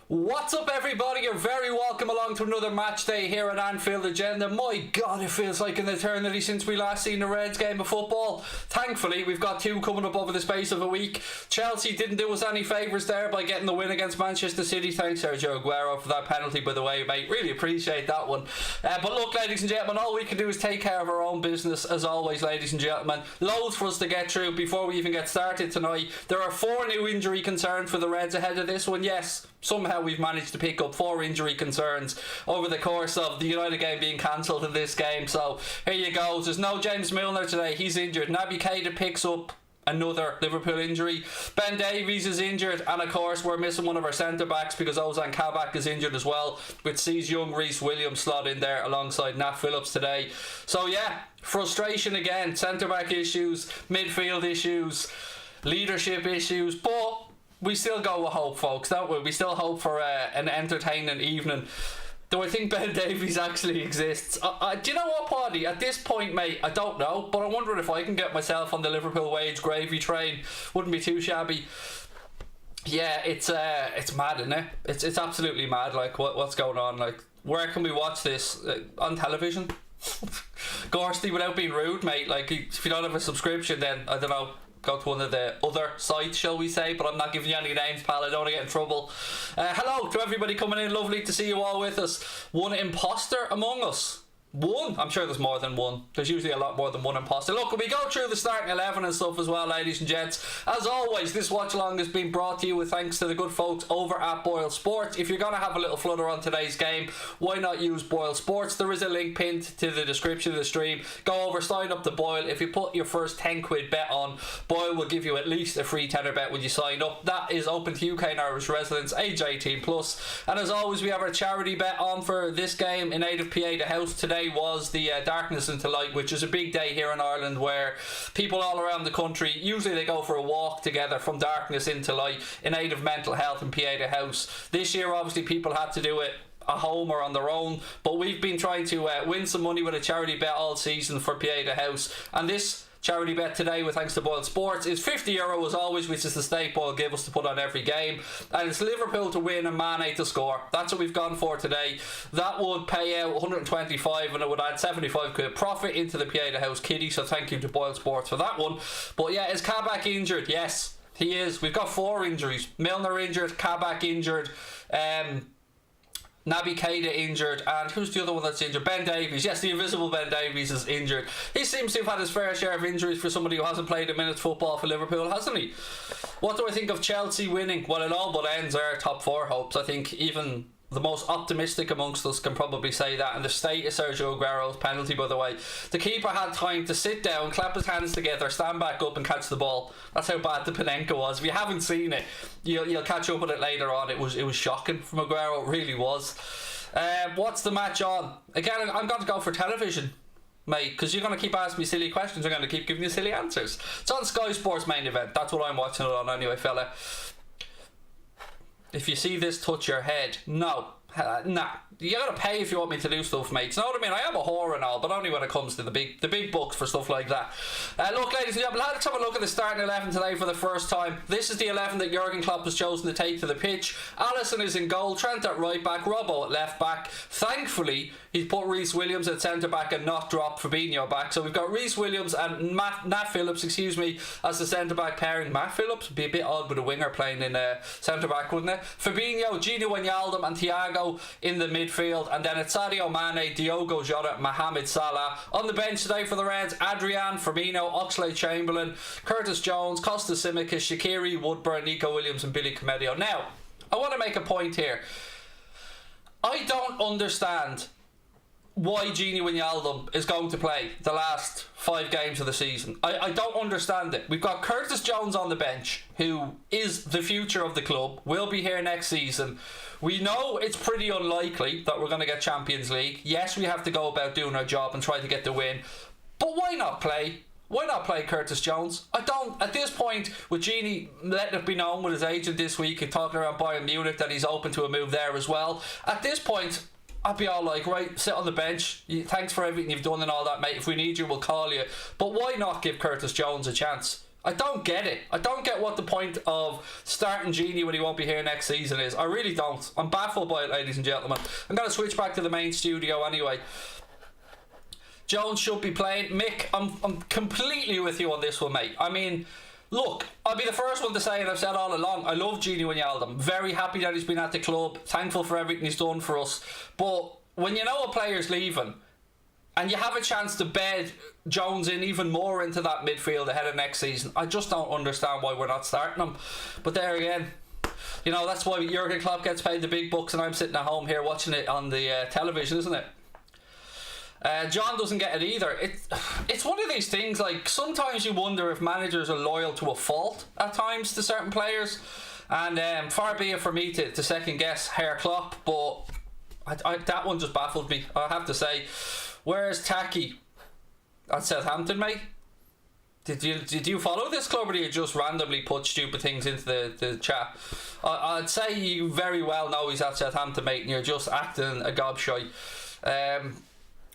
What's up, everybody? You're very welcome along to another match day here at Anfield Agenda. My God, it feels like an eternity since we last seen a Reds game of football. Thankfully, we've got two coming up over the space of a week. Chelsea didn't do us any favours there by getting the win against Manchester City. Thanks, Sergio Aguero, for that penalty, by the way, mate. Really appreciate that one. But look, ladies and gentlemen, all we can do is take care of our own business, as always, ladies and gentlemen. Loads for us to get through before we even get started tonight. There are 4 new injury concerns for the Reds ahead of this one. Yes, somehow we've managed to pick up 4 injury concerns over the course of the United game being cancelled in this game. So here you go. There's no James Milner today. He's injured. Naby Keita picks up another Liverpool injury. Ben Davies is injured, and of course we're missing one of our centre backs because Ozan Kabak is injured as well, which sees young Reece Williams slot in there alongside Nat Phillips today. So yeah, frustration again. Centre back issues, midfield issues, leadership issues, but we still go with hope, folks, don't we? We still hope for an entertaining evening. Do I think Ben Davies actually exists? Do you know what, Paddy? At this point, mate, I don't know, but I'm wondering if I can get myself on the Liverpool wage gravy train. Wouldn't be too shabby. Yeah, it's mad, isn't it? It's absolutely mad. Like, what's going on? Like, where can we watch this? On television? Gorsty, without being rude, mate. Like, if you don't have a subscription, then I don't know. Go to one of the other sites, shall we say, but I'm not giving you any names, pal. I don't want to get in trouble. Hello to everybody coming in. Lovely to see you all with us. One imposter among us. One? I'm sure there's more than one. There's usually a lot more than one imposter. Look, we go through the starting 11 and stuff as well, ladies and gents. As always, this watch along has been brought to you with thanks to the good folks over at Boyle Sports. If you're going to have a little flutter on today's game, why not use Boyle Sports? There is a link pinned to the description of the stream. Go over, sign up to Boyle. If you put your first 10 quid bet on, Boyle will give you at least a free tenner bet when you sign up. That is open to UK and Irish residents, age 18 plus. And as always, we have our charity bet on for this game in aid of PA the House. Today was the Darkness into Light, which is a big day here in Ireland where people all around the country, usually they go for a walk together from darkness into light in aid of mental health and PA the House. This year, obviously, people had to do it at home or on their own, but we've been trying to win some money with a charity bet all season for PA the House, and this charity bet today, with thanks to Boyle Sports, is €50 as always, which is the stake Boyle gave us to put on every game, and it's Liverpool to win and Man 8 to score. That's what we've gone for today. That would pay out 125 and it would add 75 quid profit into the PA the House kitty, so thank you to Boyle Sports for that one. But yeah, is Kabak injured? Yes, he is. We've got 4 injuries. Milner injured, Kabak injured, Naby Keita injured, and who's the other one that's injured? Ben Davies. Yes, the invisible Ben Davies is injured. He seems to have had his fair share of injuries for somebody who hasn't played a minute's football for Liverpool, hasn't he? What do I think of Chelsea winning? Well, it all but ends our top 4 hopes. I think even the most optimistic amongst us can probably say that. And the state of Sergio Aguero's penalty, by the way, the keeper had time to sit down, clap his hands together, stand back up and catch the ball. That's how bad the Panenka was. If you haven't seen it, you'll catch up with it later on. It was shocking from Aguero. It really was. What's the match on? Again, I'm going to go for television, mate, because you're going to keep asking me silly questions. I'm going to keep giving you silly answers. It's on Sky Sports main event. That's what I'm watching it on anyway, fella. If you see this, touch your head. No. Nah. You gotta pay if you want me to do stuff, mate. You know what I mean? I am a whore and all, but only when it comes to the big bucks for stuff like that. Look, ladies and gentlemen, let's have a look at the starting 11 today for the first time. This is the 11 that Jurgen Klopp has chosen to take to the pitch. Alisson is in goal, Trent at right back, Robbo at left back. Thankfully, he's put Reece Williams at centre back and not dropped Fabinho back. So we've got Reece Williams and Nat Phillips, as the centre back pairing. Matt Phillips would be a bit odd with a winger playing in centre back, wouldn't it? Fabinho, Gini Wijnaldum and Thiago in the midfield, and then it's Sadio Mane, Diogo Jota, Mohamed Salah. On the bench today for the Reds, Adrian, Firmino, Oxlade-Chamberlain, Curtis Jones, Costas Tsimikas, Shaqiri, Woodburn, Nico Williams and Billy Comedio. Now, I want to make a point here. I don't understand why Gini Wijnaldum is going to play the last 5 games of the season. I don't understand it. We've got Curtis Jones on the bench, who is the future of the club, will be here next season. We know it's pretty unlikely that we're going to get Champions League. Yes, we have to go about doing our job and try to get the win, but why not play? Why not play Curtis Jones? I don't, at this point, with Gini letting it be known with his agent this week and talking around Bayern Munich that he's open to a move there as well, at this point, I'd be all like, right, sit on the bench. Thanks for everything you've done and all that, mate. If we need you, we'll call you. But why not give Curtis Jones a chance? I don't get it. I don't get what the point of starting Genie when he won't be here next season is. I really don't. I'm baffled by it, ladies and gentlemen. I'm going to switch back to the main studio anyway. Jones should be playing. Mick, I'm completely with you on this one, mate. I mean, look, I'll be the first one to say, and I've said all along, I love Genie Wijnaldum. Very happy that he's been at the club. Thankful for everything he's done for us. But when you know a player's leaving, and you have a chance to bed Jones in even more into that midfield ahead of next season, I just don't understand why we're not starting him. But there again, you know, that's why Jurgen Klopp gets paid the big bucks and I'm sitting at home here watching it on the television, isn't it? John doesn't get it either. It's one of these things, like, sometimes you wonder if managers are loyal to a fault at times to certain players. And far be it for me to second guess Herr Klopp, but that one just baffled me, I have to say. Where's Taki at Southampton, mate? Did you follow this club, or do you just randomly put stupid things into the chat? I'd say you very well know he's at Southampton, mate, and you're just acting a gobshite.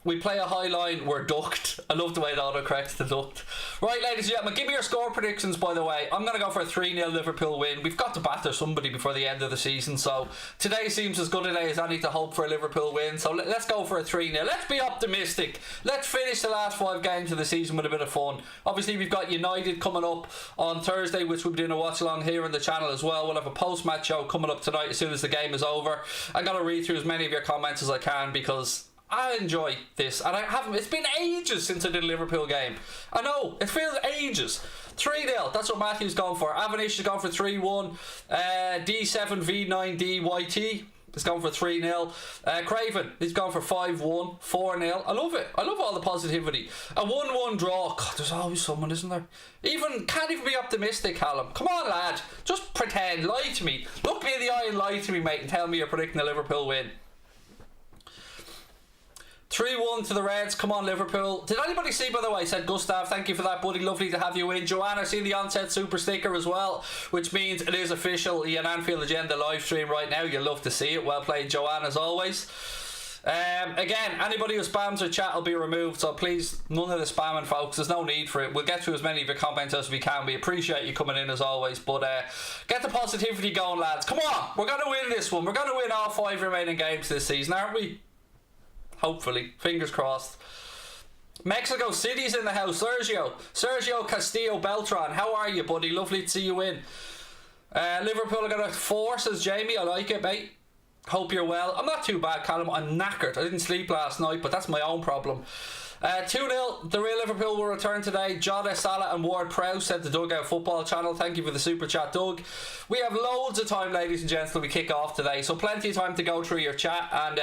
We play a high line, we're ducked. I love the way it autocorrects to ducked. Right, ladies and gentlemen, give me your score predictions, by the way. I'm going to go for a 3-0 Liverpool win. We've got to batter somebody before the end of the season, so today seems as good a day as any to hope for a Liverpool win. So let's go for a 3-0. Let's be optimistic. Let's finish the last 5 games of the season with a bit of fun. Obviously, we've got United coming up on Thursday, which we'll be doing a watch-along here on the channel as well. We'll have a post-match show coming up tonight as soon as the game is over. I'm going to read through as many of your comments as I can, because I enjoy this, and I haven't. It's been ages since I did a Liverpool game. I know, it feels ages. 3-0, that's what Matthew's gone for. Avanish has gone for 3-1. D7V9DYT has gone for 3-0. Craven, he's gone for 5-1, 4-0. I love it. I love all the positivity. A 1-1 draw. God, there's always someone, isn't there? Can't even be optimistic, Callum. Come on, lad. Just pretend. Lie to me. Look me in the eye and lie to me, mate, and tell me you're predicting a Liverpool win. 3-1 to the Reds. Come on, Liverpool. Did anybody see, by the way, said Gustav, thank you for that, buddy. Lovely to have you in. Joanna, seen the onset super sticker as well, which means it is official. An Anfield Agenda live stream right now. You'll love to see it. Well played, Joanna, as always. Again, anybody who spams our chat will be removed, so please, none of the spamming, folks. There's no need for it. We'll get through as many of your comments as we can. We appreciate you coming in as always, but get the positivity going, lads. Come on, we're going to win this one. We're going to win all 5 remaining games this season, aren't we? Hopefully. Fingers crossed. Mexico City's in the house. Sergio Castillo Beltran. How are you, buddy? Lovely to see you in. Liverpool are going to 4, says Jamie. I like it, mate. Hope you're well. I'm not too bad, Callum. I'm knackered. I didn't sleep last night, but that's my own problem. 2-0. The real Liverpool will return today. Jota, Salah and Ward Prowse, said the Dugout Football channel. Thank you for the super chat, Doug. We have loads of time, ladies and gents, till we kick off today, so plenty of time to go through your chat and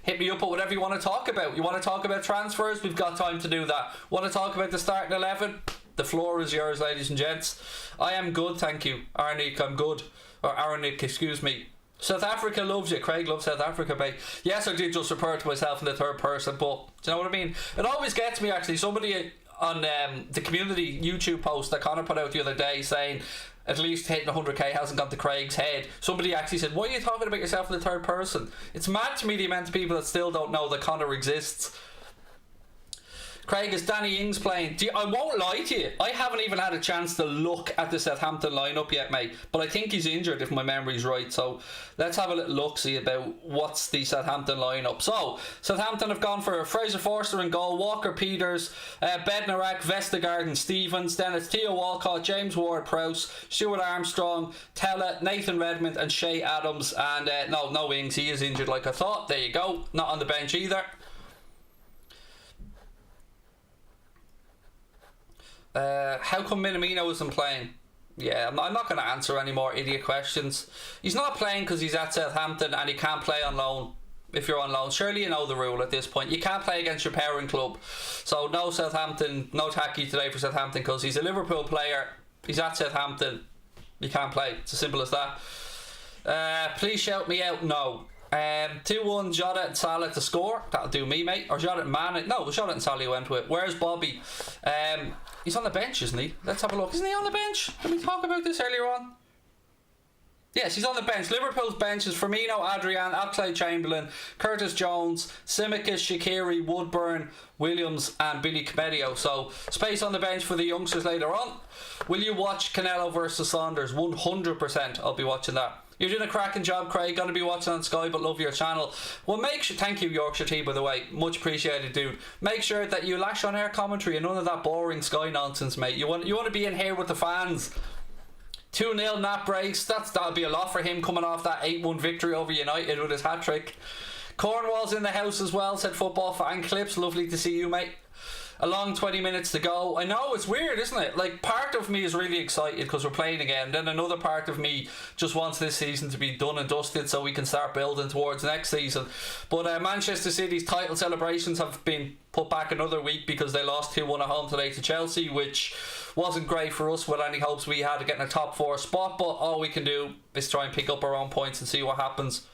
hit me up with whatever you want to talk about. You want to talk about transfers? We've got time to do that. Want to talk about the starting 11? The floor is yours, ladies and gents. I am good, thank you. Arnick, I'm good. Or Arnick, excuse me. South Africa loves you. Craig loves South Africa, mate. Yes, I did just refer to myself in the third person, but do you know what I mean? It always gets me, actually. Somebody on the community YouTube post that Connor put out the other day saying at least hitting 100k hasn't gone to Craig's head. Somebody actually said, why are you talking about yourself in the third person? It's mad to me the amount of people that still don't know that Connor exists. Craig, is Danny Ings playing? I won't lie to you, I haven't even had a chance to look at the Southampton lineup yet, mate, but I think he's injured if my memory's right, so let's have a little look-see about what's the Southampton lineup. So Southampton have gone for Fraser Forster in goal, Walker Peters, Bednarak, Vestergaard and Stevens. Then it's Theo Walcott, James Ward-Prowse, Stuart Armstrong, Tella, Nathan Redmond and Shea Adams. And no Ings, he is injured like I thought. There you go, not on the bench either. How come Minamino isn't playing? Yeah, I'm not going to answer any more idiot questions. He's not playing because he's at Southampton and he can't play on loan. If you're on loan, surely you know the rule at this point. You can't play against your parent club. So no Southampton, no Taki today for Southampton because he's a Liverpool player. He's at Southampton. You can't play. It's as simple as that. Please shout me out. No. 2-1 Jota and Salah to score. That'll do me, mate. Or Jota and Mane. No, it was Jota and Salah who went with it. Where's Bobby? He's on the bench, isn't he? Let's have a look. Isn't he on the bench? Did we talk about this earlier on? Yes, he's on the bench. Liverpool's bench is Firmino, Adrian, Oxlade-Chamberlain, Curtis Jones, Tsimikas, Shaqiri, Woodburn, Williams and Billy Comedio. So space on the bench for the youngsters later on. Will you watch Canelo versus Saunders? 100% I'll be watching that. You're doing a cracking job, Craig. Gonna be watching on Sky, but love your channel. Well, make sure, thank you, Yorkshire Tea, by the way. Much appreciated, dude. Make sure that you lash on air commentary and none of that boring Sky nonsense, mate. You want to be in here with the fans. 2-0 Nat breaks. That'll be a lot for him coming off that 8-1 victory over United with his hat-trick. Cornwall's in the house as well, said Football Fan Clips. Lovely to see you, mate. A long 20 minutes to go. I know, it's weird, isn't it? Like, part of me is really excited because we're playing again. Then another part of me just wants this season to be done and dusted so we can start building towards next season. But Manchester City's title celebrations have been put back another week because they lost 2-1 at home today to Chelsea, which wasn't great for us with any hopes we had of getting a top 4 spot. But all we can do is try and pick up our own points and see what happens.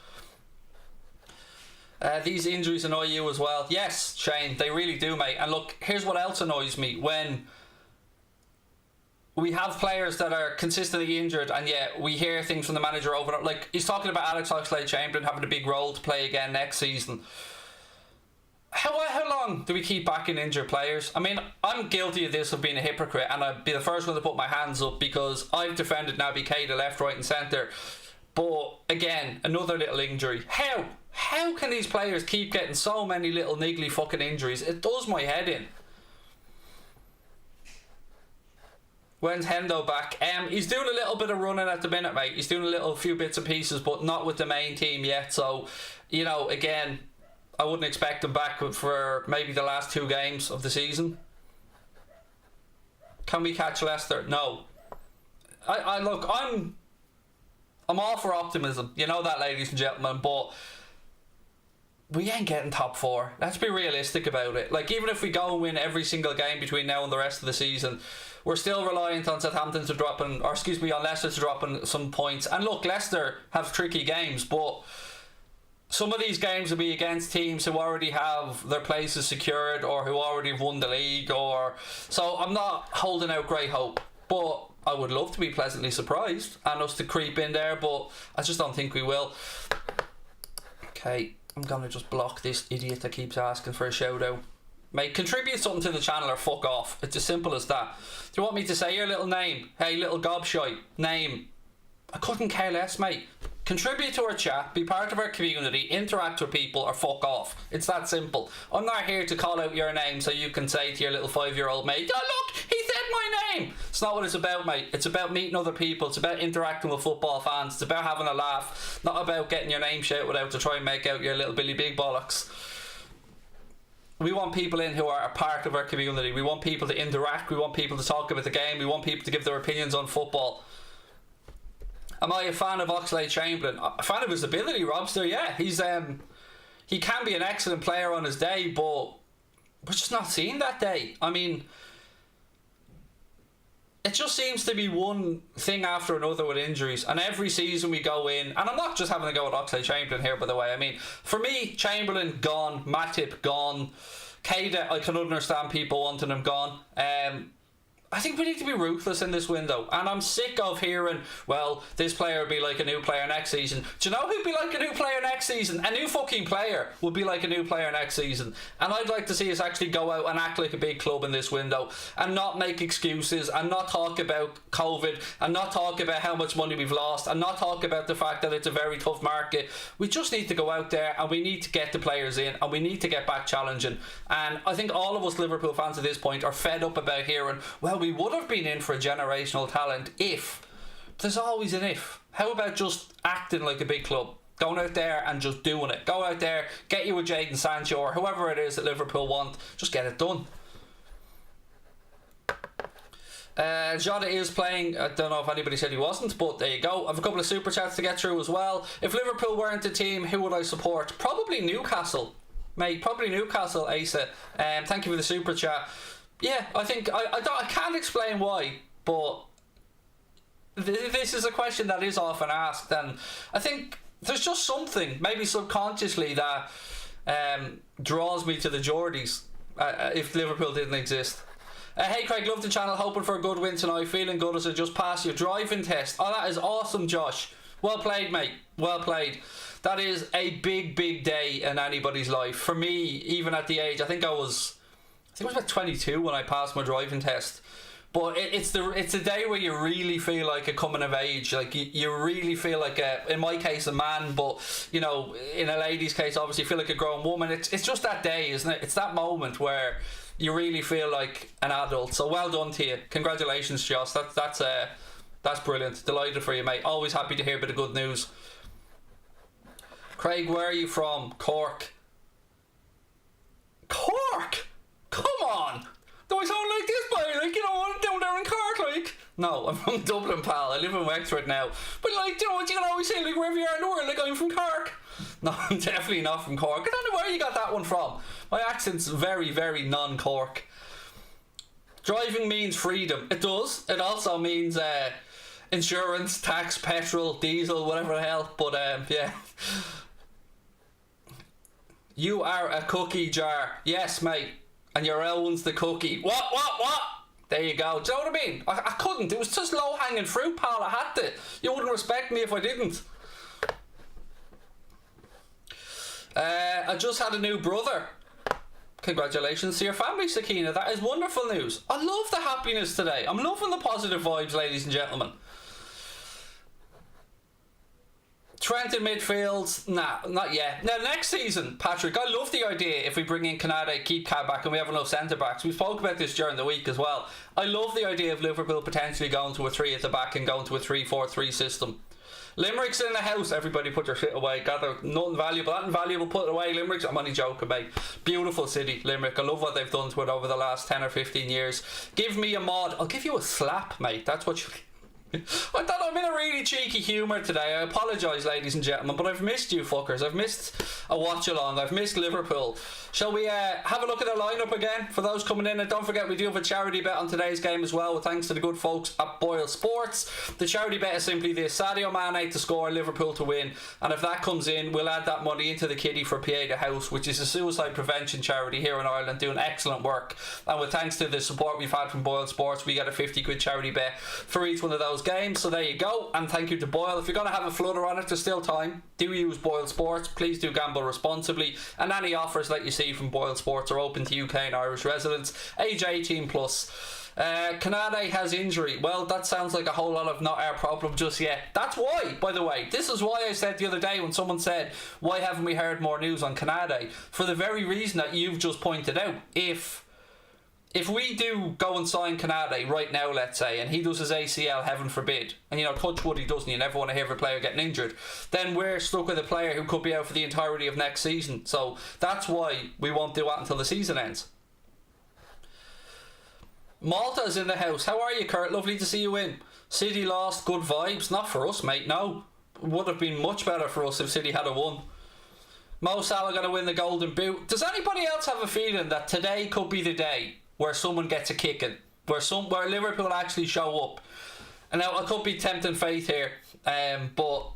These injuries annoy you as well. Yes, Shane, they really do, mate. And look, here's what else annoys me. When we have players that are consistently injured and yet we hear things from the manager over and over. Like, he's talking about Alex Oxlade-Chamberlain having a big role to play again next season. How long do we keep backing injured players? I mean, I'm guilty of this, of being a hypocrite, and I'd be the first one to put my hands up because I've defended Naby Keita left, right and centre. But again, another little injury. How can these players keep getting so many little niggly fucking injuries? It does my head in. When's Hendo back? He's doing a little bit of running at the minute, mate. He's doing a few bits and pieces, but not with the main team yet. So, you know, again, I wouldn't expect him back for maybe the last 2 games of the season. Can we catch Leicester? No. Look, I'm all for optimism. You know that, ladies and gentlemen, but we ain't getting top 4. Let's be realistic about it. Like, even if we go and win every single game between now and the rest of the season, we're still reliant on Southampton to drop in, or excuse me, on Leicester to drop in some points. And look, Leicester have tricky games, but some of these games will be against teams who already have their places secured or who already have won the league. So I'm not holding out great hope, but I would love to be pleasantly surprised and us to creep in there, but I just don't think we will. Okay, I'm gonna just block this idiot that keeps asking for a shout out. Mate, contribute something to the channel or fuck off. It's as simple as that. Do you want me to say your little name? Hey, little gobshite name. I couldn't care less, mate. Contribute to our chat, be part of our community, interact with people, or fuck off. It's that simple. I'm not here to call out your name so you can say to your little 5-year-old mate, oh look, he said my name. It's not what it's about, mate. It's about meeting other people. It's about interacting with football fans. It's about having a laugh. Not about getting your name shouted out to try and make out your little Billy Big Bollocks. We want people in who are a part of our community. We want people to interact. We want people to talk about the game. We want people to give their opinions on football. Am I a fan of Oxlade-Chamberlain? A fan of his ability, Robster, yeah. He can be an excellent player on his day, but we're just not seeing that day. I mean, it just seems to be one thing after another with injuries, and every season we go in, and I'm not just having a go at Oxlade-Chamberlain here, by the way. I mean, for me, Chamberlain gone, Matip gone, Keita, I can understand people wanting him gone. I think we need to be ruthless in this window, and I'm sick of hearing, well, this player will be like a new player next season. Do you know who'd be like a new player next season? A new fucking player would be like a new player next season. And I'd like to see us actually go out and act like a big club in this window and not make excuses and not talk about COVID and not talk about how much money we've lost and not talk about the fact that it's a very tough market. We just need to go out there and we need to get the players in and we need to get back challenging. And I think all of us Liverpool fans at this point are fed up about hearing, well, we would have been in for a generational talent if. There's always an if. How about just acting like a big club? Going out there and just doing it. Go out there, get you a Jadon Sancho or whoever it is that Liverpool want. Just get it done. Jota is playing. I don't know if anybody said he wasn't, but there you go. I have a couple of super chats to get through as well. If Liverpool weren't a team, who would I support? Probably Newcastle, mate. Probably Newcastle, Asa. Thank you for the super chat. Yeah, I think I can't explain why, but this is a question that is often asked, and I think there's just something, maybe subconsciously, that draws me to the Geordies if Liverpool didn't exist. Hey Craig, love the channel, hoping for a good win tonight, feeling good as I just passed your driving test. Oh, that is awesome, Josh. Well played, mate. Well played. That is a big, big day in anybody's life. For me, even at the age, I think I was about 22 when I passed my driving test. But it's a day where you really feel like a coming of age. Like you really feel like in my case, a man, but you know, in a lady's case, obviously, you feel like a grown woman. It's just that day, isn't it? It's that moment where you really feel like an adult. So well done to you. Congratulations, Joss. That's brilliant. Delighted for you, mate. Always happy to hear a bit of good news. Craig, where are you from? Cork. Cork? Come on! Do I sound like this, boy? Like, you know, I'm down there in Cork, like. No, I'm from Dublin, pal. I live in Wexford now. But, like, you know what you can always say, like, wherever you are in the world, like, I'm from Cork. No, I'm definitely not from Cork. I don't know where you got that one from. My accent's very, very non-Cork. Driving means freedom. It does. It also means insurance, tax, petrol, diesel, whatever the hell. But, yeah. You are a cookie jar. Yes, mate. And your Elwyn's the cookie. What? There you go. Do you know what I mean? I couldn't. It was just low-hanging fruit, pal. I had to. You wouldn't respect me if I didn't. I just had a new brother. Congratulations to your family, Sakina. That is wonderful news. I love the happiness today. I'm loving the positive vibes, ladies and gentlemen. Trent in midfield, nah, not yet. Now next season, Patrick, I love the idea if we bring in Canada, keep Cab back, and we have enough centre backs. We spoke about this during the week as well. I love the idea of Liverpool potentially going to a 3 at the back and going to a 3-4-3 system. Limerick's in the house. Everybody put your shit away. Gather nothing valuable. Nothing valuable, put it away. Limerick's, I'm only joking, mate. Beautiful city, Limerick. I love what they've done to it over the last 10 or 15 years. Give me a mod. I'll give you a slap, mate. That's what you... I thought I'm in a really cheeky humour today. I apologise, ladies and gentlemen, but I've missed you fuckers. I've missed a watch along. I've missed Liverpool. Shall we have a look at the lineup again for those coming in? And don't forget, we do have a charity bet on today's game as well, with thanks to the good folks at Boyle Sports. The charity bet is simply this: Sadio Mane to score, Liverpool to win, and if that comes in, we'll add that money into the kitty for Pieta House, which is a suicide prevention charity here in Ireland, doing excellent work. And with thanks to the support we've had from Boyle Sports, we get a 50 quid charity bet for each one of those games. So there you go, and thank you to Boyle. If you're going to have a flutter on it, there's still time. Do use Boyle Sports. Please do gamble responsibly, and any offers that you see from Boyle Sports are open to UK and Irish residents, age 18 plus. Canade has injury. Well, that sounds like a whole lot of not our problem just yet. That's why, by the way, this is why I said the other day when someone said, why haven't we heard more news on Canade? For the very reason that you've just pointed out. If we do go and sign Canade right now, let's say, and he does his ACL, heaven forbid, and you know, touch wood he doesn't, you never want to hear of a player getting injured, then we're stuck with a player who could be out for the entirety of next season. So that's why we won't do that until the season ends. Malta's in the house. How are you, Kurt? Lovely to see you in. City lost, good vibes. Not for us, mate, no. Would have been much better for us if City had a won. Mo Salah going to win the Golden Boot. Does anybody else have a feeling that today could be the day where someone gets a kicking, where Liverpool actually show up? And now I could be tempting fate here, but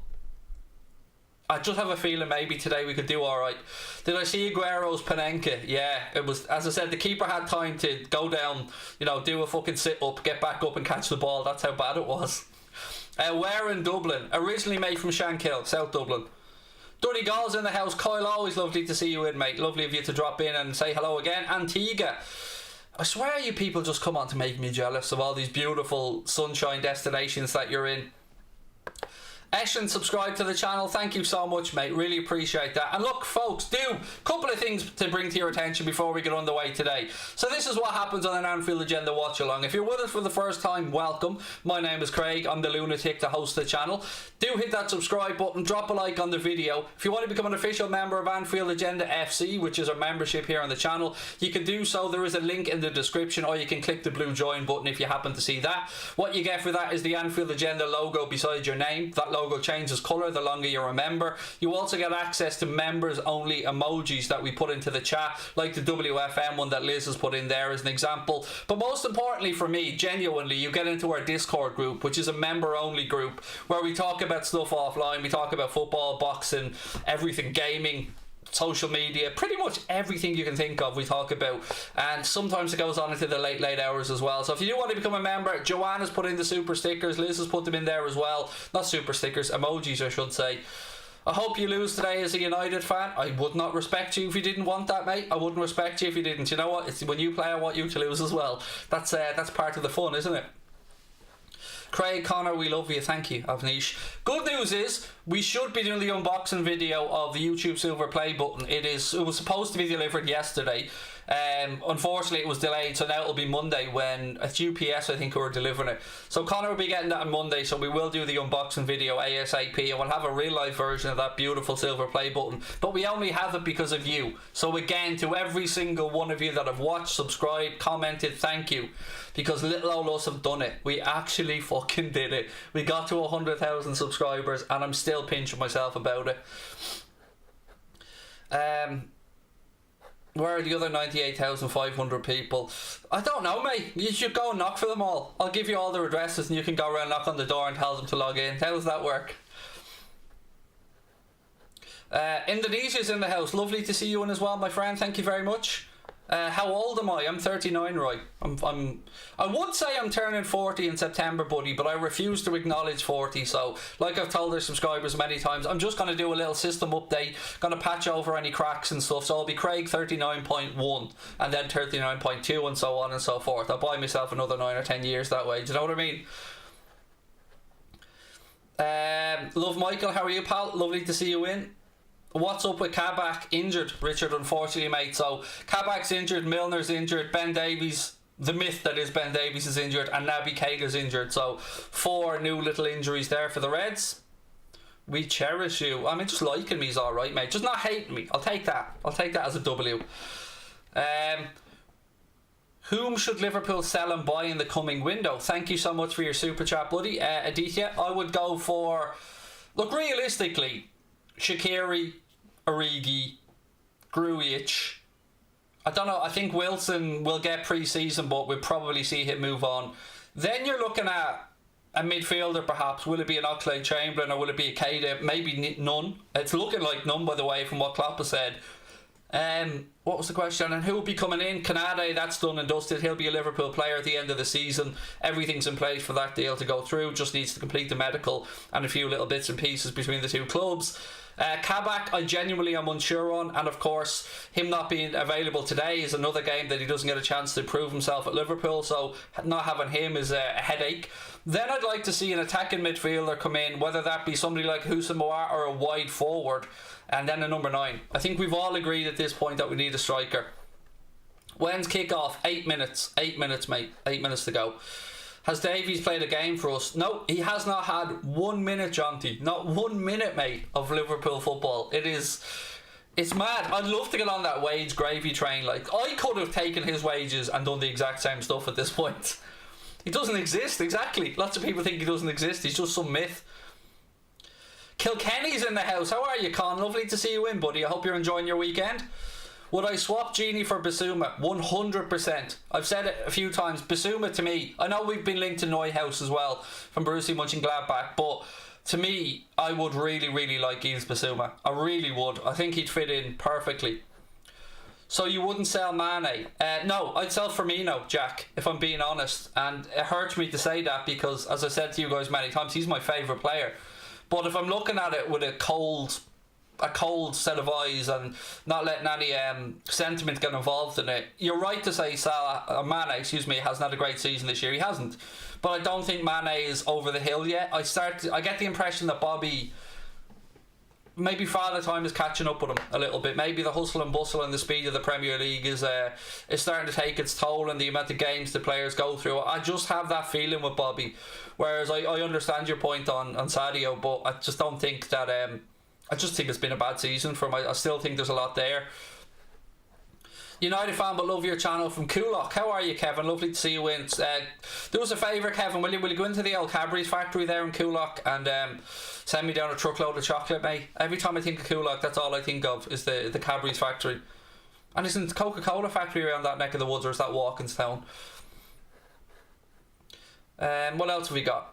I just have a feeling maybe today we could do alright. Did I see Aguero's Panenka? Yeah, it was, as I said, the keeper had time to go down, you know, do a fucking sit up, get back up and catch the ball. That's how bad it was. Where in Dublin, originally made from Shankill, South Dublin. Dirty Gall's in the house. Kyle, always lovely to see you in, mate. Lovely of you to drop in and say hello again. Antigua. I swear you people just come on to make me jealous of all these beautiful sunshine destinations that you're in. Eshin, subscribe to the channel. Thank you so much, mate. Really appreciate that. And look, folks, a couple of things to bring to your attention before we get underway today. So this is what happens on an Anfield Agenda watch along. If you're with us for the first time, welcome. My name is Craig. I'm the lunatic that hosts the channel. Do hit that subscribe button, drop a like on the video. If you want to become an official member of Anfield Agenda FC, which is our membership here on the channel, you can do so. There is a link in the description, or you can click the blue join button if you happen to see that. What you get for that is the Anfield Agenda logo beside your name. That logo changes colour the longer you're a member. You also get access to members only emojis that we put into the chat, like the WFM one that Liz has put in there as an example. But most importantly for me, genuinely, you get into our Discord group, which is a member only group where we talk about stuff offline. We talk about football, boxing, everything, gaming, social media, pretty much everything you can think of we talk about, and sometimes it goes on into the late hours as well. So if you do want to become a member, Joanna's put in the super stickers, Liz has put them in there as well. Not super stickers, emojis I should say. I hope you lose today as a United fan. I would not respect you if you didn't want that, mate. I wouldn't respect you if you didn't. You know what? It's when you play, I want you to lose as well. That's part of the fun, isn't it? Craig Connor, we love you. Thank you, Avnish. Good news is we should be doing the unboxing video of the YouTube Silver Play button. It was supposed to be delivered yesterday. Unfortunately it was delayed, so now it'll be Monday when at UPS I think we're delivering it. So Connor will be getting that on Monday, so we will do the unboxing video ASAP, and we'll have a real life version of that beautiful Silver Play button. But we only have it because of you. So again, to every single one of you that have watched, subscribed, commented, thank you. Because little old us have done it. We actually fucking did it. We got to 100,000 subscribers, and I'm still pinching myself about it. Where are the other 98,500 people? I don't know, mate. You should go and knock for them all. I'll give you all their addresses and you can go around, knock on the door and tell them to log in. How does that work? Indonesia's in the house. Lovely to see you in as well, my friend. Thank you very much. How old am I? I'm 39, Roy. I would say I'm turning 40 in September, buddy, but I refuse to acknowledge 40. So, like I've told our subscribers many times, I'm just going to do a little system update, going to patch over any cracks and stuff. So I'll be Craig 39.1 and then 39.2 and so on and so forth. I'll buy myself another 9 or 10 years that way. Do you know what I mean? Love Michael, how are you, pal? Lovely to see you in. What's up with Kabak? Injured, Richard, unfortunately, mate. So Kabak's injured, Milner's injured, Ben Davies, the myth that is Ben Davies, is injured, and Naby Keita's injured. So 4 new little injuries there for the Reds. We cherish you. I mean, just liking me's alright, mate. Just not hating me. I'll take that. I'll take that as a W. Whom should Liverpool sell and buy in the coming window? Thank you so much for your super chat, buddy. Aditya, I would go for... Look, realistically, Shaqiri, Origi, Grujic. I don't know. I think Wilson will get pre-season, but we'll probably see him move on. Then you're looking at a midfielder, perhaps. Will it be an Oxlade-Chamberlain or will it be a Keita? Maybe none. It's looking like none, by the way, from what Klopp has said. What was the question? And who will be coming in? Kanade, that's done and dusted. He'll be a Liverpool player at the end of the season. Everything's in place for that deal to go through. Just needs to complete the medical and a few little bits and pieces between the two clubs. Kabak, I genuinely am unsure on, and of course him not being available today is another game that he doesn't get a chance to prove himself at Liverpool, so not having him is a headache. Then I'd like to see an attacking midfielder come in, whether that be somebody like Houssama or a wide forward, and then a number 9. I think we've all agreed at this point that we need a striker. When's kick-off? 8 minutes. 8 minutes, mate. 8 minutes to go. Has Davies played a game for us? No, he has not had 1 minute, Jonty. Not 1 minute, mate, of Liverpool football. It's mad. I'd love to get on that wage gravy train. Like, I could have taken his wages and done the exact same stuff at this point. He doesn't exist, exactly. Lots of people think he doesn't exist. He's just some myth. Kilkenny's in the house. How are you, Con? Lovely to see you in, buddy. I hope you're enjoying your weekend. Would I swap Genie for Bissouma? 100%. I've said it a few times. Bissouma, to me, I know we've been linked to Neuhaus as well from Borussia Mönchengladbach, but to me, I would really, really like Gilles Bissouma. I really would. I think he'd fit in perfectly. So you wouldn't sell Mane? No, I'd sell Firmino, Jack, if I'm being honest. And it hurts me to say that because, as I said to you guys many times, he's my favourite player. But if I'm looking at it with a cold set of eyes and not letting any sentiment get involved in it, you're right to say Mane hasn't had a great season this year. He hasn't, but I don't think Mane is over the hill yet. I get the impression that Bobby, maybe Father Time is catching up with him a little bit. Maybe the hustle and bustle and the speed of the Premier League is starting to take its toll, and the amount of games the players go through. I just have that feeling with Bobby, whereas I understand your point on Sadio, but I just don't think that I just think it's been a bad season for him. I still think there's a lot there. United fan but love your channel from Coolock. How are you, Kevin? Lovely to see you in. Do us a favour, Kevin. Will you go into the old Cadbury's factory there in Coolock and send me down a truckload of chocolate, mate? Every time I think of Coolock, that's all I think of is the Cadbury's factory. And isn't Coca-Cola factory around that neck of the woods, or is that Walkinstown? What else have we got?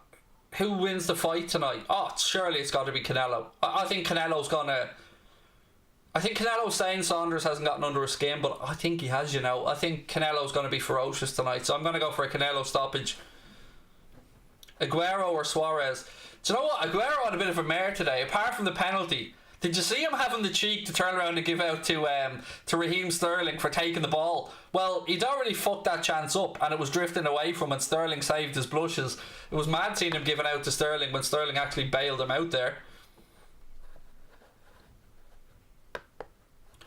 Who wins the fight tonight? Oh, surely it's got to be Canelo. I think Canelo's gonna I think Canelo's saying Saunders hasn't gotten under his skin, but I think he has, you know. I think Canelo's going to be ferocious tonight, so I'm going to go for a Canelo stoppage. Aguero or Suarez? Do you know what? Aguero had a bit of a mare today, apart from the penalty. Did you see him having the cheek to turn around and give out to Raheem Sterling for taking the ball? Well, he'd already fucked that chance up and it was drifting away from it. Sterling saved his blushes. It was mad seeing him giving out to Sterling when Sterling actually bailed him out there.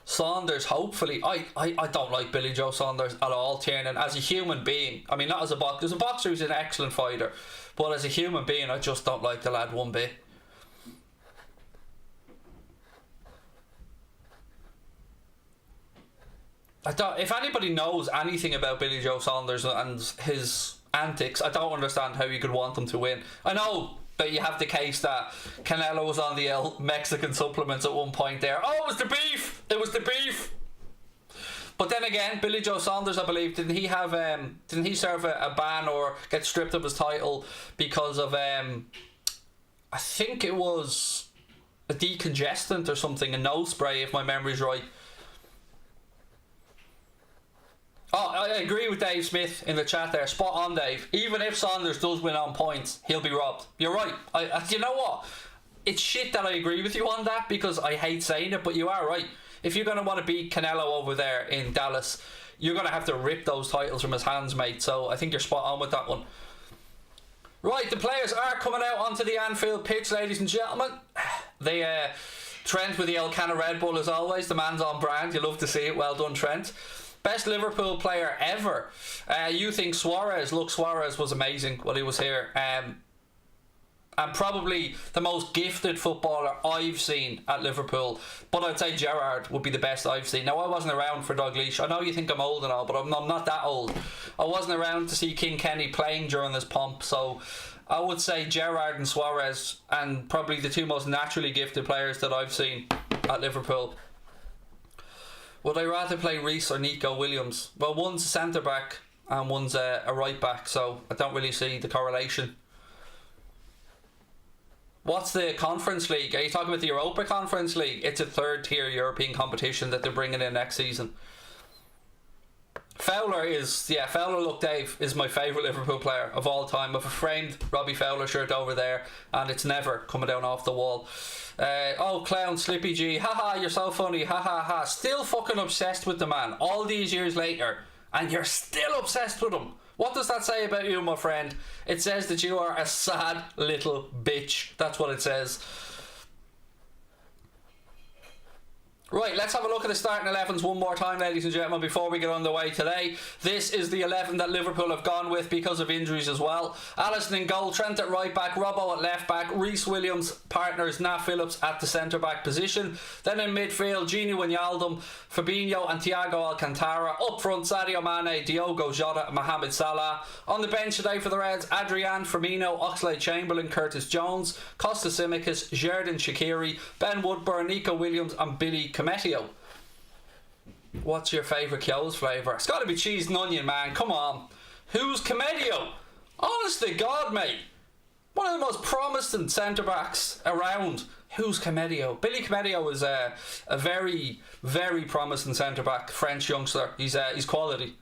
Saunders, hopefully. I don't like Billy Joe Saunders at all, Tiernan. As a human being, I mean, not as a boxer. As a boxer, he's an excellent fighter. But as a human being, I just don't like the lad one bit. If anybody knows anything about Billy Joe Saunders and his antics, I don't understand how you could want them to win. I know that you have the case that Canelo was on the Mexican supplements at one point there. Oh, it was the beef! It was the beef! But then again, Billy Joe Saunders, I believe, didn't he serve a ban or get stripped of his title because of I think it was a decongestant or something, a nose spray, if my memory's right. Oh, I agree with Dave Smith in the chat there. Spot on, Dave. Even if Saunders does win on points, he'll be robbed. You're right. You know what? It's shit that I agree with you on that because I hate saying it, but you are right. If you're going to want to beat Canelo over there in Dallas, you're going to have to rip those titles from his hands, mate. So I think you're spot on with that one. Right, the players are coming out onto the Anfield pitch, ladies and gentlemen. They Trent with the El Cana Red Bull as always. The man's on brand. You love to see it. Well done, Trent. Best Liverpool player ever. You think Suarez? Look, Suarez was amazing while he was here. And probably the most gifted footballer I've seen at Liverpool. But I'd say Gerrard would be the best I've seen. Now, I wasn't around for Dalglish. I know you think I'm old and all, but I'm not that old. I wasn't around to see King Kenny playing during this pomp. So I would say Gerrard and Suarez, and probably the two most naturally gifted players that I've seen at Liverpool. Would I rather play Reece or Nico Williams? Well, one's a centre-back and one's a right-back, so I don't really see the correlation. What's the Conference League? Are you talking about the Europa Conference League? It's a third-tier European competition that they're bringing in next season. Fowler, look, Dave, is my favourite Liverpool player of all time. I have a framed Robbie Fowler shirt over there, and it's never coming down off the wall. Oh, clown, Slippy G, haha, you're so funny, haha ha. Still fucking obsessed with the man all these years later, and you're still obsessed with him. What does that say about you, my friend? It says that you are a sad little bitch. That's what it says. Right, let's have a look at the starting 11s one more time, ladies and gentlemen, before we get underway today. This is the 11 that Liverpool have gone with because of injuries as well. Alisson in goal, Trent at right back, Robbo at left back, Reece Williams, partners Nat Phillips at the centre back position. Then in midfield, Gini Wijnaldum, Fabinho and Thiago Alcantara. Up front, Sadio Mane, Diogo Jota and Mohamed Salah. On the bench today for the Reds, Adrian, Firmino, Oxlade-Chamberlain, Curtis Jones, Costa Simicas, Xherdan Shaqiri, Ben Woodburn, Nico Williams and Billy Cometio. What's your favourite Kyo's flavour? It's got to be cheese and onion, man. Come on. Who's Cometio? Honest to God, mate. One of the most promising centre-backs around. Who's Cometio? Billy Cometio is a very, very promising centre-back. French youngster. He's quality.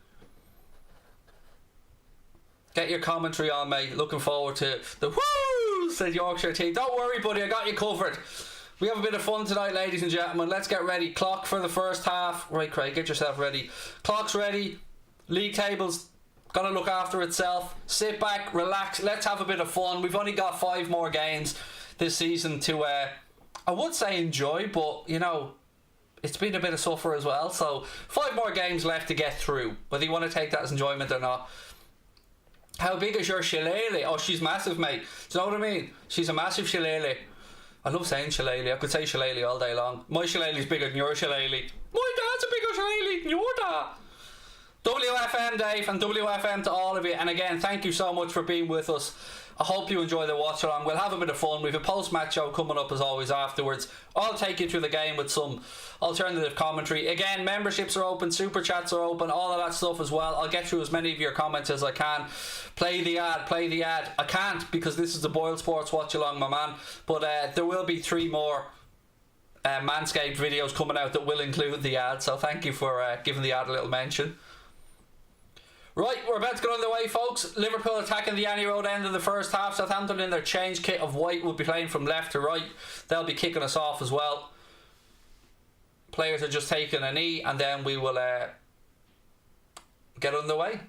Get your commentary on, mate. Looking forward to the woo, said Yorkshire team. Don't worry, buddy. I got you covered. We have a bit of fun tonight, ladies and gentlemen. Let's get ready. Clock for the first half. Right, Craig, get yourself ready. Clock's ready. League table's gonna look after itself. Sit back, relax. Let's have a bit of fun. We've only got 5 more games this season to, I would say enjoy, but, you know, it's been a bit of suffer as well. So, 5 more games left to get through, whether you want to take that as enjoyment or not. How big is your shillelagh? Oh, she's massive, mate. Do you know what I mean? She's a massive shillelagh. I love saying shillelagh. I could say shillelagh all day long. My shillelagh's bigger than your shillelagh. My dad's a bigger shillelagh than your dad. WFM, Dave, and WFM to all of you. And again, thank you so much for being with us. I hope you enjoy the watch along. We'll have a bit of fun. We have a post-match show coming up as always afterwards. I'll take you through the game with some alternative commentary. Again, memberships are open, super chats are open, all of that stuff as well. I'll get through as many of your comments as I can. Play the ad, play the ad. I can't because this is the Boyle Sports Watch Along, my man. But there will be 3 more Manscaped videos coming out that will include the ad, so thank you for giving the ad a little mention. Right, we're about to get underway, folks. Liverpool attacking the Annie Road end of the first half. Southampton in their change kit of white will be playing from left to right. They'll be kicking us off as well. Players are just taking a knee, and then we will get underway.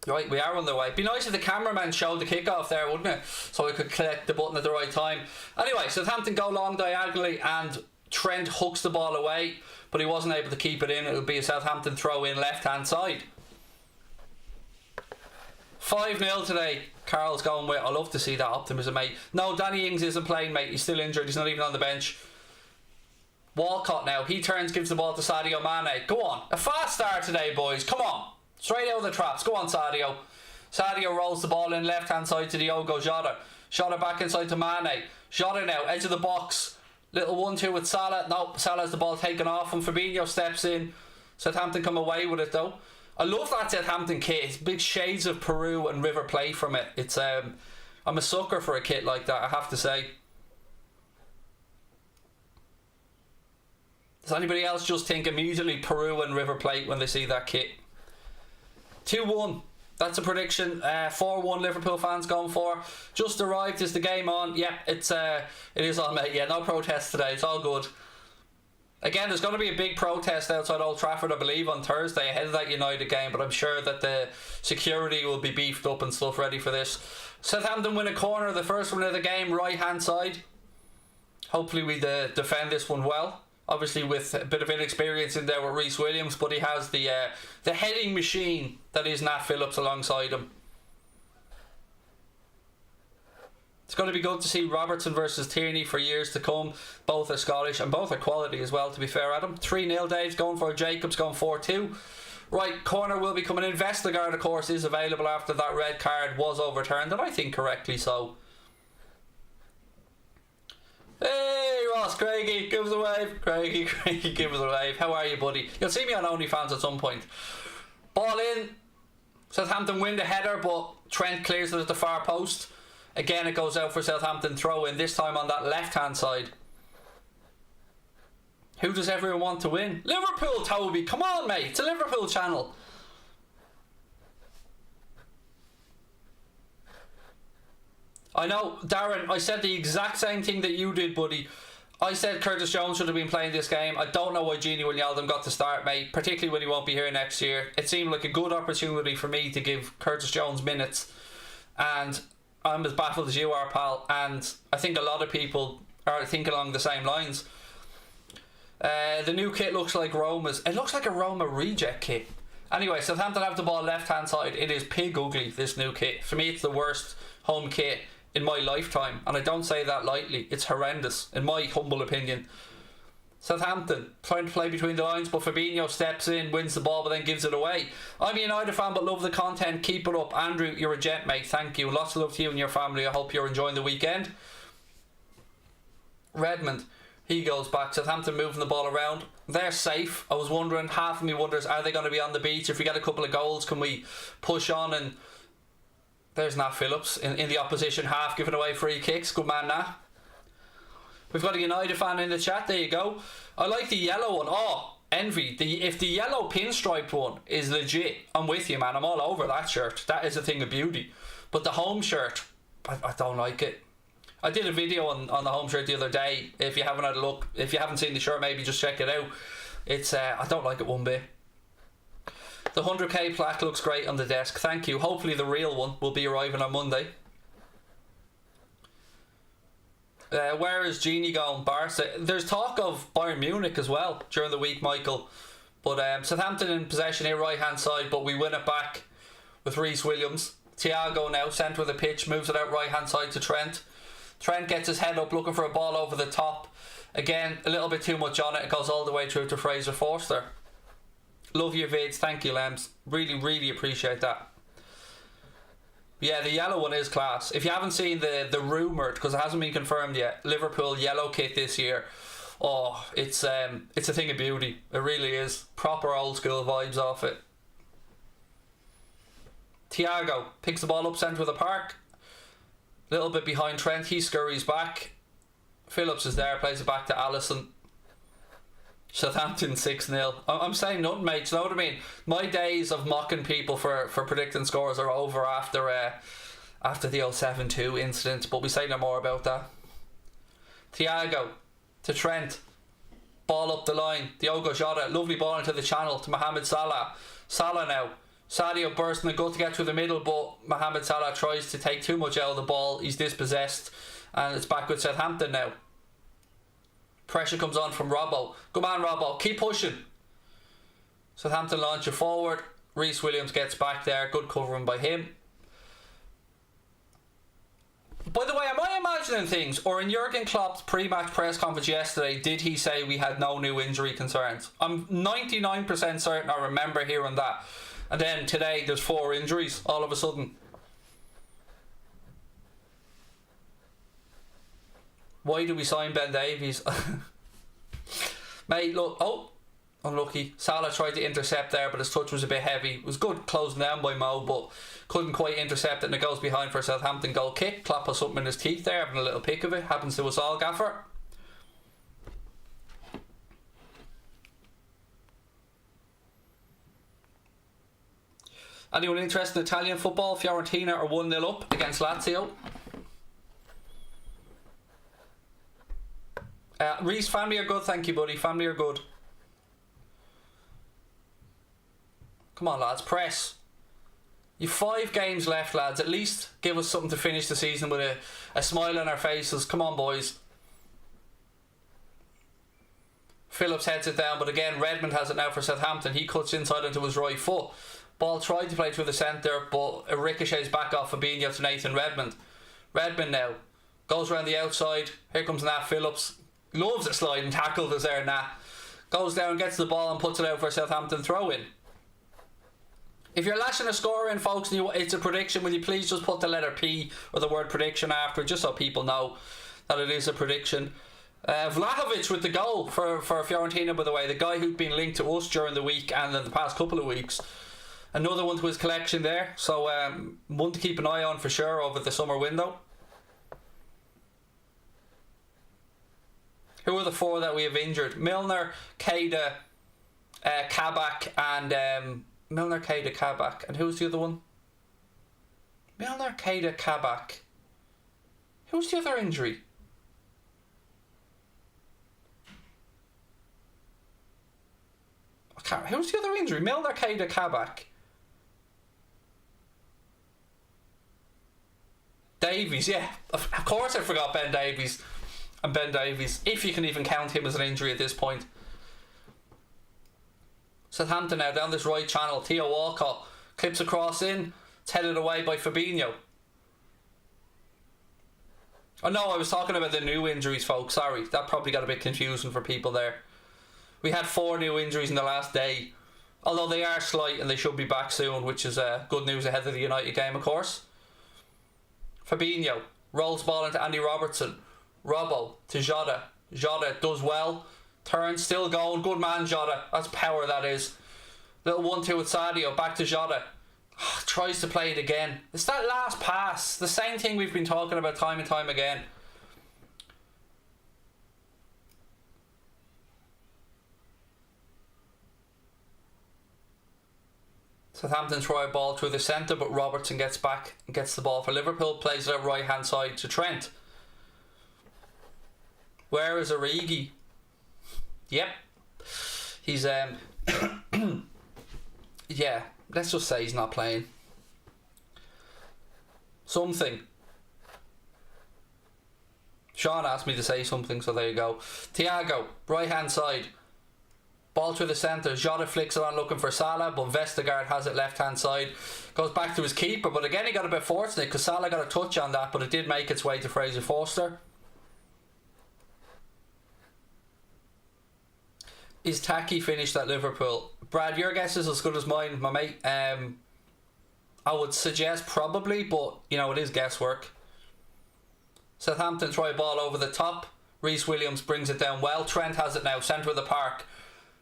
Right, we are on the way. Be nice if the cameraman showed the kickoff there, wouldn't it? So we could click the button at the right time. Anyway, Southampton go long diagonally and Trent hooks the ball away, but he wasn't able to keep it in. It'll be a Southampton throw in left hand side. 5-0 today. Carl's going with. I love to see that optimism, mate. No, Danny Ings isn't playing, mate. He's still injured. He's not even on the bench. Walcott now. He turns, gives the ball to Sadio Mane. Go on. A fast start today, boys. Come on. Straight out of the traps. Go on, Sadio. Sadio rolls the ball in left hand side to Diogo Jota. Jota back inside to Mane. Jota now, edge of the box. Little 1-2 with Salah. No, Salah has the ball taken off him. Fabinho steps in. Southampton come away with it though. I love that Southampton kit. It's big shades of Peru and River Plate from it. It's I'm a sucker for a kit like that, I have to say. Does anybody else just think immediately Peru and River Plate when they see that kit? 2-1. That's a prediction. 4-1 Liverpool fans going for. Just arrived. Is the game on? Yep, it is on, mate. Yeah, no protest today. It's all good. Again, there's going to be a big protest outside Old Trafford, I believe, on Thursday ahead of that United game, but I'm sure that the security will be beefed up and stuff ready for this. Southampton win a corner, the first one of the game, right hand side. Hopefully we defend this one well. Obviously with a bit of inexperience in there with Reece Williams, but he has the heading machine that is Nat Phillips alongside him. It's going to be good to see Robertson versus Tierney for years to come. Both are Scottish and both are quality as well, to be fair at them. 3-0 Dave's going for Jacobs, going 4-2. Right, corner will be coming in. Vestergaard, of course, is available after that red card was overturned, and I think correctly so. Hey Ross, Craigie, give us a wave. Craigie, give us a wave. How are you, buddy? You'll see me on OnlyFans at some point. Ball in. Southampton win the header, but Trent clears it at the far post. Again, it goes out for Southampton throw in, this time on that left hand side. Who does everyone want to win? Liverpool, Toby. Come on, mate. It's a Liverpool channel. I know, Darren, I said the exact same thing that you did, buddy. I said Curtis Jones should have been playing this game. I don't know why Gini Wijnaldum got to start, mate, particularly when he won't be here next year. It seemed like a good opportunity for me to give Curtis Jones minutes, and I'm as baffled as you are, pal, and I think a lot of people are thinking along the same lines. The new kit looks like Roma's. It looks like a Roma reject kit. Anyway, Southampton have the ball left hand side. It is pig ugly, this new kit. For me, it's the worst home kit in my lifetime, and I don't say that lightly. It's horrendous, in my humble opinion. Southampton trying to play between the lines, but Fabinho steps in, wins the ball, but then gives it away. I'm a United fan, but love the content. Keep it up. Andrew, you're a gent, mate. Thank you. Lots of love to you and your family. I hope you're enjoying the weekend. Redmond, he goes back. Southampton moving the ball around. They're safe. I was wondering, half of me wonders, are they going to be on the beach? If we get a couple of goals, can we push on? And there's Nat Phillips in the opposition half, giving away free kicks. Good man, Nat. We've got a United fan in the chat. There you go. I like the yellow one. Oh, envy. If the yellow pinstriped one is legit, I'm with you, man. I'm all over that shirt. That is a thing of beauty. But the home shirt, I don't like it. I did a video on the home shirt the other day. If you haven't had a look, if you haven't seen the shirt, maybe just check it out. It's I don't like it one bit. The 100k plaque looks great on the desk. Thank you. Hopefully the real one will be arriving on Monday. Where is Genie going? Barca. There's talk of Bayern Munich as well during the week, Michael. But Southampton in possession here, right hand side, but we win it back with Reece Williams. Thiago now, centre of the pitch, moves it out right hand side to Trent. Trent gets his head up looking for a ball over the top. Again, a little bit too much on it. It goes all the way through to Fraser Forster. Love your vids. Thank you, Lems. Really, really appreciate that. Yeah, the yellow one is class. If you haven't seen the rumoured, because it hasn't been confirmed yet, Liverpool yellow kit this year, oh, it's a thing of beauty. It really is. Proper old school vibes off it. Thiago picks the ball up centre of the park. Little bit behind Trent. He scurries back. Phillips is there, plays it back to Allison. Southampton 6-0. I'm saying nothing, mate. You know what I mean? My days of mocking people for predicting scores are over after the 7-2 incident, but we say no more about that. Thiago to Trent. Ball up the line. Diogo Jota. Lovely ball into the channel to Mohamed Salah. Salah now. Sadio bursting the gut to get through the middle, but Mohamed Salah tries to take too much out of the ball. He's dispossessed, and it's back with Southampton now. Pressure comes on from Robbo. Come on, Robbo. Keep pushing. Southampton launch it forward. Reece Williams gets back there. Good covering by him. By the way, am I imagining things? Or in Jurgen Klopp's pre-match press conference yesterday, did he say we had no new injury concerns? I'm 99% certain I remember hearing that. And then today, there's 4 injuries all of a sudden. Why did we sign Ben Davies? Mate, look. Oh, unlucky. Salah tried to intercept there, but his touch was a bit heavy. It was good closing down by Mo, but couldn't quite intercept it, and it goes behind for a Southampton goal kick. Klopp has something in his teeth there, having a little pick of it. Happens to us all, Gaffer. Anyone interested in Italian football? Fiorentina are 1-0 up against Lazio. Reese, family are good, thank you, buddy. Family are good. Come on, lads, press. You've 5 games left, lads. At least give us something to finish the season with a smile on our faces. Come on, boys. Phillips heads it down, but again, Redmond has it now for Southampton. He cuts inside into his right foot. Ball tried to play through the centre, but it ricochets back off Fabinho to Nathan Redmond. Redmond now goes around the outside. Here comes Nat Phillips. Loves a slide and tackle us there, Nat. Goes down, gets the ball and puts it out for a Southampton throw-in. If you're lashing a score in, folks, and it's a prediction, will you please just put the letter P or the word prediction after, just so people know that it is a prediction. Vlahovic with the goal for Fiorentina, by the way, the guy who'd been linked to us during the week and in the past couple of weeks. Another one to his collection there, so one to keep an eye on for sure over the summer window. Who are the 4 that we have injured? Milner, Keita, Kabak, and Milner, Keita, Kabak, and who's the other one? Milner, Keita, Kabak. Who's the other injury? Who's the other injury? Milner, Keita, Kabak. Davies, yeah. Of course I forgot Ben Davies. And Ben Davies, if you can even count him as an injury at this point. Southampton now down this right channel. Theo Walcott clips across in. It's headed away by Fabinho. Oh no, I was talking about the new injuries, folks. Sorry, that probably got a bit confusing for people there. We had 4 new injuries in the last day. Although they are slight and they should be back soon, which is good news ahead of the United game, of course. Fabinho rolls ball into Andy Robertson. Robbo to Jota. Jota does well. Turns, still going. Good man, Jota. That's power, that is. Little 1-2 with Sadio. Back to Jota. Tries to play it again. It's that last pass. The same thing we've been talking about time and time again. Southampton throw a ball through the centre, but Robertson gets back and gets the ball for Liverpool. Plays it out right hand side to Trent. Where is Origi? Yep. He's yeah, let's just say he's not playing. Something. Sean asked me to say something, so there you go. Thiago, right hand side. Ball through the centre. Jota flicks it on looking for Salah, but Vestergaard has it left hand side. Goes back to his keeper, but again he got a bit fortunate because Salah got a touch on that, but it did make its way to Fraser Forster. Is Taki finished at Liverpool? Brad, your guess is as good as mine, my mate. I would suggest probably, but you know, it is guesswork. Southampton try a ball over the top. Reece Williams brings it down well. Trent has it now, centre of the park.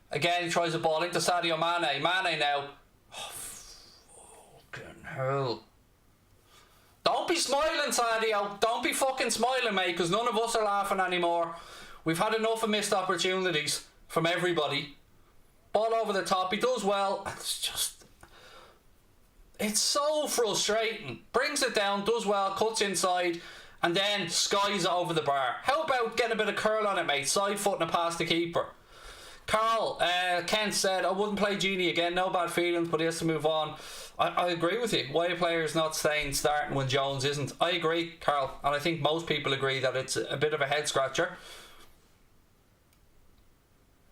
Again, he tries a ball into Sadio Mane. Mane now. Oh, fucking hell. Don't be smiling, Sadio. Don't be fucking smiling, mate, because none of us are laughing anymore. We've had enough of missed opportunities from everybody. Ball over the top. He does well. It's so frustrating. Brings it down, does well, cuts inside, and then skies it over the bar. How about getting a bit of curl on it, mate? Side footing it past the keeper. Carl, Kent said, I wouldn't play Genie again. No bad feelings, but he has to move on. I agree with you. Why a player is not starting when Jones isn't. I agree, Carl. And I think most people agree that it's a bit of a head scratcher.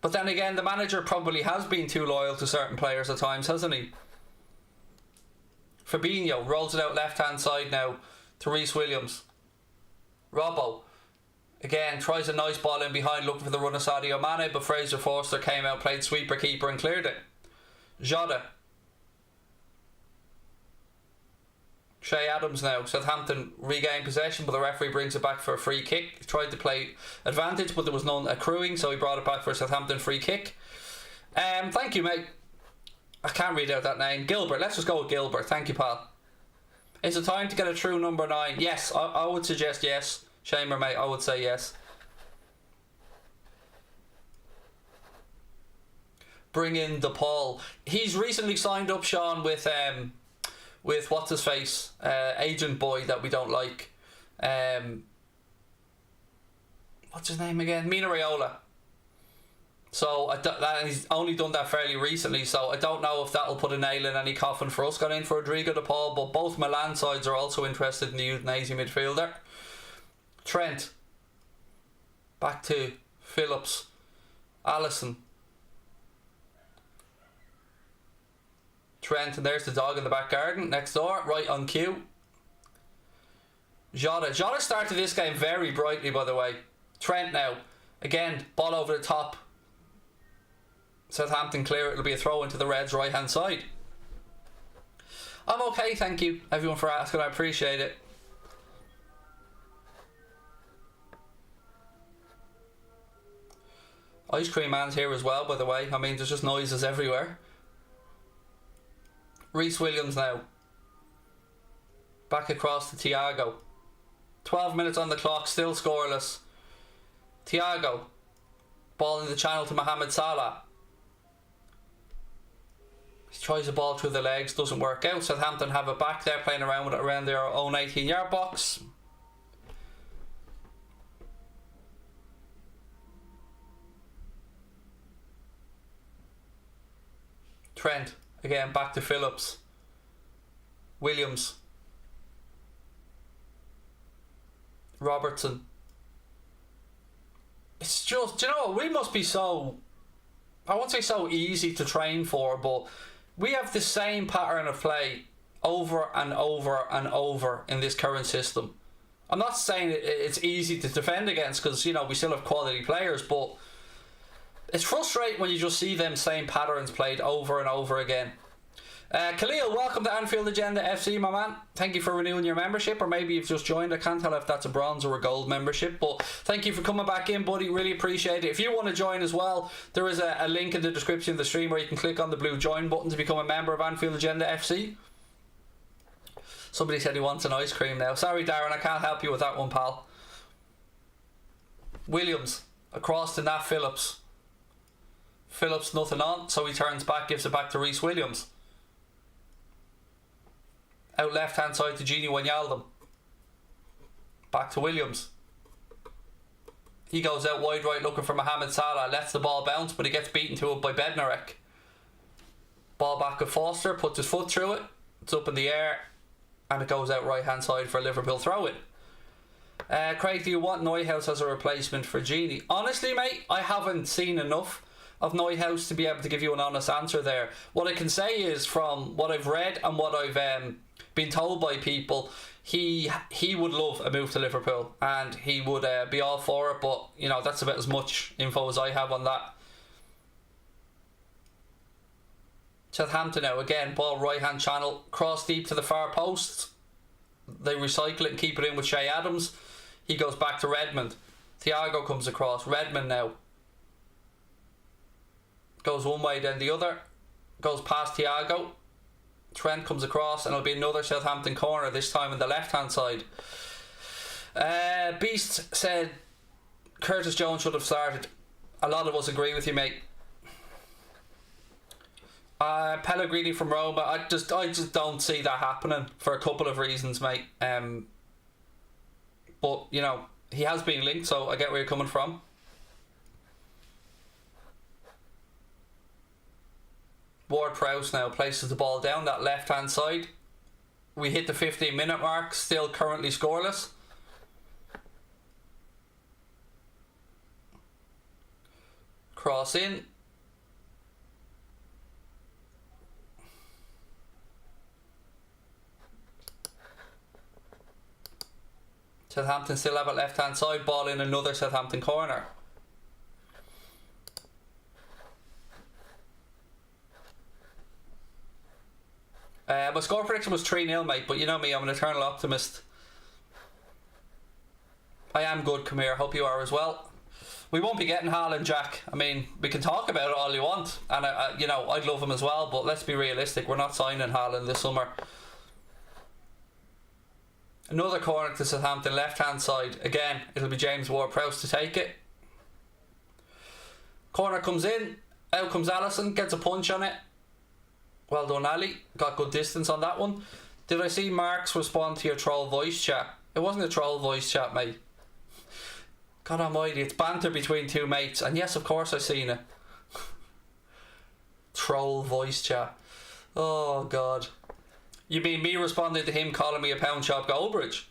But then again, the manager probably has been too loyal to certain players at times, hasn't he? Fabinho rolls it out left hand side now to Reece Williams. Robbo again tries a nice ball in behind, looking for the run of Sadio Mane, but Fraser Forster came out, played sweeper keeper and cleared it. Jota. Shea Adams now. Southampton regain possession, but the referee brings it back for a free kick. He tried to play advantage, but there was none accruing, so he brought it back for a Southampton free kick. Thank you, mate. I can't read out that name. Gilbert. Let's just go with Gilbert. Thank you, pal. Is it time to get a true number 9? Yes, I would suggest yes. Shamer, mate, I would say yes. Bring in DePaul. He's recently signed up, Sean, with what's his face, agent boy that we don't like. What's his name again? Mina Raiola. So he's only done that fairly recently, so I don't know if that'll put a nail in any coffin for us. Got in for Rodrigo DePaul, but both Milan sides are also interested in the Udinese midfielder. Trent. Back to Phillips. Allison. Trent, and there's the dog in the back garden next door, right on cue. Jota started this game very brightly, by the way. Trent now, again, ball over the top. Southampton clear. It'll be a throw into the Reds' right hand side. I'm okay, thank you everyone for asking. I appreciate it. Ice Cream Man's here as well, by the way. I mean, there's just noises everywhere. Reece Williams now. Back across to Thiago. 12 minutes on the clock, still scoreless. Thiago. Ball in the channel to Mohamed Salah. He tries the ball through the legs, doesn't work out. Southampton have it back. They're playing around with it around their own 18-yard box. Trent. Again, back to Phillips. Williams. Robertson. It's just, do you know what? We must be so, I won't say so easy to train for, but we have the same pattern of play over and over and over in this current system. I'm not saying it's easy to defend against because, you know, we still have quality players, but it's frustrating when you just see them same patterns played over and over again. Khalil, welcome to Anfield Agenda FC, my man. Thank you for renewing your membership, or maybe you've just joined. I can't tell if that's a bronze or a gold membership, but thank you for coming back in, buddy. Really appreciate it. If you want to join as well, there is a link in the description of the stream where you can click on the blue join button to become a member of Anfield Agenda FC. Somebody said he wants an ice cream now. Sorry, Darren, I can't help you with that one, pal. Williams across to Nat Phillips. Phillips nothing on, so he turns back, gives it back to Reece Williams. Out left hand side to Gini Wijnaldum. Back to Williams. He goes out wide right looking for Mohamed Salah. Lets the ball bounce, but he gets beaten to it by Bednarek. Ball back to Foster, puts his foot through it. It's up in the air, and it goes out right hand side for a Liverpool throw in. Craig, do you want Neuhaus as a replacement for Gini? Honestly, mate, I haven't seen enough of Neuhaus to be able to give you an honest answer there. What I can say is, from what I've read and what I've been told by people, he would love a move to Liverpool and he would be all for it, but you know, that's about as much info as I have on that. Southampton now, again, ball right hand channel, cross deep to the far post. They recycle it and keep it in with Shea Adams. He goes back to Redmond. Thiago comes across. Redmond now goes one way then the other, goes past Thiago Trent comes across and it'll be another Southampton corner, this time on the left hand side. Beast said Curtis Jones should have started. A lot of us agree with you, mate. Pellegrini from Roma, I just don't see that happening for a couple of reasons, mate. But you know, he has been linked, so I get where you're coming from. Ward-Prowse now places the ball down that left hand side. We hit the 15-minute mark, still currently scoreless. Cross in. Southampton still have it left hand side, ball in another Southampton corner. My score prediction was 3-0, mate, but you know me, I'm an eternal optimist. I am good, come here, hope you are as well. We won't be getting Haaland, Jack. I mean, we can talk about it all you want, and you know, I'd love him as well, but let's be realistic, we're not signing Haaland this summer. Another corner to Southampton, left hand side. Again, it'll be James Ward-Prowse to take it. Corner comes in, out comes Alisson, gets a punch on it. Well done, Ali. Got good distance on that one. Did I see Marks respond to your troll voice chat? It wasn't a troll voice chat, mate. God almighty, it's banter between two mates. And yes, of course I seen it. Troll voice chat. Oh, God. You mean me responding to him calling me a pound shop Goldbridge?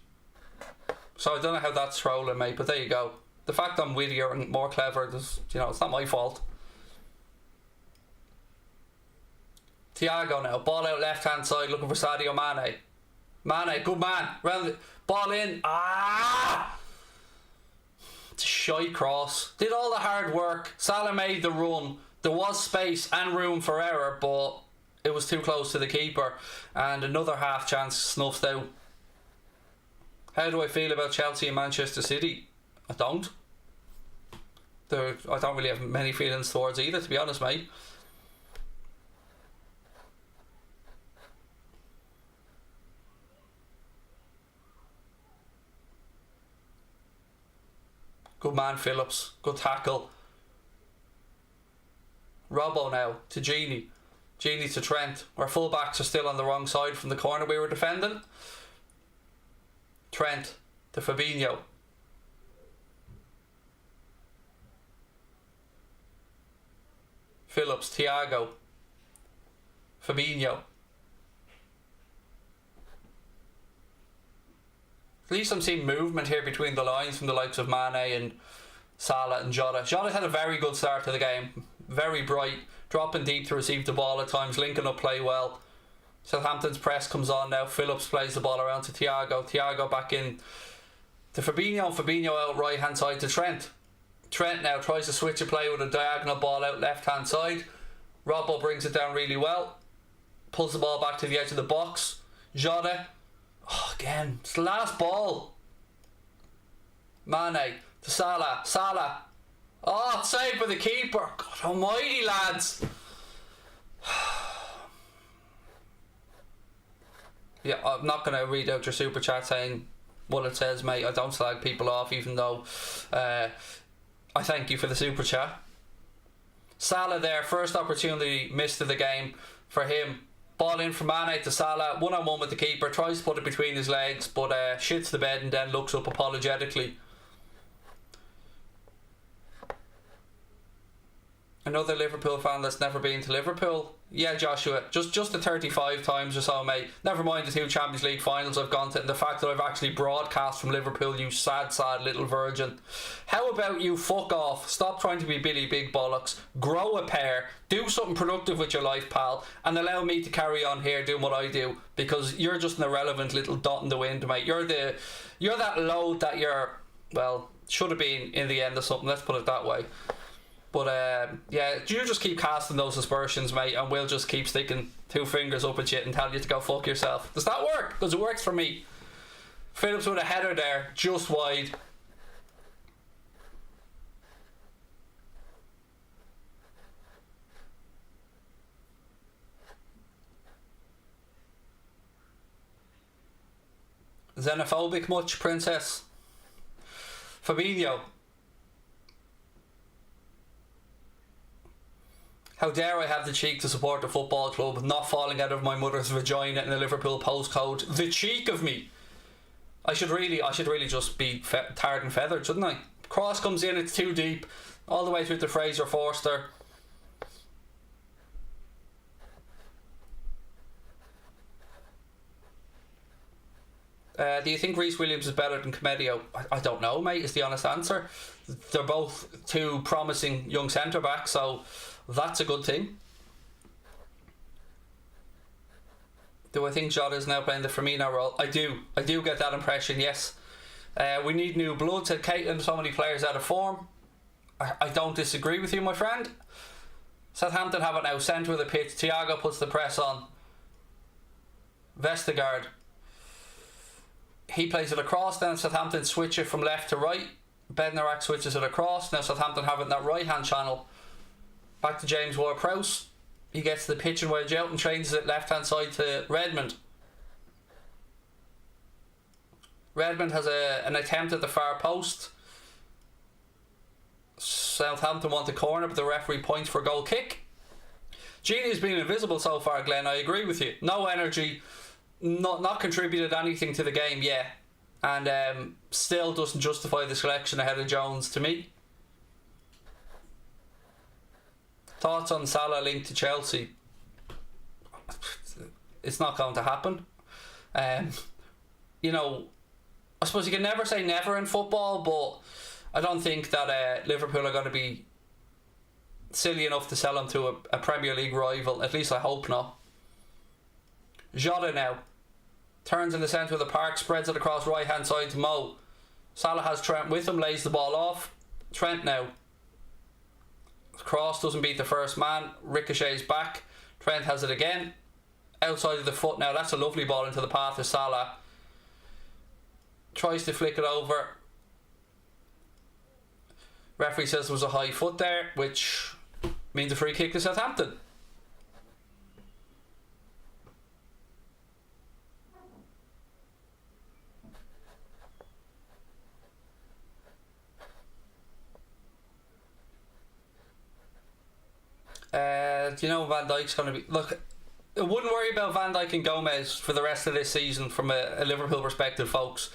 So I don't know how that's trolling, mate, but there you go. The fact I'm wittier and more clever, you know, it's not my fault. Thiago now, ball out left hand side looking for Sadio Mane. Mane, good man, round it, ball in. It's a shy cross. Did all the hard work. Salah made the run. There was space and room for error, but it was too close to the keeper. And another half chance snuffed out. How do I feel about Chelsea and Manchester City? I don't. I don't really have many feelings towards either, to be honest, mate. Good man, Phillips. Good tackle. Robbo now to Genie. Genie to Trent. Our fullbacks are still on the wrong side from the corner we were defending. Trent to Fabinho. Phillips, Thiago. Fabinho. At least I'm seeing movement here between the lines from the likes of Mane and Salah and Jota. Jota had a very good start to the game. Very bright. Dropping deep to receive the ball at times. Linking up play well. Southampton's press comes on now. Phillips plays the ball around to Thiago. Thiago back in to Fabinho. And Fabinho out right hand side to Trent. Trent now tries to switch a play with a diagonal ball out left hand side. Robbo brings it down really well. Pulls the ball back to the edge of the box. Jota. Oh, again, it's the last ball. Mane to Salah. Salah. Oh, it's saved by the keeper. God almighty, lads. Yeah, I'm not going to read out your super chat saying what it says, mate. I don't slag people off, even though I thank you for the super chat. Salah there, first opportunity missed of the game for him. Ball in from Mane to Salah, one-on-one with the keeper, tries to put it between his legs, but shits the bed and then looks up apologetically. Another Liverpool fan that's never been to Liverpool. Yeah, Joshua, just the 35 times or so, mate. Never mind the 2 Champions League finals I've gone to, and the fact that I've actually broadcast from Liverpool, you sad, sad little virgin. How about you fuck off? Stop trying to be Billy Big Bollocks. Grow a pair. Do something productive with your life, pal, and allow me to carry on here doing what I do, because you're just an irrelevant little dot in the wind, mate. You're that load that you're, well, should have been in the end of something. Let's put it that way. But yeah, you just keep casting those aspersions, mate, and we'll just keep sticking 2 fingers up at you and tell you to go fuck yourself. Does that work? Because it works for me. Phillips with a header there, just wide. Xenophobic much, Princess? Fabinho. How dare I have the cheek to support the football club, not falling out of my mother's vagina in a Liverpool postcode. The cheek of me. I should really just be tarred and feathered, shouldn't I? Cross comes in, it's too deep, all the way through to Fraser Forster. Do you think Reece Williams is better than Comedio? I don't know, mate, is the honest answer. They're both two promising young centre-backs, so that's a good thing. Do I think Jota is now playing the Firmino role? I do get that impression, yes. We need new blood, said Caitlin. So many players out of form. I don't disagree with you, my friend. Southampton have it now, centre of the pitch. Thiago puts the press on. Vestergaard. He plays it across, then Southampton switch it from left to right. Bednarak switches it across. Now Southampton have it in that right hand channel. Back to James Ward-Prowse. He gets the pitch and wedge out and trains it left hand side to Redmond. Redmond has an attempt at the far post. Southampton want the corner, but the referee points for a goal kick. Gini's been invisible so far, Glenn. I agree with you. No energy. Not contributed anything to the game yet, and still doesn't justify the selection ahead of Jones to me. Thoughts on Salah linked to Chelsea? It's not going to happen. You know, I suppose you can never say never in football, but I don't think that Liverpool are going to be silly enough to sell him to a Premier League rival. At least I hope not. Jota now turns in the centre of the park, spreads it across right hand side to Mo. Salah has Trent with him, lays the ball off. Trent now. Cross doesn't beat the first man, ricochets back. Trent has it again, outside of the foot now. That's a lovely ball into the path of Salah. Tries to flick it over. Referee says there was a high foot there, which means a free kick to Southampton. Do you know Van Dijk's going to be... Look, I wouldn't worry about Van Dijk and Gomez for the rest of this season from a Liverpool perspective, folks.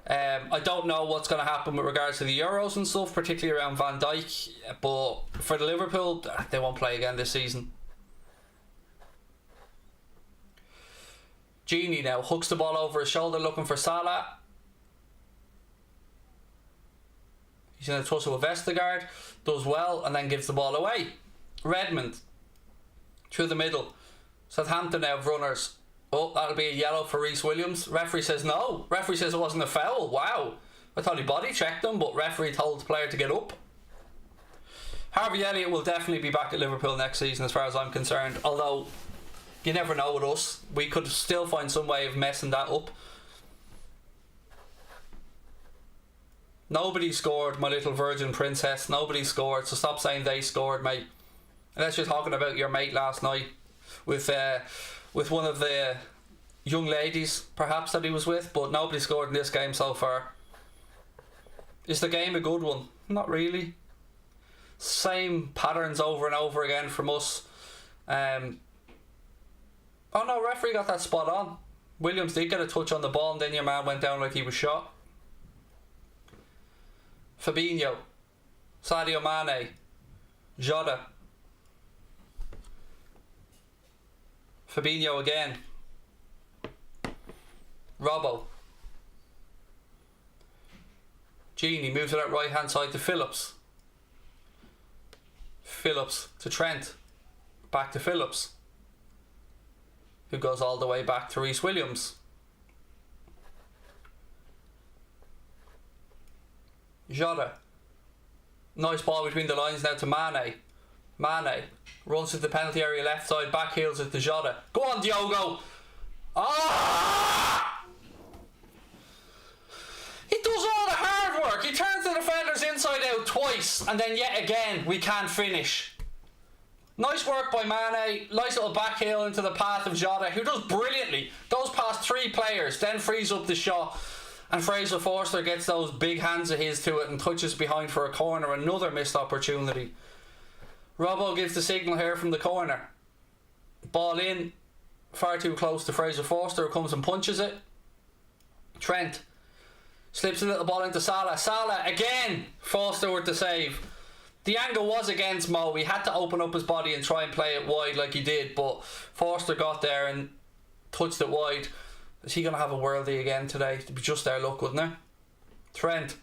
I don't know what's going to happen with regards to the Euros and stuff, particularly around Van Dijk, but for the Liverpool, they won't play again this season. Gini now hooks the ball over his shoulder looking for Salah. He's in a tussle with Vestergaard, does well, and then gives the ball away. Redmond through the middle. Southampton now have runners. Oh, that'll be a yellow for Reece Williams. Referee says no. Referee says it wasn't a foul. Wow. I thought he body checked him, but referee told the player to get up. Harvey Elliott will definitely be back at Liverpool next season as far as I'm concerned, although you never know with us. We could still find some way of messing that up. Nobody scored, my little virgin princess. Nobody scored, so stop saying they scored, mate. Unless you're talking about your mate last night with one of the young ladies, perhaps, that he was with, but nobody scored in this game so far. Is the game a good one? Not really. Same patterns over and over again from us. Oh no, referee got that spot on. Williams did get a touch on the ball, and then your man went down like he was shot. Fabinho, Sadio Mane, Jota. Fabinho again. Robbo. Gini moves it out right hand side to Phillips. Phillips to Trent. Back to Phillips, who goes all the way back to Reece Williams. Jota. Nice ball between the lines now to Mane. Mane runs to the penalty area left side, back heels it to Jota. Go on, Diogo. Ah! He does all the hard work. He turns the defenders inside out twice, and then yet again we can't finish. Nice work by Mane. Nice little back heel into the path of Jota, who does brilliantly. Goes goes past 3 players, then frees up the shot, and Fraser Forster gets those big hands of his to it and touches behind for a corner. Another missed opportunity. Robbo gives the signal here from the corner. Ball in, far too close to Fraser Forster, who comes and punches it. Trent slips a little ball into Salah. Salah again, Forster with the save. The angle was against Mo. He had to open up his body and try and play it wide like he did, but Forster got there and touched it wide. Is he going to have a worldie again today? It'd be just their luck, wouldn't it? Trent.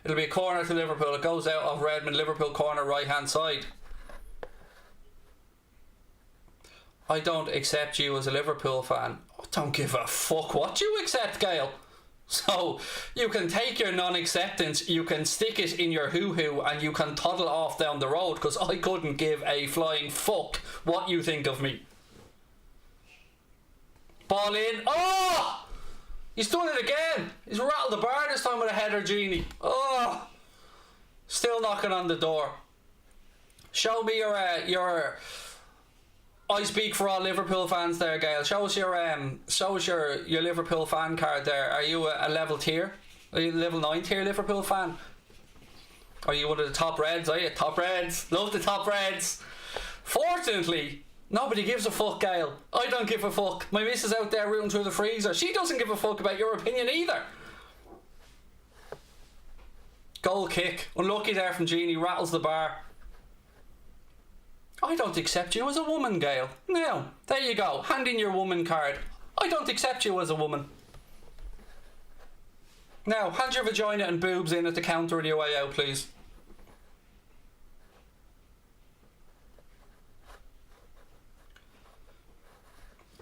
It'll be a corner to Liverpool. It goes out of Redmond. Liverpool corner, right hand side. I don't accept you as a Liverpool fan. I don't give a fuck what you accept, Gail. So you can take your non-acceptance, you can stick it in your hoo-hoo, and you can toddle off down the road, because I couldn't give a flying fuck what you think of me. Ball in. Oh! He's done it again. He's rattled the bar this time with a header, Genie. Oh! Still knocking on the door. Show me your I speak for all Liverpool fans there, Gail. Show us your Liverpool fan card there. Are you a level tier? Are you a level 9 tier Liverpool fan? Are you one of the top Reds? Are you? Top Reds. Love the top Reds. Fortunately, nobody gives a fuck, Gail. I don't give a fuck. My missus out there rooting through the freezer. She doesn't give a fuck about your opinion either. Goal kick. Unlucky there from Genie. Rattles the bar. I don't accept you as a woman, Gail. No, there you go. Hand in your woman card. I don't accept you as a woman. Now, hand your vagina and boobs in at the counter on your way out, please.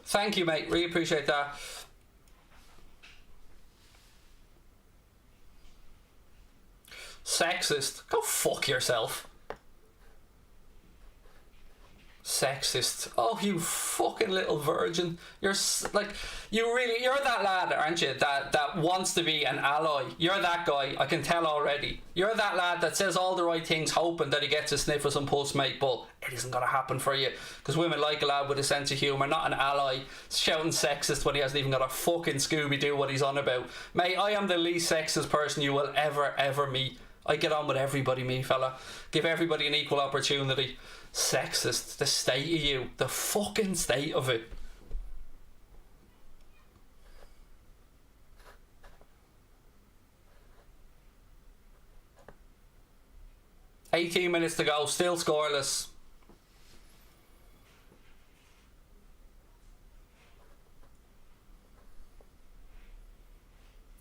Thank you, mate. Really appreciate that. Sexist. Go fuck yourself. Sexist. Oh, you fucking little virgin. You're that lad, aren't you, that wants to be an ally. You're that guy, I can tell already. You're that lad that says all the right things hoping that he gets a sniff of some puss, mate, but it isn't going to happen for you, because women like a lad with a sense of humour, not an ally shouting sexist when he hasn't even got a fucking Scooby-Doo what he's on about. Mate, I am the least sexist person you will ever meet. I get on with everybody, me fella. Give everybody an equal opportunity. Sexist, the state of you, the fucking state of it. $18 minutes to go, still scoreless.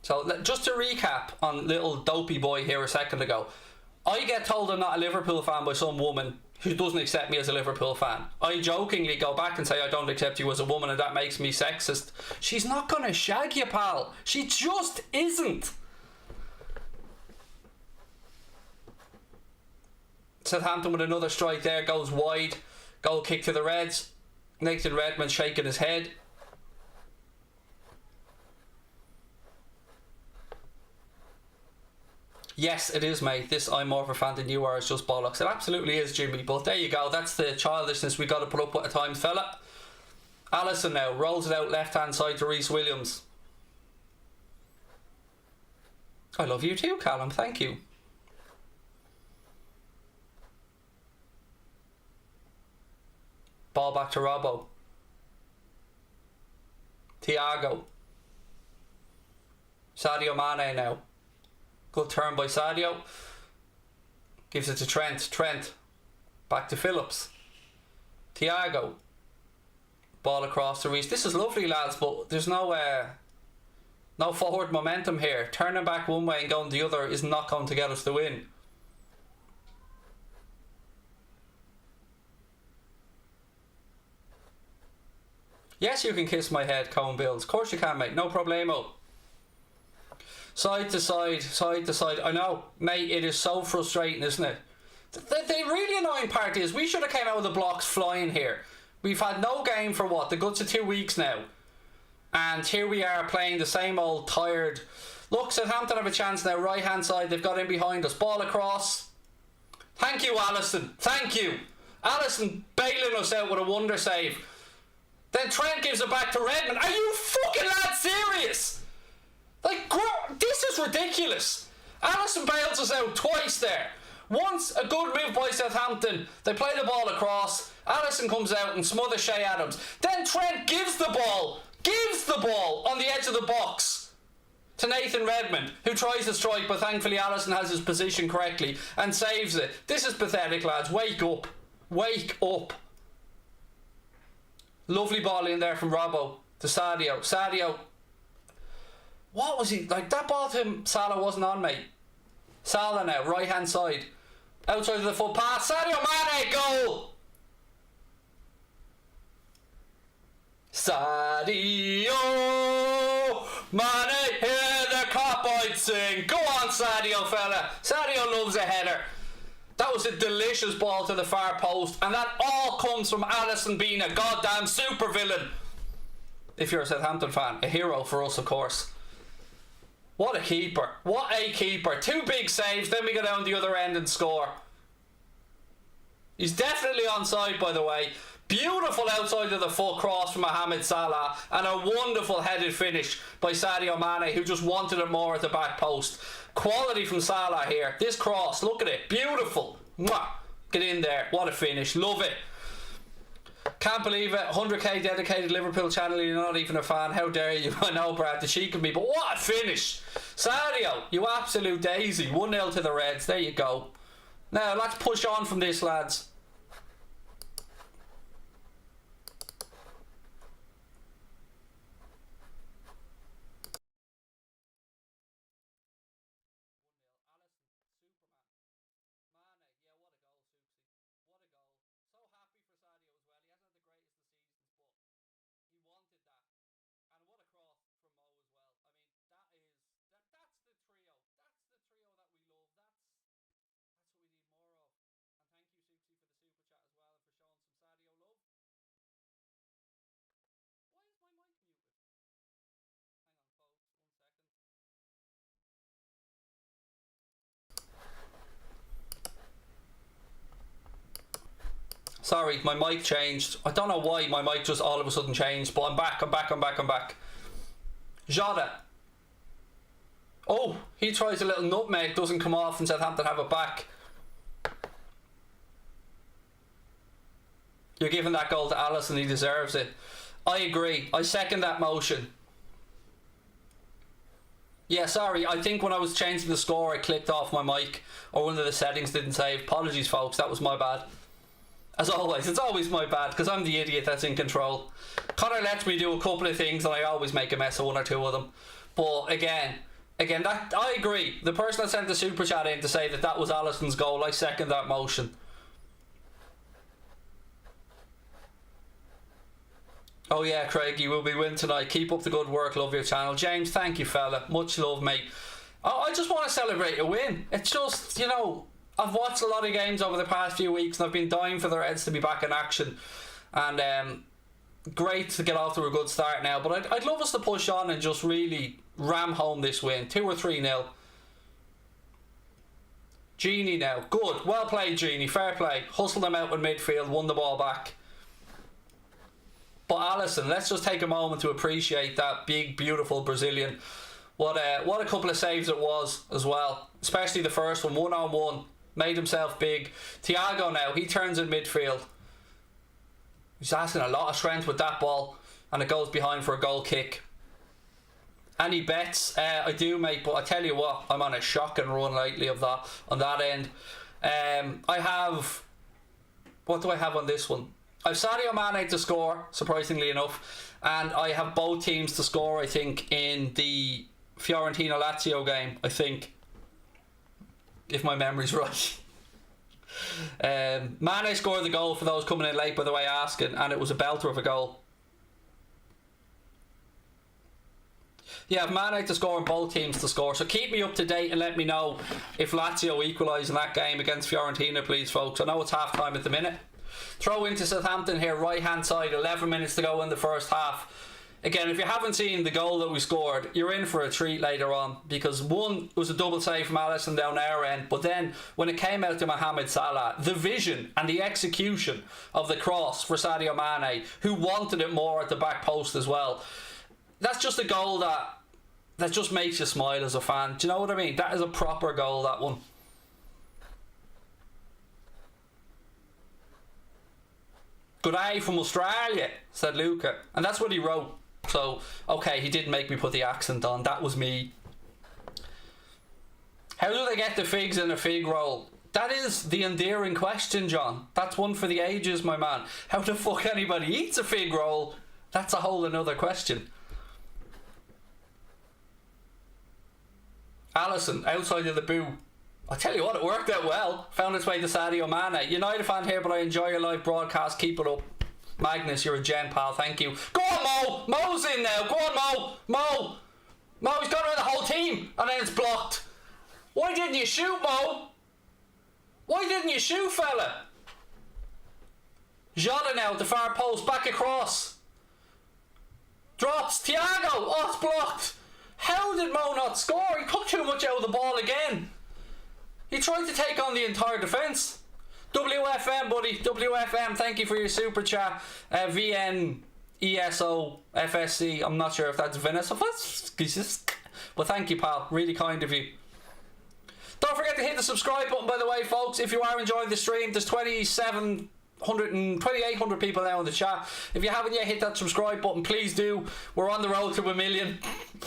So just to recap on little dopey boy here a second ago, I get told I'm not a Liverpool fan by some woman who doesn't accept me as a Liverpool fan. I jokingly go back and say I don't accept you as a woman and that makes me sexist. She's not going to shag you, pal. She just isn't. Southampton with another strike there, goes wide. Goal kick to the Reds. Nathan Redmond shaking his head. Yes, it is, mate. This I'm more of a fan than you are. It's just bollocks. It absolutely is, Jimmy. But there you go. That's the childishness we got to put up with at times, fella. Allison now rolls it out left hand side to Reece Williams. I love you too, Callum. Thank you. Ball back to Robbo. Thiago. Sadio Mane now. Good turn by Sadio. Gives it to Trent. Trent. Back to Phillips. Thiago. Ball across to Reece. This is lovely, lads, but there's no forward momentum here. Turning back one way and going the other is not going to get us the win. Yes, you can kiss my head, Cone Bills. Of course you can, mate. No problemo. Side to side, side to side. I know, mate, it is so frustrating, isn't it? The really annoying part is we should have came out of the blocks flying here. We've had no game for what, the guts of 2 weeks now. And here we are playing the same old tired... Look, Southampton have a chance now, right hand side, they've got in behind us. Ball across. Thank you, Alisson. Thank you. Alisson bailing us out with a wonder save. Then Trent gives it back to Redmond. Are you fucking lads serious? Like, this is ridiculous. Alisson bails us out twice there. Once, a good move by Southampton. They play the ball across. Alisson comes out and smothers Shea Adams. Then Trent gives the ball on the edge of the box to Nathan Redmond, who tries to strike, but thankfully Alisson has his position correctly and saves it. This is pathetic, lads. Wake up. Wake up. Lovely ball in there from Robbo to Sadio. Sadio, what was he like? That ball to him, Salah wasn't on, mate. Salah now, right hand side, outside of the foot pass. Sadio Mane, goal. Sadio Mane, hear the cop-eyed sing. Go on, Sadio, fella. Sadio loves a header. That was a delicious ball to the far post, and that all comes from Alisson being a goddamn supervillain. If you're a Southampton fan, a hero for us, of course. What a keeper. What a keeper. 2 big saves, then we go down the other end and score. He's definitely onside, by the way. Beautiful outside of the foot cross from Mohamed Salah, and a wonderful headed finish by Sadio Mane, who just wanted it more at the back post. Quality from Salah here. This cross, look at it. Beautiful. Mwah. Get in there. What a finish. Love it. Can't believe it. 100k dedicated Liverpool channel. You're not even a fan. How dare you? I know, Brad, the cheek of me, but what a finish. Sadio, you absolute daisy. 1-0 to the Reds. There you go. Now, let's push on from this, lads. Sorry, my mic changed. I don't know why my mic just all of a sudden changed, but I'm back. Jota. Oh, he tries a little nutmeg, doesn't come off, and Southampton have it back. You're giving that goal to Alisson, he deserves it. I agree. I second that motion. Yeah, sorry, I think when I was changing the score I clicked off my mic, or one of the settings didn't save. Apologies, folks, that was my bad. As always, it's always my bad, because I'm the idiot that's in control. Connor lets me do a couple of things and I always make a mess of 1 or 2 of them. But again, that I agree. The person that sent the super chat in to say that was Alisson's goal, I second that motion. Oh yeah, Craig, you will be winning tonight. Keep up the good work, love your channel. James, thank you, fella. Much love, mate. I just want to celebrate a win. It's just, you know, I've watched a lot of games over the past few weeks and I've been dying for the Reds to be back in action, and great to get off to a good start now, but I'd love us to push on and just really ram home this win. 2 or 3-0. Genie now, good, well played Genie, fair play. Hustled them out in midfield, won the ball back. But Alisson, let's just take a moment to appreciate that big beautiful Brazilian. What a couple of saves it was as well, especially the first one, 1-on-1. Made himself big. Thiago now, he turns in midfield. He's asking a lot of strength with that ball, and it goes behind for a goal kick. Any bets? I do, mate, but I tell you what, I'm on a shocking run lately of that on that end. I have, what do I have on this one? I've Sadio Mane to score, surprisingly enough, and I have both teams to score, I think, in the Fiorentina-Lazio game, I think, if my memory's right. Mane scored the goal for those coming in late, by the way, asking, and it was a belter of a goal. Yeah, I've Mane to score and both teams to score, so keep me up to date and let me know if Lazio equalise in that game against Fiorentina, please, folks. I know it's half time at the minute. Throw into Southampton here, right hand side, 11 minutes to go in the first half. Again, if you haven't seen the goal that we scored, you're in for a treat later on, because one was a double save from Alisson down our end, but then when it came out to Mohamed Salah, the vision and the execution of the cross for Sadio Mane, who wanted it more at the back post as well, that's just a goal that just makes you smile as a fan. Do you know what I mean? That is a proper goal, that one. Good eye from Australia, said Luca. And that's what he wrote. So, okay, he did make me put the accent on. That was me. How do they get the figs in a fig roll? That is the endearing question, John. That's one for the ages, my man. How the fuck anybody eats a fig roll? That's a whole another question. Alisson, outside of the boo. I tell you what, it worked out well. Found its way to Sadio Mane. United fan here, but I enjoy your live broadcast. Keep it up. Magnus, you're a gent, pal. Thank you. Go on, Mo. Mo's in now. Go on, Mo. Mo, he's got around the whole team. And then it's blocked. Why didn't you shoot, Mo? Why didn't you shoot, fella? Jota now at the far post. Back across. Drops. Thiago. Oh, it's blocked. How did Mo not score? He took too much out of the ball again. He tried to take on the entire defence. WFM, buddy. WFM, thank you for your super chat. VNESO I'm not sure if that's Venice. But thank you, pal. Really kind of you. Don't forget to hit the subscribe button, by the way, folks. If you are enjoying the stream, there's 2,800 people now in the chat. If you haven't yet hit that subscribe button, please do. We're on the road to 1 million,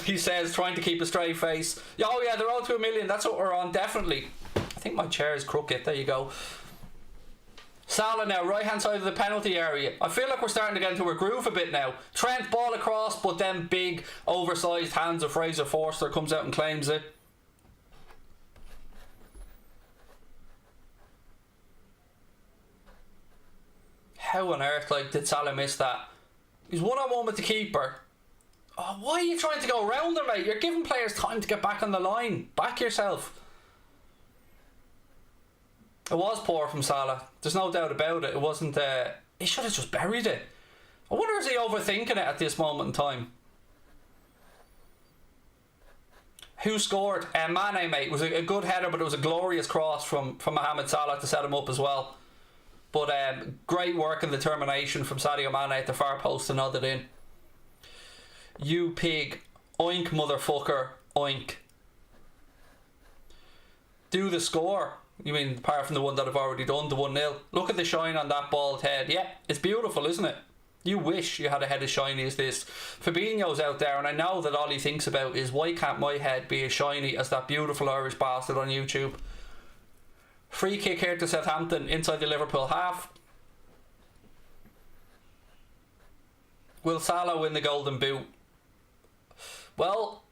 he says, trying to keep a straight face. Oh yeah, the road to 1 million, that's what we're on, definitely. I think my chair is crooked. There you go. Salah now, right hand side of the penalty area. I feel like we're starting to get into a groove a bit now. Trent, ball across, but then big oversized hands of Fraser Forster comes out and claims it. How on earth did Salah miss that? He's one-on-one with the keeper. Oh, why are you trying to go around him, mate? You're giving players time to get back on the line. Back yourself. It was poor from Salah. There's no doubt about it. It wasn't... he should have just buried it. I wonder, is he overthinking it at this moment in time? Who scored? Mane, mate. It was a good header, but it was a glorious cross from Mohamed Salah to set him up as well. But great work and determination from Sadio Mane at the far post to nod it in. You pig. Oink, motherfucker. Oink. Do the score. You mean apart from the one that I've already done, the 1-0. Look at the shine on that bald head. Yeah, it's beautiful, isn't it? You wish you had a head as shiny as this. Fabinho's out there, and I know that all he thinks about is, why can't my head be as shiny as that beautiful Irish bastard on YouTube? Free kick here to Southampton inside the Liverpool half. Will Salah win the Golden Boot? Well,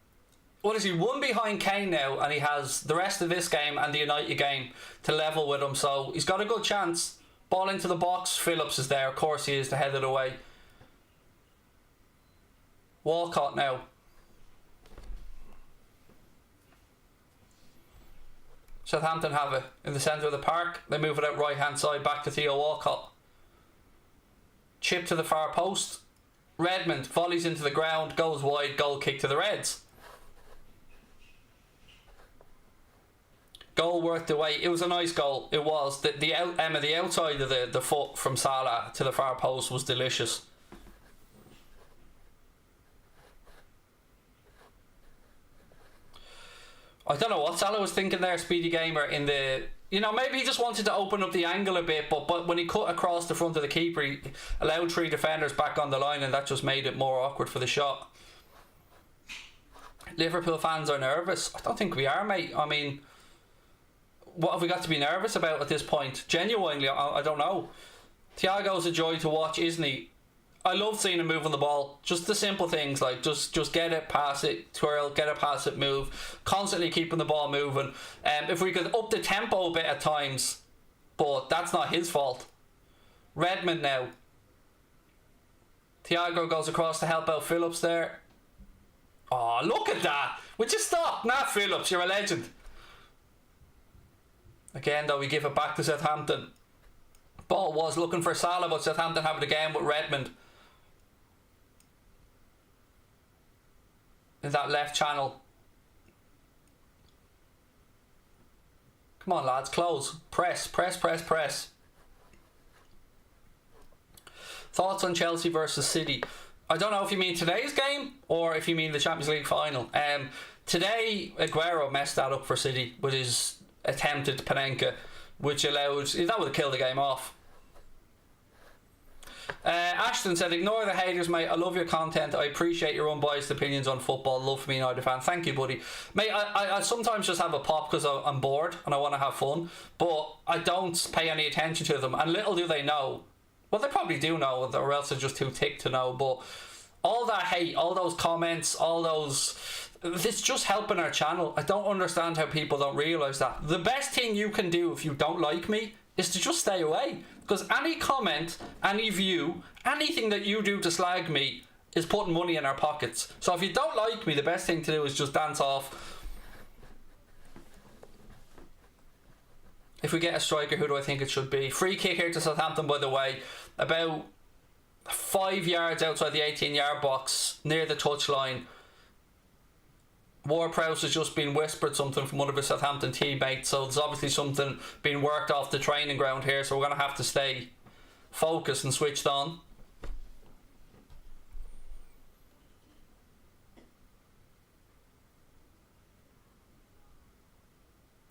what is he? One behind Kane now, and he has the rest of this game and the United game to level with him, so he's got a good chance. Ball into the box. Phillips is there. Of course he is, to head it away. Walcott now. Southampton have it in the centre of the park. They move it out right hand side back to Theo Walcott. Chip to the far post. Redmond volleys into the ground, goes wide, goal kick to the Reds. Goal worth the wait. It was a nice goal. It was. The outside of the foot from Salah to the far post was delicious. I don't know what Salah was thinking there, Speedy Gamer, in the... maybe he just wanted to open up the angle a bit, but when he cut across the front of the keeper, he allowed 3 defenders back on the line, and that just made it more awkward for the shot. Liverpool fans are nervous. I don't think we are, mate. I mean... what have we got to be nervous about at this point? Genuinely, I don't know. Thiago's a joy to watch, isn't he? I love seeing him move on the ball. Just the simple things, like just get it, pass it, twirl, get it, pass it, move. Constantly keeping the ball moving. If we could up the tempo a bit at times, but that's not his fault. Redmond now. Thiago goes across to help out Phillips there. Oh, look at that. Would you stop? Nah, Phillips, you're a legend. Again, though, we give it back to Southampton. Ball was looking for Salah, but Southampton have it again with Redmond. in that left channel. Come on, lads, close. Press. Thoughts on Chelsea versus City? I don't know if you mean today's game or if you mean the Champions League final. Today, Aguero messed that up for City with his attempted Panenka, which that would have killed the game off. Ashton said, ignore the haters, mate. I love your content. I appreciate your unbiased opinions on football. Love me, United fan. Thank you, buddy. Mate, I sometimes just have a pop because I'm bored and I want to have fun, but I don't pay any attention to them. And little do they know. Well, they probably do know, or else they're just too thick to know. But all that hate, all those comments, all those... It's just helping our channel. I don't understand how people don't realise that. The best thing you can do if you don't like me is to just stay away. Because any comment, any view, anything that you do to slag me is putting money in our pockets. So if you don't like me, the best thing to do is just dance off. If we get a striker, who do I think it should be? Free kick here to Southampton, by the way. About 5 yards outside the 18-yard box, near the touchline. Ward-Prowse has just been whispered something from one of his Southampton teammates, so there's obviously something being worked off the training ground here, so we're going to have to stay focused and switched on.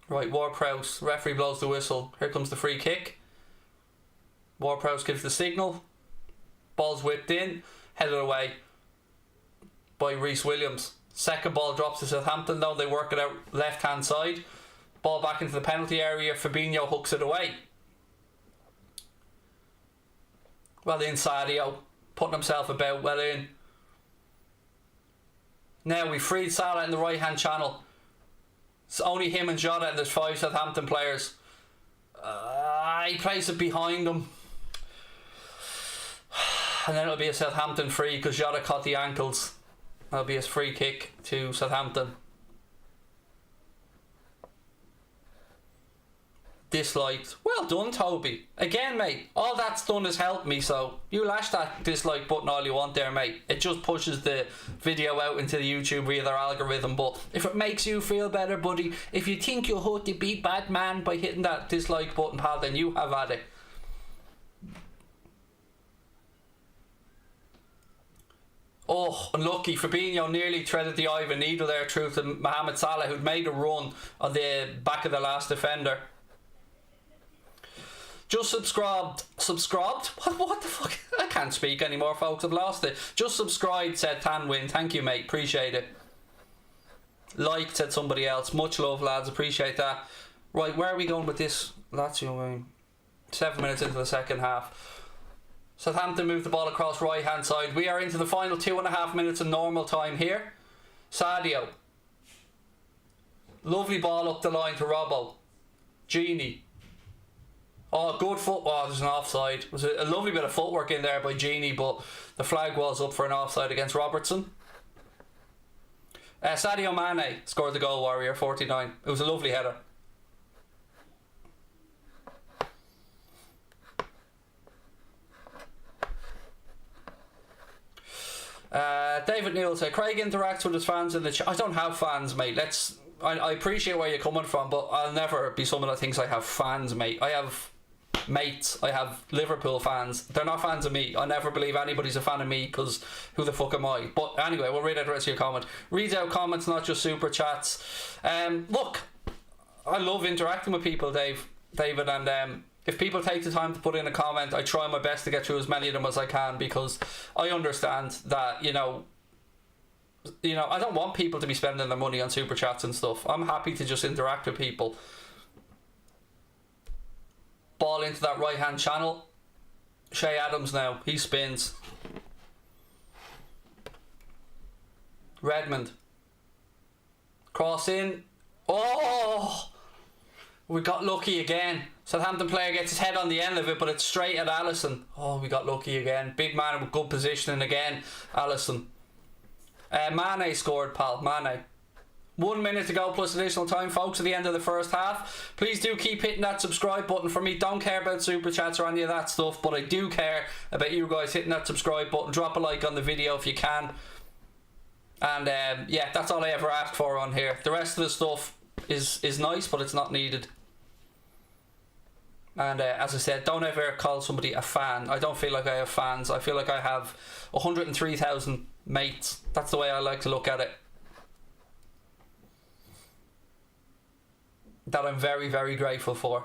Right, Ward-Prowse, referee blows the whistle. Here comes the free kick. Ward-Prowse gives the signal. Ball's whipped in, headed away by Reece Williams. Second ball drops to Southampton though. They work it out left hand side. Ball back into the penalty area. Fabinho hooks it away. Well in, Sadio, putting himself about, well in. Now we freed Salah in the right hand channel. It's only him and Jota, and there's 5 Southampton players. He plays it behind them. And then it'll be a Southampton free because Jota caught the ankles. That'll be his free kick to Southampton. Disliked. Well done, Toby. Again, mate, all that's done is help me, so you lash that dislike button all you want there, mate. It just pushes the video out into the YouTube via their algorithm, but if it makes you feel better, buddy, if you think you'll hurt the big bad man by hitting that dislike button, pal, then you have at it. Oh, unlucky. Fabinho nearly threaded the eye of a needle there through to Mohamed Salah, who'd made a run on the back of the last defender. Just subscribed. What the fuck? I can't speak anymore, folks. I've lost it. Just subscribed, said Tanwin. Thank you, mate. Appreciate it. Liked, said somebody else. Much love, lads. Appreciate that. Right, where are we going with this? Lazio, 7 minutes into the second half. Southampton move the ball across right hand side. We are into the final 2.5 minutes of normal time here. Sadio. Lovely ball up the line to Robbo. Genie. Oh, good foot. Oh, there's an offside. It was a lovely bit of footwork in there by Genie, but the flag was up for an offside against Robertson. Sadio Mane scored the goal, Warrior, 49. It was a lovely header. David Neal said Craig interacts with his fans in the chat. I don't have fans, mate. I appreciate where you're coming from, but I'll never be someone that thinks I have fans, mate. I have mates. I have Liverpool fans. They're not fans of me. I never believe anybody's a fan of me, because who the fuck am I? But anyway, we'll read out the rest of your comment. Read out comments, not just super chats. Look, I love interacting with people, David, and if people take the time to put in a comment, I try my best to get through as many of them as I can, because I understand that, you know, I don't want people to be spending their money on super chats and stuff. I'm happy to just interact with people. Ball into that right hand channel. Shea Adams now, he spins. Redmond. Cross in. Oh! We got lucky again. Southampton player gets his head on the end of it, but it's straight at Alisson. Oh, we got lucky again. Big man with good positioning again. Alisson. Mane scored, pal. Mane. 1 minute to go plus additional time, folks, at the end of the first half. Please do keep hitting that subscribe button for me. Don't care about super chats or any of that stuff, but I do care about you guys hitting that subscribe button. Drop a like on the video if you can. And yeah, that's all I ever ask for on here. The rest of the stuff is nice, but it's not needed. And as I said, don't ever call somebody a fan. I don't feel like I have fans. I feel like I have 103,000 mates. That's the way I like to look at it. That I'm very, very grateful for.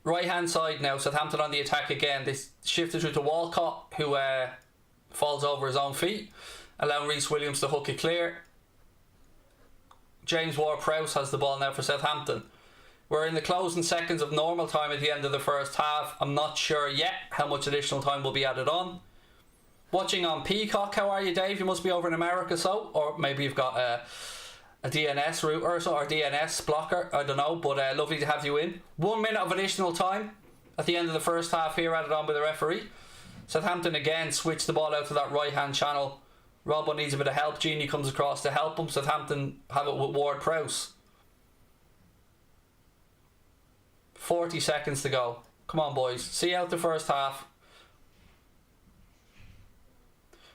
Right hand side now, Southampton on the attack again. They shifted through to Walcott, who falls over his own feet, allowing Reece Williams to hook it clear. James Ward-Prowse has the ball now for Southampton. We're in the closing seconds of normal time at the end of the first half. I'm not sure yet how much additional time will be added on. Watching on Peacock, how are you, Dave? You must be over in America, so, or maybe you've got a DNS router or so, or DNS blocker, I don't know, but lovely to have you in. 1 minute of additional time at the end of the first half here, added on by the referee. Southampton again switch the ball out to that right hand channel. Robbo needs a bit of help. Genie comes across to help him. Southampton have it with Ward-Prowse. 40 seconds to go. Come on, boys. See out the first half.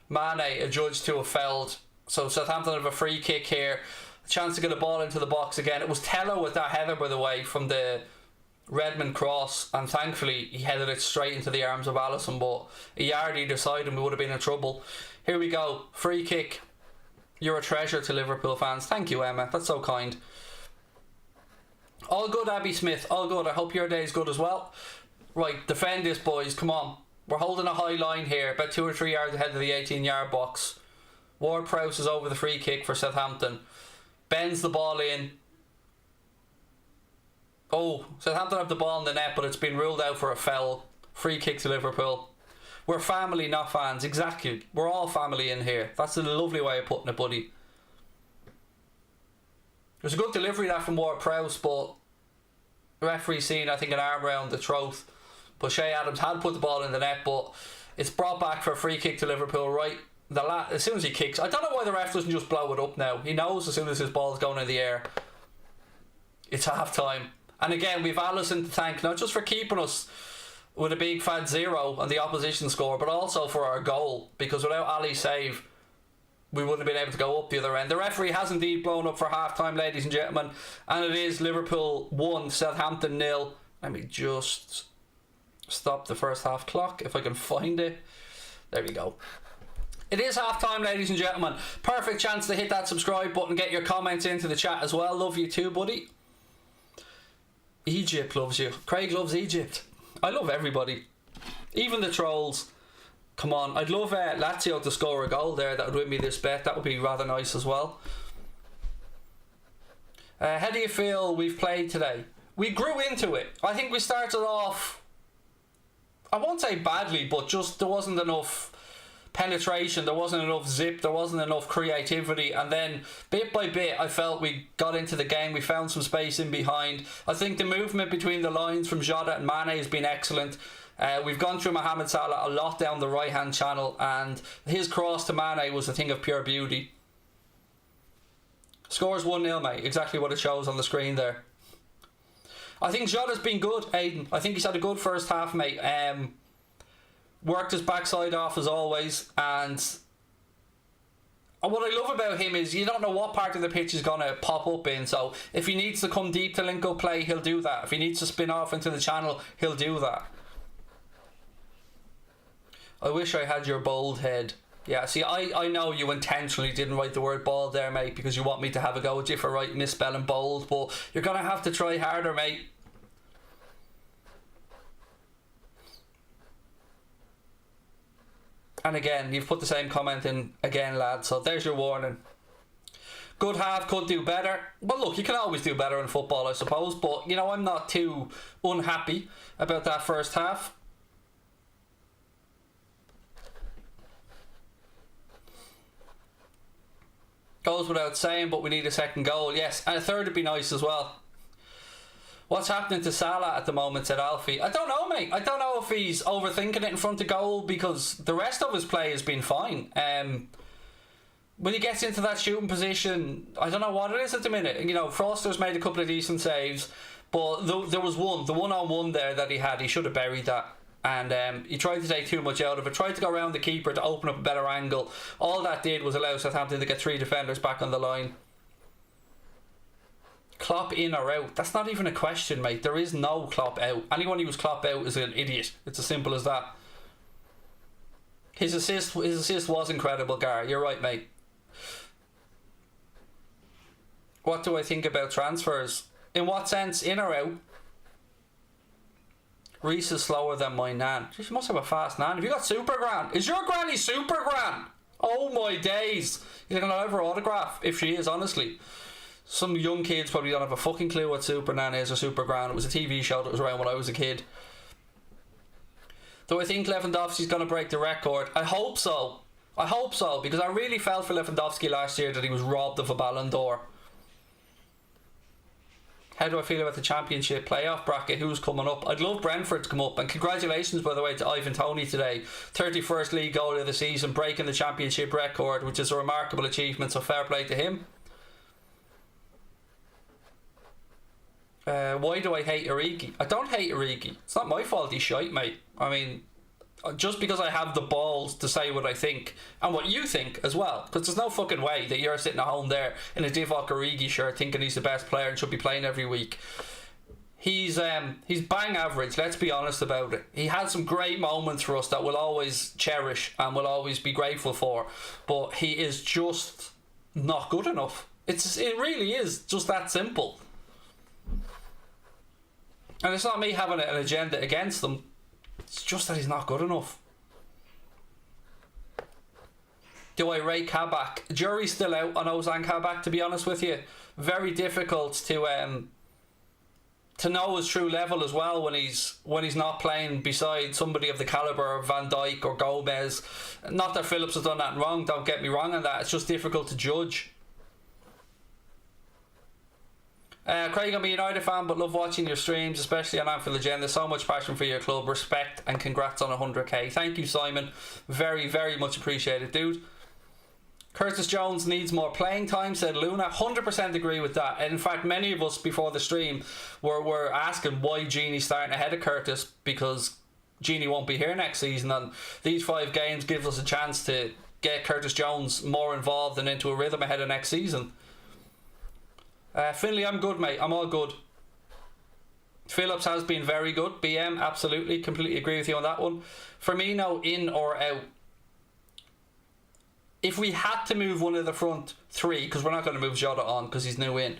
Mane adjudged to have fouled. So Southampton have a free kick here. A chance to get a ball into the box again. It was Tello with that header, by the way, from the Redmond cross. And thankfully, he headed it straight into the arms of Alisson. But a yard either side and we would have been in trouble. Here we go. Free kick. You're a treasure to Liverpool fans. Thank you, Emma. That's so kind. All good, Abby Smith. All good. I hope your day is good as well. Right, defend this, boys. Come on. We're holding a high line here. About 2 or 3 yards ahead of the 18-yard box. Ward-Prowse is over the free kick for Southampton. Bends the ball in. Oh, Southampton have the ball in the net, but it's been ruled out for a foul. Free kick to Liverpool. We're family, not fans. Exactly. We're all family in here. That's a lovely way of putting it, buddy. There's a good delivery that from Ward-Prowse, but the referee seen, I think, an arm around the throat. But Shea Adams had put the ball in the net, but it's brought back for a free kick to Liverpool. Right, as soon as he kicks, I don't know why the ref doesn't just blow it up now. He knows as soon as his ball's going in the air, it's half time. And again, we've Alisson to thank, not just for keeping us with a big fat 0 on the opposition score, but also for our goal, because without Ali's save, we wouldn't have been able to go up the other end. The referee has indeed blown up for half time, ladies and gentlemen, and it is Liverpool 1, Southampton 0. Let me just stop the first half clock if I can find it. There we go. It is half time, ladies and gentlemen. Perfect chance to hit that subscribe button, get your comments into the chat as well. Love you too, buddy. Egypt loves you. Craig loves Egypt. I love everybody, even the trolls. Come on, I'd love Lazio to score a goal there. That would win me this bet. That would be rather nice as well. How do you feel we've played today? We grew into it. I think we started off, I won't say badly, but just there wasn't enough penetration, there wasn't enough zip, there wasn't enough creativity, and then bit by bit I felt we got into the game. We found some space in behind. I think the movement between the lines from Jota and Mane has been excellent. We've gone through Mohamed Salah a lot down the right hand channel, and his cross to Mane was a thing of pure beauty. Scores 1-0, mate. Exactly what it shows on the screen there. I think Jota's been good, Aiden. I think he's had a good first half, mate. Worked his backside off as always, and what I love about him is you don't know what part of the pitch he's going to pop up in, so if he needs to come deep to link up play, he'll do that. If he needs to spin off into the channel, he'll do that. I wish I had your bold head. Yeah, see, I know you intentionally didn't write the word bald there, mate, because you want me to have a go at you for writing misspelling bold, but you're going to have to try harder, mate. And again, you've put the same comment in again, lad, so there's your warning. Good half, could do better. Well, look, you can always do better in football, I suppose, but, you know, I'm not too unhappy about that first half. Goes without saying, but we need a second goal, yes, and a third would be nice as well. What's happening to Salah at the moment, said Alfie. I don't know, mate. I don't know if he's overthinking it in front of goal, because the rest of his play has been fine. When he gets into that shooting position, I don't know what it is at the minute. You know, Foster's made a couple of decent saves, but there was one, the one-on-one there that he had, he should have buried that. and he tried to take too much out of it, tried to go around the keeper to open up a better angle. All that did was allow Southampton to get 3 defenders back on the line. Klopp in or out? That's not even a question, mate. There is no Klopp out. Anyone who's Klopp out is an idiot. It's as simple as that. His assist was incredible, Gar. You're right, mate. What do I think about transfers? In what sense? In or out? Reece is slower than my nan. She must have a fast nan. Have you got super gran? Is your granny super gran? Oh my days. You're going to have her autograph if she is, honestly. Some young kids probably don't have a fucking clue what super nan is or super gran. It was a TV show that was around when I was a kid. Do I think Lewandowski's going to break the record? I hope so. I hope so, because I really felt for Lewandowski last year that he was robbed of a Ballon d'Or. How do I feel about the Championship playoff bracket? Who's coming up? I'd love Brentford to come up. And congratulations, by the way, to Ivan Toney today. 31st league goal of the season, breaking the Championship record, which is a remarkable achievement, so fair play to him. Why do I hate Origi? I don't hate Origi. It's not my fault he's shite, mate. I mean, just because I have the balls to say what I think and what you think as well, because there's no fucking way that you're sitting at home there in a Divock Origi shirt thinking he's the best player and should be playing every week. He's bang average, let's be honest about it. He had some great moments for us that we'll always cherish and we'll always be grateful for, but he is just not good enough. It really is just that simple. And it's not me having an agenda against them. It's just that he's not good enough. Do I rate Kabak? Jury's still out on Ozan Kabak, to be honest with you. Very difficult to know his true level as well when he's not playing beside somebody of the calibre of Van Dijk or Gomez. Not that Phillips has done that wrong, don't get me wrong on that. It's just difficult to judge. Craig, I'm a United fan but love watching your streams, especially on Anfield Agenda. So much passion for your club, respect, and congrats on 100k. Thank you, Simon. Very, very much appreciated, dude. Curtis Jones needs more playing time, said Luna. 100% agree with that. And in fact, many of us before the stream were asking why Gini's starting ahead of Curtis, because Gini won't be here next season, and these 5 games gives us a chance to get Curtis Jones more involved and into a rhythm ahead of next season. Finley, I'm good, mate. I'm all good. Phillips has been very good. BM, absolutely. Completely agree with you on that one. Firmino, in or out? If we had to move one of the front 3, because we're not going to move Jota on because he's new in,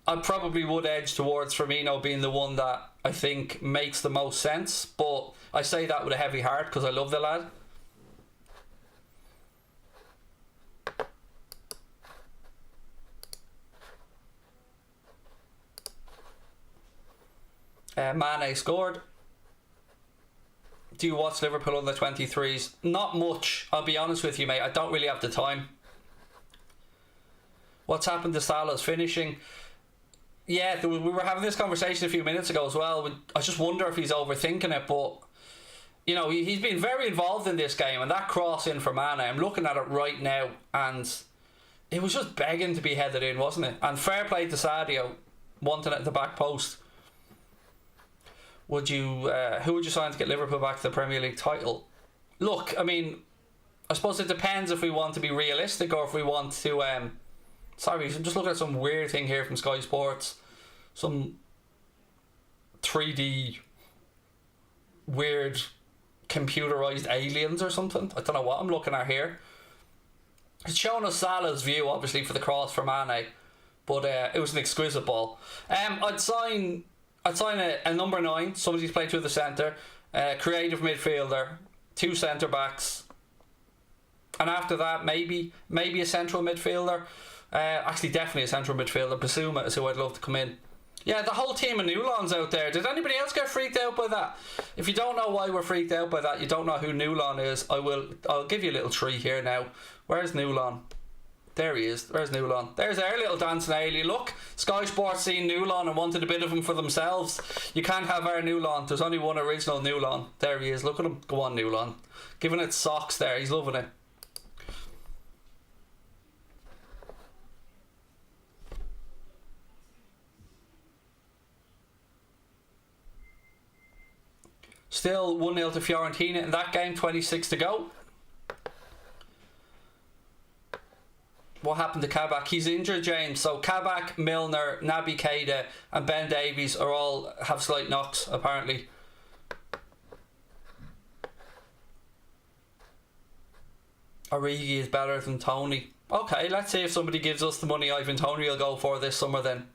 I probably would edge towards Firmino being the one that I think makes the most sense. But I say that with a heavy heart because I love the lad. Mane scored. Do you watch Liverpool under 23s? Not much, I'll be honest with you, mate. I don't really have the time. What's happened to Salah's finishing? Yeah, we were having this conversation a few minutes ago as well. I just wonder if he's overthinking it, but you know, he's been very involved in this game, and that cross in for Mane, I'm looking at it right now, and it was just begging to be headed in, wasn't it? And fair play to Sadio, wanting it at the back post. Who would you sign to get Liverpool back to the Premier League title? Look, I mean, I suppose it depends if we want to be realistic or if we want to sorry, I'm just looking at some weird thing here from Sky Sports. Some 3D weird computerized aliens or something. I don't know what I'm looking at here. It's showing us Salah's view, obviously, for the cross for Mane, but it was an exquisite ball. I'd sign a number 9, somebody who's playing through the centre, creative midfielder, 2 centre backs, and after that maybe a central midfielder. Actually, definitely a central midfielder. Basuma is who I'd love to come in. Yeah, the whole team of Newlons out there. Did anybody else get freaked out by that? If you don't know why we're freaked out by that, you don't know who Newlon is, I'll give you a little tree here now. Where's Newlon? There he is. Where's Newlon? There's our little dancing alien. Look, Sky Sports seen Newlon and wanted a bit of him for themselves. You can't have our Newlon. There's only one original Newlon. There he is. Look at him. Go on, Newlon. Giving it socks there. He's loving it. Still 1-0 to Fiorentina in that game, 26 to go. What happened to Kabak? He's injured, James. So Kabak, Milner, Naby Keita and Ben Davies have slight knocks, apparently. Origi is better than Tony. Okay, let's see if somebody gives us the money Ivan Toney will go for this summer then.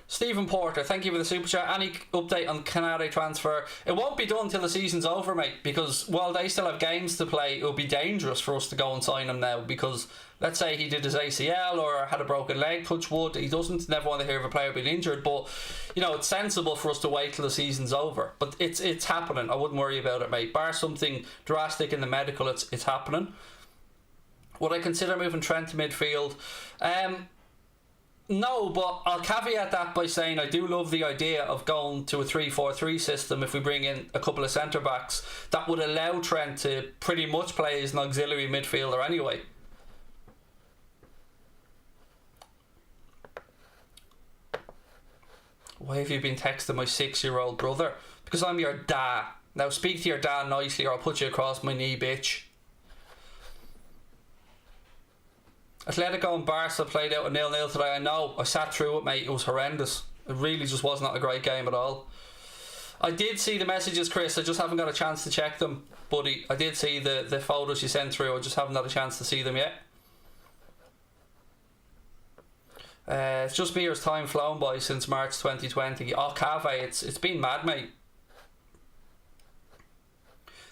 Stephen Porter, thank you for the super chat. Any update on Canare transfer? It won't be done till the season's over, mate, because while they still have games to play, it would be dangerous for us to go and sign him now, because let's say he did his ACL or had a broken leg, touch wood, he doesn't never want to hear of a player being injured, but you know, it's sensible for us to wait till the season's over. But it's happening. I wouldn't worry about it, mate. Bar something drastic in the medical, it's happening. Would I consider moving Trent to midfield? No, but I'll caveat that by saying I do love the idea of going to a 3-4-3 system if we bring in a couple of centre-backs. That would allow Trent to pretty much play as an auxiliary midfielder anyway. Why have you been texting my 6-year-old brother? Because I'm your dad. Now speak to your dad nicely or I'll put you across my knee, bitch. Atletico and Barca played out a 0-0 today. I know, I sat through it, mate. It was horrendous. It really just was not a great game at all. I did see the messages, Chris. I just haven't got a chance to check them, buddy. I did see the photos you sent through. I just haven't had a chance to see them yet. It's just me, as time flown by since March 2020. Oh, Cave, it's been mad, mate.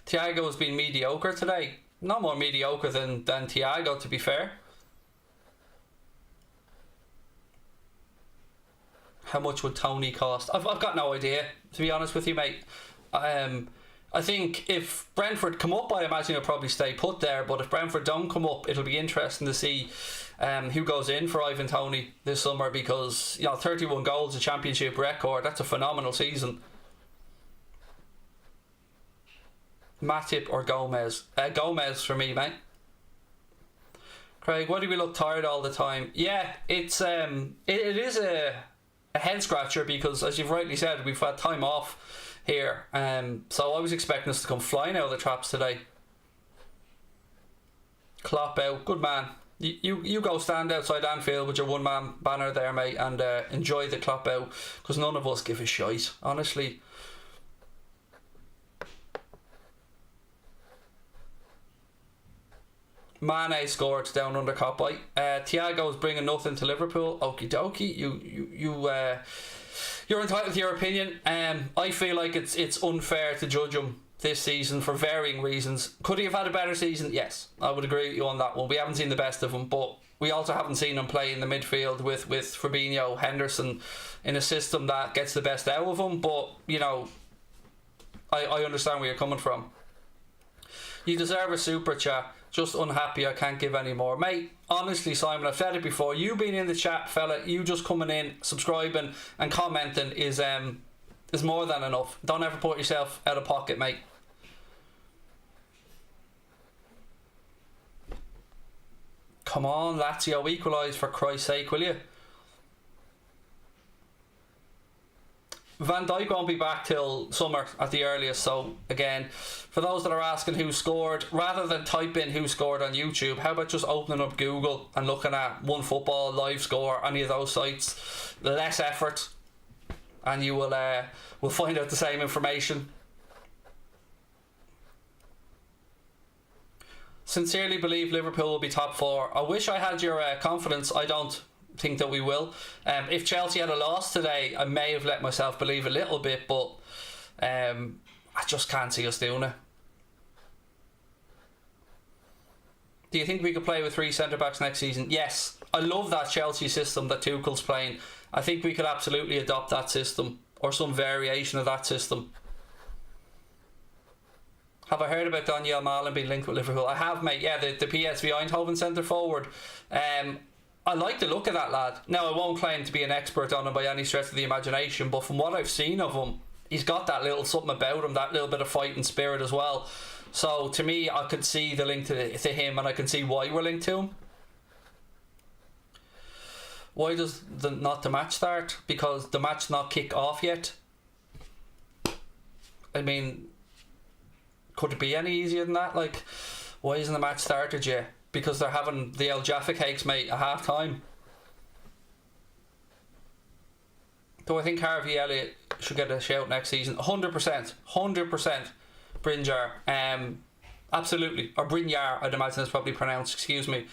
Thiago has been mediocre today. No more mediocre than Thiago, to be fair. How much would Tony cost? I've got no idea, to be honest with you, mate. I think if Brentford come up, I imagine he'll probably stay put there. But if Brentford don't come up, it'll be interesting to see who goes in for Ivan Toney this summer, because 31 goals, a championship record. That's a phenomenal season. Matip or Gomez? Gomez for me, mate. Craig, why do we look tired all the time? Yeah, it is a head scratcher, because as you've rightly said, we've had time off here, so I was expecting us to come flying out of the traps today. Klopp out, good man. You go stand outside Anfield with your one-man banner there, mate, and enjoy the Klopp out, because none of us give a shite, honestly. Mane scored down under Copy. Thiago's bringing nothing to Liverpool. Okie dokie. You're entitled to your opinion. I feel like it's unfair to judge him this season for varying reasons. Could he have had a better season? Yes, I would agree with you on that one. We haven't seen the best of him, but we also haven't seen him play in the midfield with Fabinho, Henderson in a system that gets the best out of him. But I understand where you're coming from. You deserve a super chat. Just unhappy I can't give any more. Mate, honestly, Simon, I've said it before. You being in the chat, fella, you just coming in, subscribing and commenting is more than enough. Don't ever put yourself out of pocket, mate. Come on, Lazio, equalise for Christ's sake, will you? Van Dijk won't be back till summer at the earliest, so again, for those that are asking who scored, rather than type in who scored on YouTube, how about just opening up Google and looking at OneFootball, Live Score, any of those sites? Less effort, and you will find out the same information. Sincerely believe Liverpool will be top 4. I wish I had your confidence. I don't think that we will. If Chelsea had a loss today, I may have let myself believe a little bit, but I just can't see us doing it. Do you think we could play with 3 centre-backs next season? Yes. I love that Chelsea system that Tuchel's playing. I think we could absolutely adopt that system, or some variation of that system. Have I heard about Daniel Malin being linked with Liverpool? I have, mate. Yeah, the PSV Eindhoven centre forward. I like the look of that lad. Now, I won't claim to be an expert on him by any stretch of the imagination, but from what I've seen of him, he's got that little something about him, that little bit of fighting spirit as well. So to me, I could see the link to him, and I can see why we're linked to him. Why does not the match start? Because the match not kick off yet. I mean, could it be any easier than that? Like, why isn't the match started yet? Because they're having the old Jaffa cakes, mate, at half time. Do I think Harvey Elliott should get a shout next season? 100%. 100%. Brynjar. Absolutely. Or Brynjar, I'd imagine it's probably pronounced, excuse me.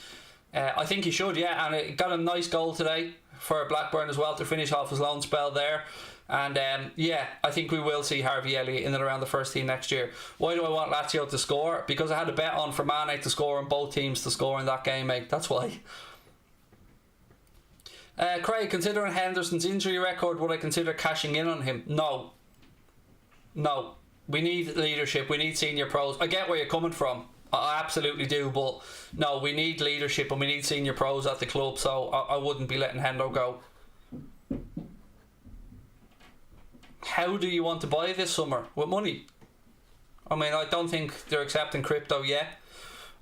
I think he should, yeah. And it got a nice goal today for Blackburn as well to finish off his loan spell there. And yeah, I think we will see Harvey Elliott in and around the first team next year. Why do I want Lazio to score? Because I had a bet on for Mane to score and both teams to score in that game, mate. That's why. Craig, considering Henderson's injury record, would I consider cashing in on him? No. No. We need leadership. We need senior pros. I get where you're coming from. I absolutely do. But no, we need leadership and we need senior pros at the club. So I wouldn't be letting Hendo go. How do you want to buy this summer? With money? I mean, I don't think they're accepting crypto yet.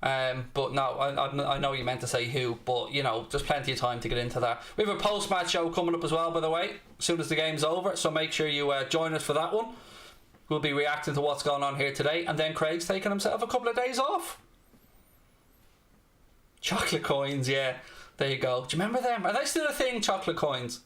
But no, I know you meant to say who, but you know, there's plenty of time to get into that. We have a post-match show coming up as well, by the way, as soon as the game's over, so make sure you join us for that one. We'll be reacting to what's going on here today, and then Craig's taking himself a couple of days off. Chocolate coins, yeah, there you go. Do you remember them? Are they still a thing, chocolate coins?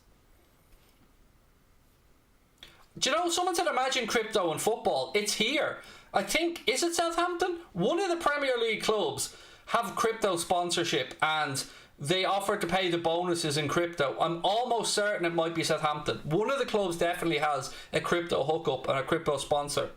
Do you know, someone said imagine crypto and football. It's here. I think, is it Southampton? One of the Premier League clubs have crypto sponsorship and they offer to pay the bonuses in crypto. I'm almost certain it might be Southampton. One of the clubs definitely has a crypto hookup and a crypto sponsor.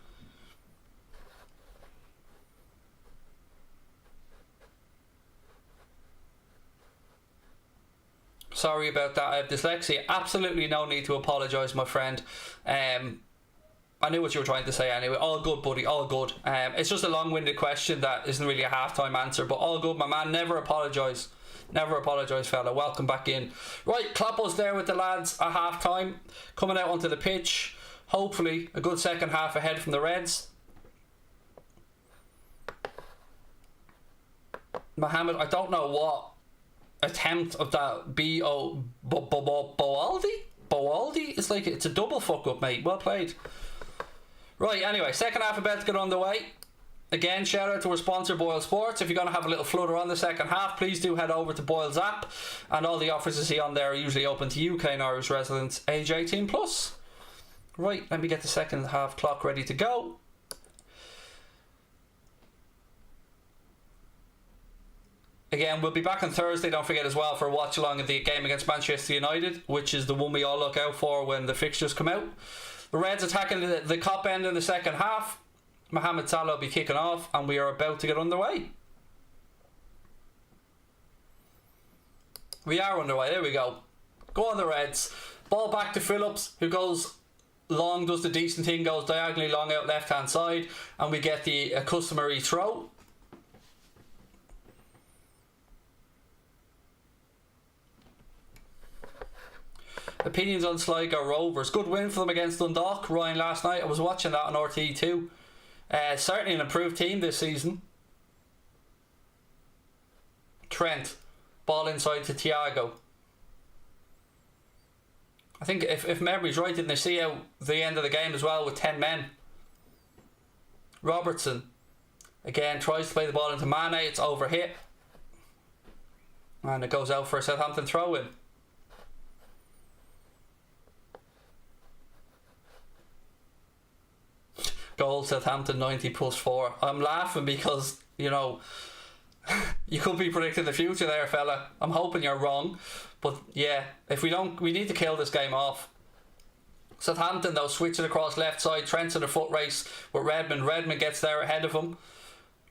Sorry about that, I have dyslexia. Absolutely no need to apologise, my friend. I knew what you were trying to say anyway. All good, buddy, all good. It's just a long-winded question that isn't really a half-time answer, but all good, my man. Never apologise. Never apologise, fella. Welcome back in. Right, Kloppo's there with the lads at half-time. Coming out onto the pitch. Hopefully, a good second half ahead from the Reds. Mohammed, I don't know what attempt of that Boaldi? It's like, it's a double fuck up, mate. Well played. Right, anyway, second half about to get underway. Again, shout out to our sponsor, Boyle Sports. If you're going to have a little flutter on the second half, please do head over to Boyle's app, and all the offers you see on there are usually open to UK and Irish residents age 18 plus. Right, let me get the second half clock ready to go. Again, we'll be back on Thursday, don't forget as well, for a watch along at the game against Manchester United, which is the one we all look out for when the fixtures come out. The Reds attacking the cop end in the second half. Mohamed Salah will be kicking off, and we are about to get underway. We are underway, there we go. Go on the Reds. Ball back to Phillips, who goes long, does the decent thing, goes diagonally long out left hand side, and we get the customary throw. Opinions on Sligo Rovers. Good win for them against Dundalk, Ryan, last night. I was watching that on RT2. Certainly an improved team this season. Trent. Ball inside to Thiago. I think if memory's right, didn't they see out the end of the game as well with 10 men? Robertson. Again, tries to play the ball into Mane. It's overhit. And it goes out for a Southampton throw-in. Goal Southampton 90 plus 4. I'm laughing because, you know, you could be predicting the future there, fella. I'm hoping you're wrong. But yeah, if we don't, we need to kill this game off. Southampton though, switching across left side. Trent's in a foot race with Redmond. Redmond gets there ahead of him.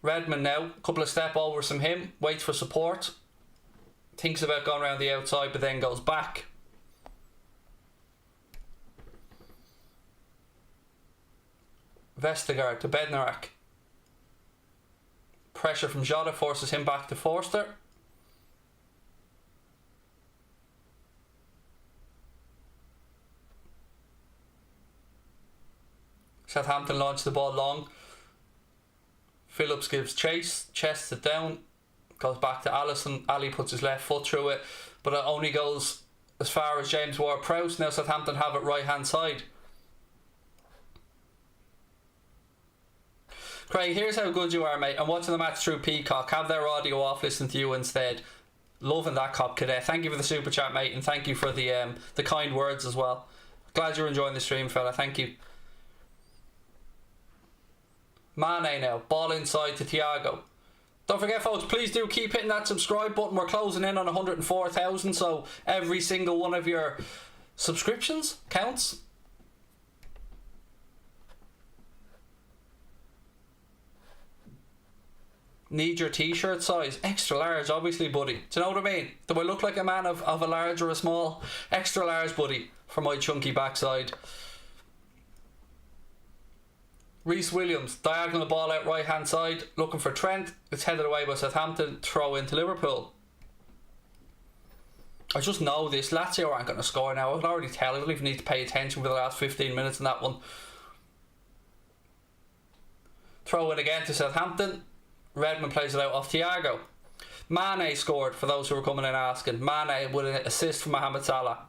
Redmond now, a couple of step overs from him. Waits for support. Thinks about going around the outside, but then goes back. Vestergaard to Bednarak. Pressure from Jota forces him back to Forster. Southampton launch the ball long. Phillips gives chase, chests it down, goes back to Allison. Ali puts his left foot through it, but it only goes as far as James Ward-Prowse. Now Southampton have it right hand side. Craig, here's how good you are, mate. I'm watching the match through Peacock. Have their audio off, listen to you instead. Loving that, Cop Cadet. Thank you for the super chat, mate, and thank you for the kind words as well. Glad you're enjoying the stream, fella. Thank you. Mane now, ball inside to Thiago. Don't forget, folks, please do keep hitting that subscribe button. We're closing in on 104,000, so every single one of your subscriptions counts. Need your t-shirt size? Extra large, obviously, buddy. Do you know what I mean? Do I look like a man of a large or a small? Extra large, buddy, for my chunky backside. Reece Williams, diagonal ball out right hand side, looking for Trent. It's headed away by Southampton. Throw into Liverpool. I just know this. Lazio aren't going to score now. I can already tell. I don't even need to pay attention for the last 15 minutes in that one. Throw in again to Southampton. Redmond plays it out off Thiago. Mane scored, for those who were coming in asking. Mane with an assist from Mohamed Salah.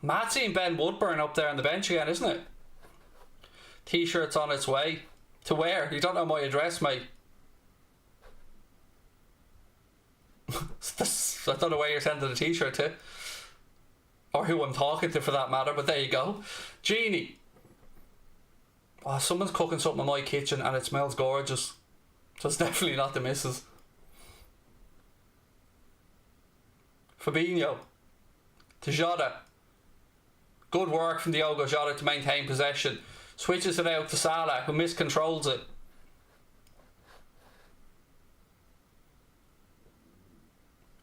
Mad seeing Ben Woodburn up there on the bench again, isn't it? T-shirt's on its way. To where? You don't know my address, mate. I don't know where you're sending the t-shirt to. Or who I'm talking to, for that matter, but there you go. Genie. Oh, someone's cooking something in my kitchen and it smells gorgeous. So it's definitely not the missus. Fabinho. To Jota. Good work from Diogo Jota to maintain possession. Switches it out to Salah, who miscontrols it.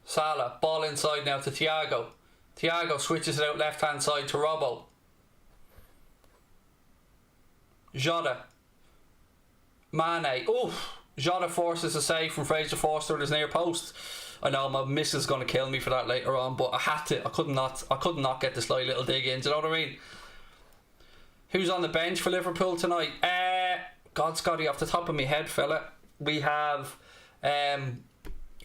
Salah, ball inside now to Thiago. Thiago switches it out left hand side to Robbo. Jota. Mane. Oof. Jota forces a save from Fraser Forster at his near post. I know my missus is going to kill me for that later on, but I had to. I could not get the sly little dig in. Do you know what I mean? Who's on the bench for Liverpool tonight? God, Scotty, off the top of my head, fella, we have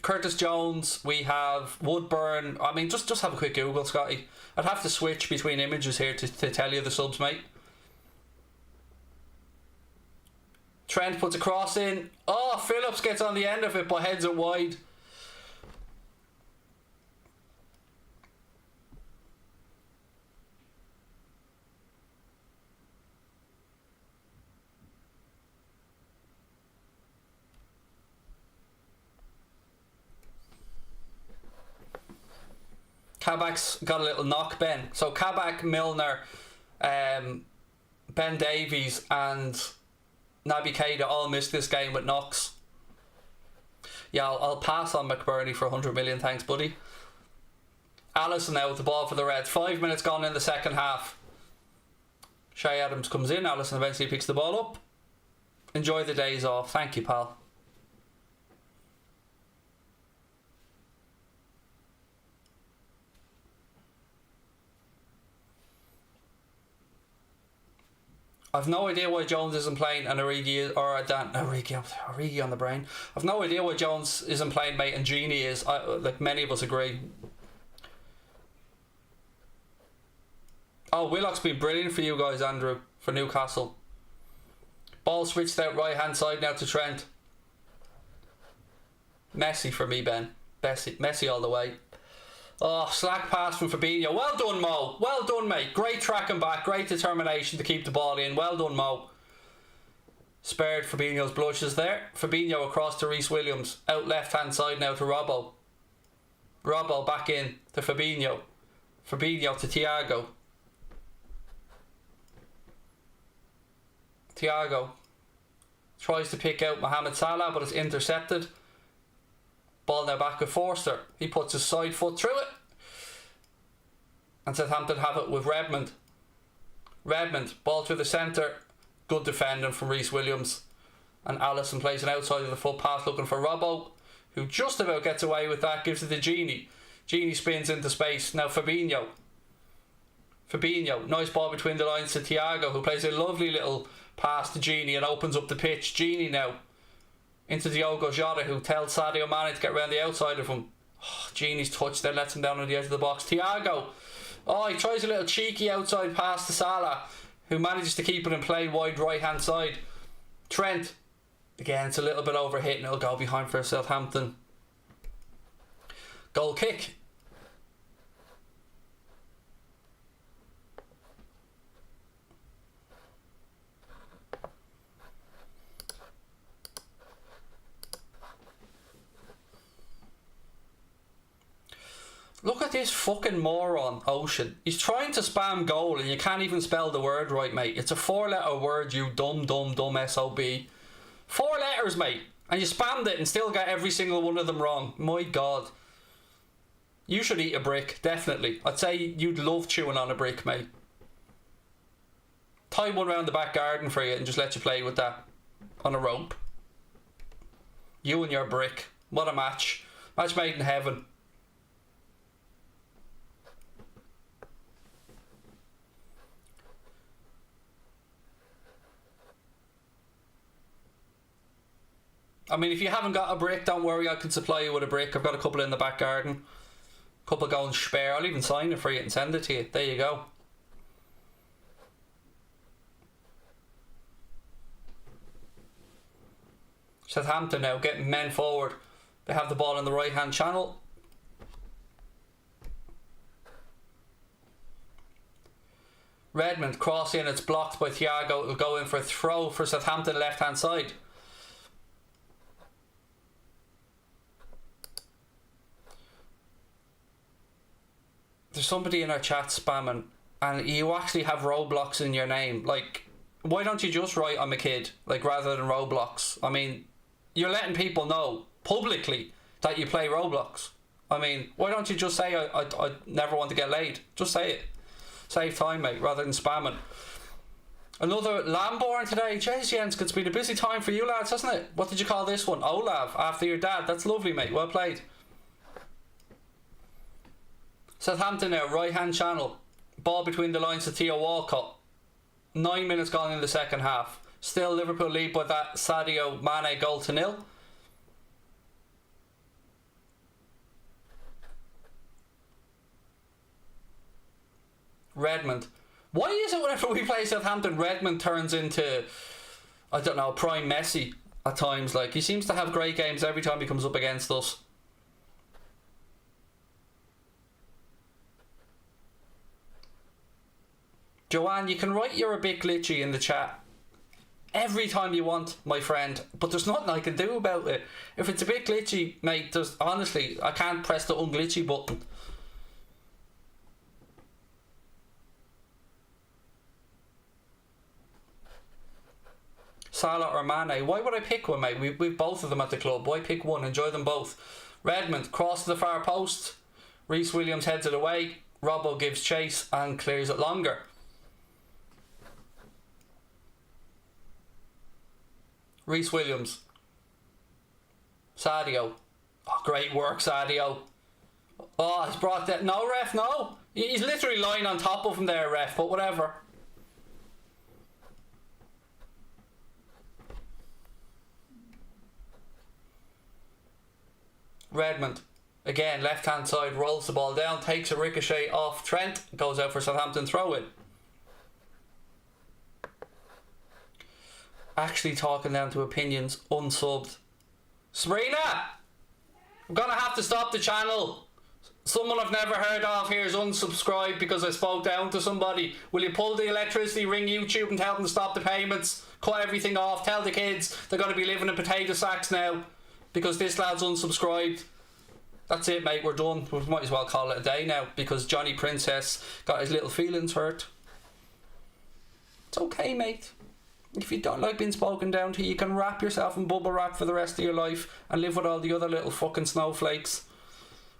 Curtis Jones. We have Woodburn. I mean, just have a quick Google, Scotty. I'd have to switch between images here to tell you the subs, mate. Trent puts a cross in. Oh, Phillips gets on the end of it but heads it wide. Kabak's got a little knock, Ben. So Kabak, Milner, Ben Davies and Naby Keita all missed this game with knocks. Yeah, I'll pass on McBurney for 100 million, thanks, buddy. Alisson now with the ball for the Reds. 5 minutes gone in the second half. Shay Adams comes in. Alisson eventually picks the ball up. Enjoy the days off. Thank you, pal. I've no idea why Jones isn't playing and Origi on the brain. I've no idea why Jones isn't playing, mate, and Genie is. Like many of us agree. Oh, Willock's been brilliant for you guys, Andrew, for Newcastle. Ball switched out right hand side now to Trent. Messi for me, Ben. Messi all the way. Oh, slack pass from Fabinho. Well done, Mo. Well done, mate. Great tracking back. Great determination to keep the ball in. Well done, Mo. Spared Fabinho's blushes there. Fabinho across to Reece Williams. Out left hand side now to Robbo. Robbo back in to Fabinho. Fabinho to Thiago. Thiago tries to pick out Mohamed Salah, but it's intercepted. Ball now back with Forster. He puts his side foot through it. And Southampton have it with Redmond. Redmond, ball through the centre. Good defending from Reece Williams. And Alisson plays an outside of the foot pass looking for Robbo, who just about gets away with that. Gives it to Genie. Genie spins into space. Now Fabinho. Fabinho, nice ball between the lines to Thiago, who plays a lovely little pass to Genie and opens up the pitch. Genie now. into Diogo Jota, who tells Sadio Mane to get around the outside of him. Oh, Gini's touch then lets him down on the edge of the box. Thiago, he tries a little cheeky outside pass to Salah, who manages to keep it in play wide right hand side. Trent, again, it's a little bit overhit and it'll go behind for Southampton. Goal kick. Look at this fucking moron, Ocean. He's trying to spam goal and you can't even spell the word right, mate. It's a 4-letter word, you dumb SOB. 4 letters, mate. And you spammed it and still got every single one of them wrong. My God. You should eat a brick, definitely. I'd say you'd love chewing on a brick, mate. Tie one around the back garden for you and just let you play with that on a rope. You and your brick. What a match. Match made in heaven. I mean, if you haven't got a brick, don't worry, I can supply you with a brick. I've got a couple in the back garden. A couple going spare. I'll even sign it for you and send it to you. There you go. Southampton now getting men forward. They have the ball in the right hand channel. Redmond cross in, it's blocked by Thiago. It'll go in for a throw for Southampton left hand side. There's somebody in our chat spamming, and you actually have Roblox in your name. Like, why don't you just write I'm a kid, like, rather than Roblox? I mean, you're letting people know publicly that you play Roblox. I mean, why don't you just say I never want to get laid? Just say it. Save time, mate, rather than spamming. Another Lamborn today. Jeez, Jens, it's been a busy time for you lads, hasn't it? What did you call this one? Olav, after your dad. That's lovely, mate. Well played. Southampton now, right hand channel. Ball between the lines to Theo Walcott. 9 minutes gone in the second half. Still Liverpool lead by that Sadio Mane goal to 0. Redmond. Why is it whenever we play Southampton, Redmond turns into, I don't know, prime Messi at times? Like, he seems to have great games every time he comes up against us. Joanne, you can write you're a bit glitchy in the chat every time you want, my friend, but there's nothing I can do about it. If it's a bit glitchy, mate, there's honestly, I can't press the unglitchy button. Salah or Mane? Why would I pick one, mate? We've both of them at the club. Why pick one? Enjoy them both. Redmond, cross to the far post. Reece Williams heads it away. Robbo gives chase and clears it longer. Reece Williams. Sadio. Oh, great work, Sadio. Oh, he's brought that. No, ref, no. He's literally lying on top of him there, ref, but whatever. Redmond. Again, left hand side, rolls the ball down, takes a ricochet off Trent, goes out for Southampton throw in. Actually talking down to opinions, unsubbed. Sabrina! I'm gonna have to stop the channel. Someone I've never heard of here is unsubscribed because I spoke down to somebody. Will you pull the electricity, ring YouTube and tell them to stop the payments, cut everything off, tell the kids they're going to be living in potato sacks now because this lad's unsubscribed. That's it, mate, we're done. We might as well call it a day now because Johnny Princess got his little feelings hurt. It's okay, mate. If you don't like being spoken down to, you can wrap yourself in bubble wrap for the rest of your life and live with all the other little fucking snowflakes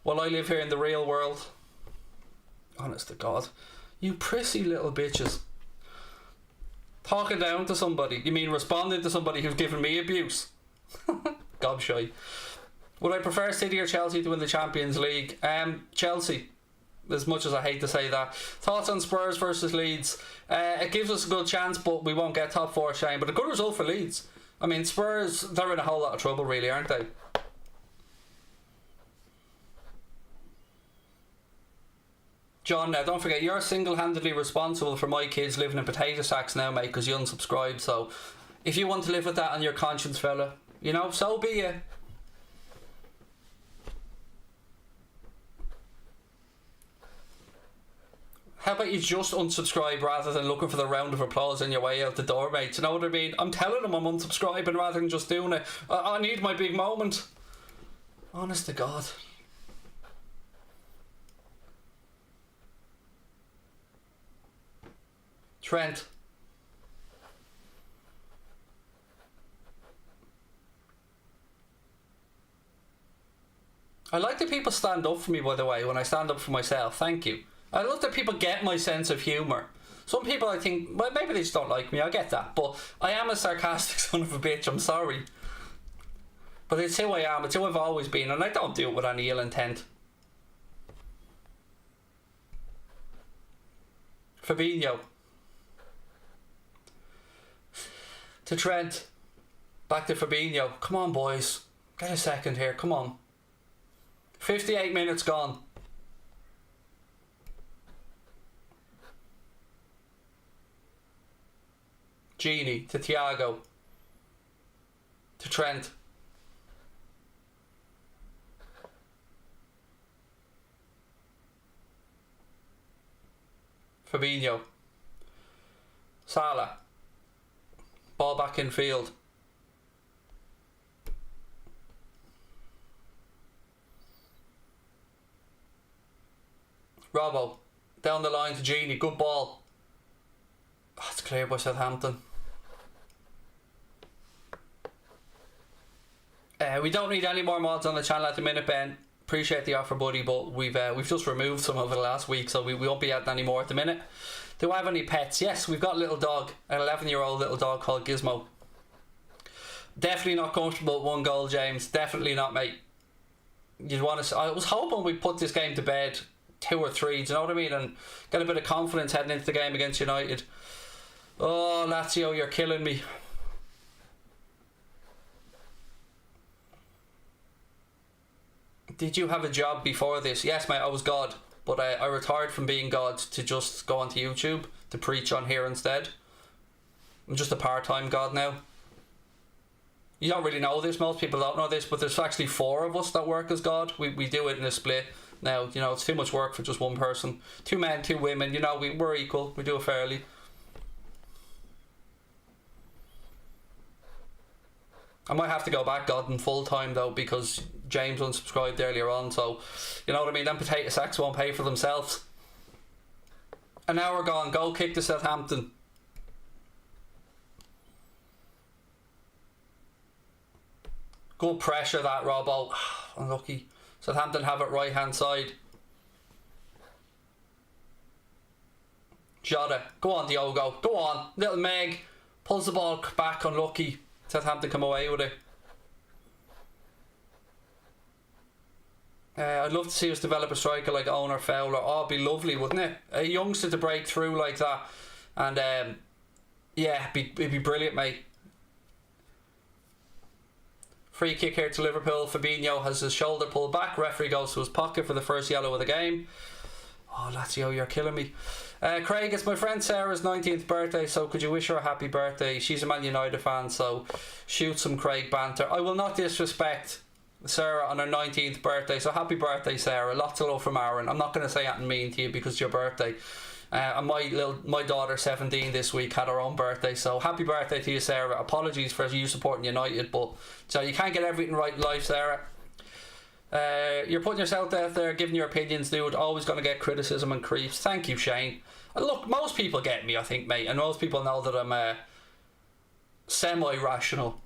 while I live here in the real world. Honest to God. You prissy little bitches. Talking down to somebody. You mean responding to somebody who's given me abuse? Gobshy. Would I prefer City or Chelsea to win the Champions League? Chelsea. As much as I hate to say that. Thoughts on Spurs versus Leeds? It gives us a good chance, but we won't get top 4, Shane. But a good result for Leeds. I mean, Spurs, they're in a whole lot of trouble, really, aren't they? John, now don't forget, you're single-handedly responsible for my kids living in potato sacks now, mate, because you unsubscribed. So if you want to live with that on your conscience, fella, you know, so be it. How about you just unsubscribe rather than looking for the round of applause on your way out the door, mate? You know what I mean? I'm telling them I'm unsubscribing rather than just doing it. I need my big moment. Honest to God. Trent. I like that people stand up for me, by the way, when I stand up for myself. Thank you. I love that people get my sense of humour. Some people, I think, well, maybe they just don't like me, I get that, but I am a sarcastic son of a bitch, I'm sorry. But it's who I am, it's who I've always been, and I don't do it with any ill intent. Fabinho. To Trent. Back to Fabinho. Come on, boys. Get a second here, come on. 58 minutes gone. Genie to Thiago. To Trent. Fabinho. Salah. Ball back in field. Robbo. Down the line to Genie. Good ball. Oh, it's clear by Southampton. We don't need any more mods on the channel at the minute, Ben. Appreciate the offer, buddy, but we've just removed some over the last week, so we won't be adding any more at the minute. Do I have any pets? Yes, we've got a little dog, an 11-year-old little dog called Gizmo. Definitely not comfortable with 1 goal, James. Definitely not, mate. You'd want to. I was hoping we'd put this game to bed 2 or 3. Do you know what I mean? And get a bit of confidence heading into the game against United. Oh, Lazio, you're killing me. Did you have a job before this? Yes, mate, I was God. But I retired from being God to just go onto YouTube to preach on here instead. I'm just a part-time God now. You don't really know this, most people don't know this, but there's actually 4 of us that work as God. We do it in a split. Now, you know, it's too much work for just one person. 2 men, 2 women, you know, we're equal. We do it fairly. I might have to go back Godding full time though, because James unsubscribed earlier on, so you know what I mean, them potato sacks won't pay for themselves. An hour gone, goal kick to Southampton. Good pressure that, Robbo. Unlucky. Southampton have it right hand side. Jota, go on Diogo, go on. Little Meg pulls the ball back, unlucky. Southampton come away with it. I'd love to see us develop a striker like Owen or Fowler. Oh, it'd be lovely, wouldn't it? A youngster to break through like that. And yeah, it'd be brilliant, mate. Free kick here to Liverpool. Fabinho has his shoulder pulled back. Referee goes to his pocket for the first yellow of the game. Oh, Lazio, you're killing me. Craig, it's my friend Sarah's 19th birthday, so could you wish her a happy birthday? She's a Man United fan, so shoot some Craig banter. I will not disrespect Sarah on her 19th birthday, so happy birthday, Sarah. Lots of love from Aaron. I'm not going to say anything mean to you because it's your birthday. And my daughter 17 this week had her own birthday, so happy birthday to you, Sarah. Apologies for you supporting United, but so you can't get everything right in life, Sarah. You're putting yourself out there, giving your opinions, dude. Always going to get criticism and creeps. Thank you, Shane. And look, most people get me, I think, mate, and most people know that I'm semi-rational.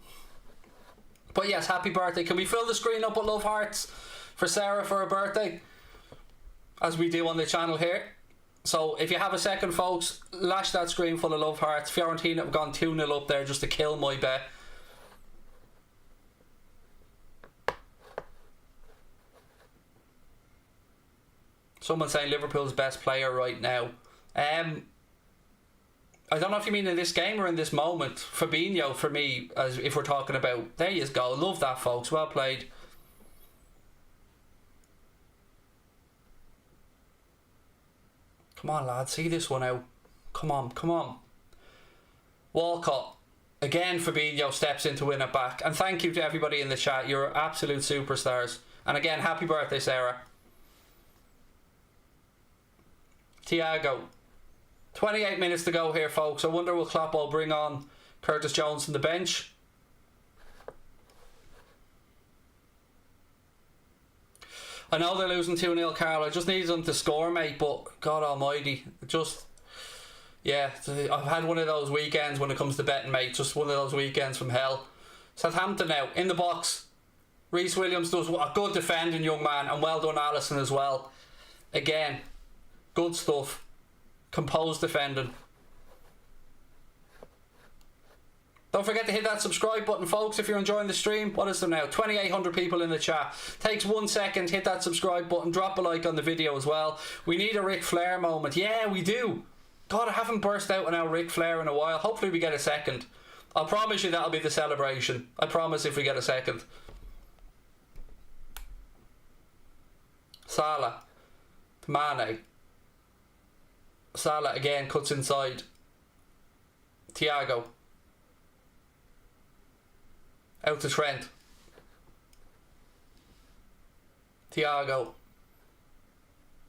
But yes, happy birthday. Can we fill the screen up with love hearts for Sarah for her birthday, as we do on the channel here? So if you have a second, folks, lash that screen full of love hearts. Fiorentina have gone 2-0 up there just to kill my bet. Someone saying Liverpool's best player right now. I I don't know if you mean in this game or in this moment. Fabinho, for me, as if we're talking about... There you go. Love that, folks. Well played. Come on, lad. See this one out. Come on, come on. Walcott. Again, Fabinho steps in to win it back. And thank you to everybody in the chat. You're absolute superstars. And again, happy birthday, Sarah. Thiago. 28 minutes to go here, folks. I wonder will Klopp will bring on Curtis Jones from the bench. I know they're losing 2-0, Carl. I just need them to score, mate. But God almighty. Just... Yeah, I've had one of those weekends when it comes to betting, mate. Just one of those weekends from hell. Southampton now, in the box. Reece Williams does a good defending, young man. And well done, Alisson, as well. Again, good stuff. Composed defending. Don't forget to hit that subscribe button, folks, if you're enjoying the stream. What is there now? 2,800 people in the chat. Takes 1 second. Hit that subscribe button. Drop a like on the video as well. We need a Ric Flair moment. Yeah, we do. God, I haven't burst out on our Ric Flair in a while. Hopefully we get a second. I'll promise you that'll be the celebration. I promise if we get a second. Salah. Mane. Salah again cuts inside. Thiago. Out to Trent. Thiago.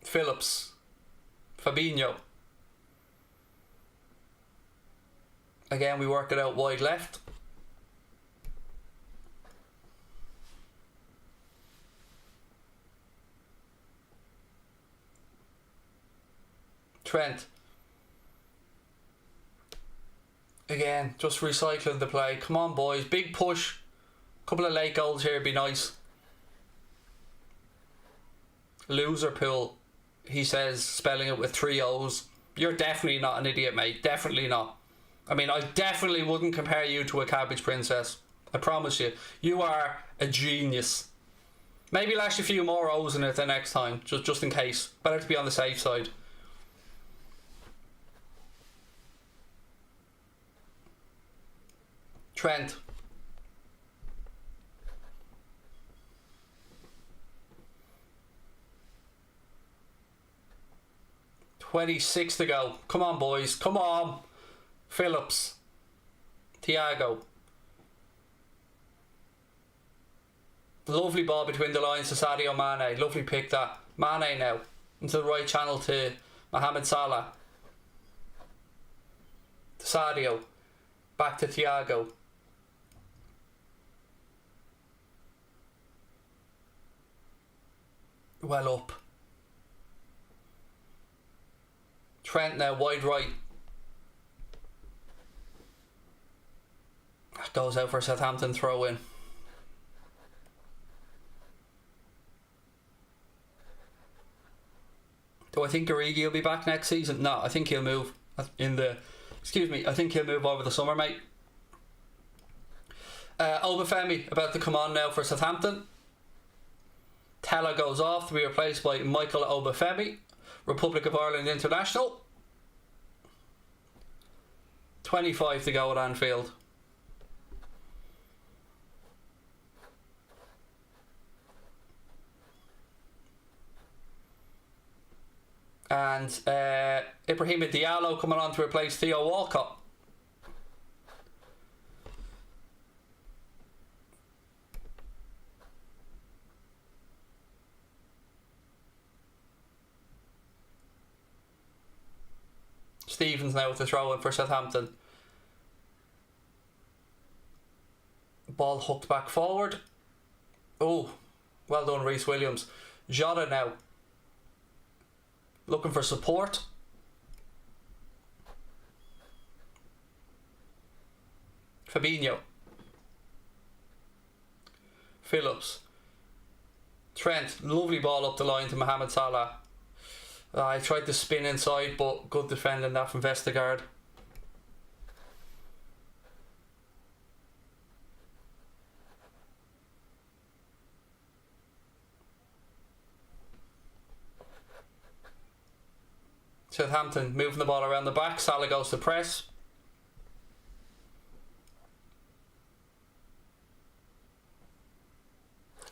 Phillips. Fabinho. Again, we work it out wide left. Trent. Again, just recycling the play. Come on, boys. Big push. Couple of late goals here would be nice. Loser pool, he says, spelling it with 3 O's. You're definitely not an idiot, mate. Definitely not. I mean, I definitely wouldn't compare you to a cabbage princess. I promise you. You are a genius. Maybe lash a few more O's in it the next time, just in case. Better to be on the safe side. Trent. $26 to go. Come on, boys. Come on. Phillips. Thiago. Lovely ball between the lines to Sadio Mane. Lovely pick that. Mane now. Into the right channel to Mohamed Salah. To Sadio. Back to Thiago. Well up. Trent now wide right. Goes out for a Southampton throw in. Do I think Origi will be back next season? No, I think he'll move in the... Excuse me, I think he'll move over the summer, mate. Obafemi about to come on now for Southampton. Tella goes off to be replaced by Michael Obafemi, Republic of Ireland international. 25 to go at Anfield. And Ibrahima Diallo coming on to replace Theo Walcott. Stevens now with the throw in for Southampton. Ball hooked back forward. Oh, well done, Reece Williams. Jota now looking for support. Fabinho. Phillips. Trent, lovely ball up the line to Mohamed Salah. I tried to spin inside, but good defending that from Vestergaard. Southampton moving the ball around the back. Salah goes to press.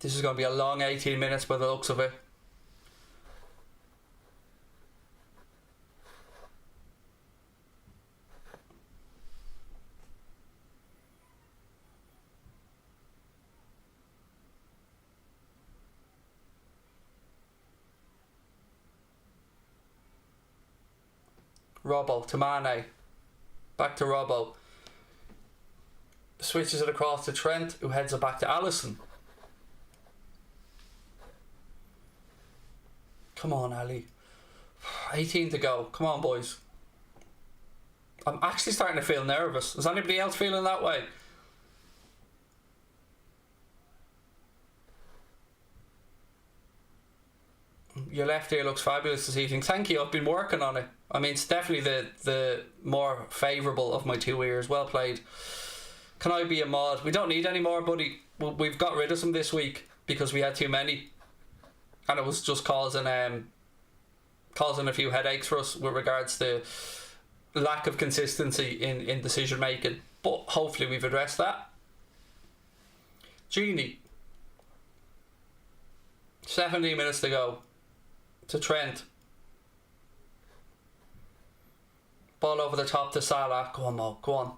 This is going to be a long 18 minutes by the looks of it. Robbo to Mane. Back to Robbo. Switches it across to Trent, who heads it back to Alisson. Come on, Ali. 18 to go. Come on, boys. I'm actually starting to feel nervous. Is anybody else feeling that way? Your left ear looks fabulous this evening. Thank you. I've been working on it. I mean, it's definitely the more favourable of my two ears. Well played. Can I be a mod? We don't need any more, buddy. We've got rid of some this week because we had too many, and it was just causing a few headaches for us with regards to lack of consistency in decision making. But hopefully we've addressed that. Genie. 17 minutes to go. To Trent. Ball over the top to Salah. Go on, Mo. Go on.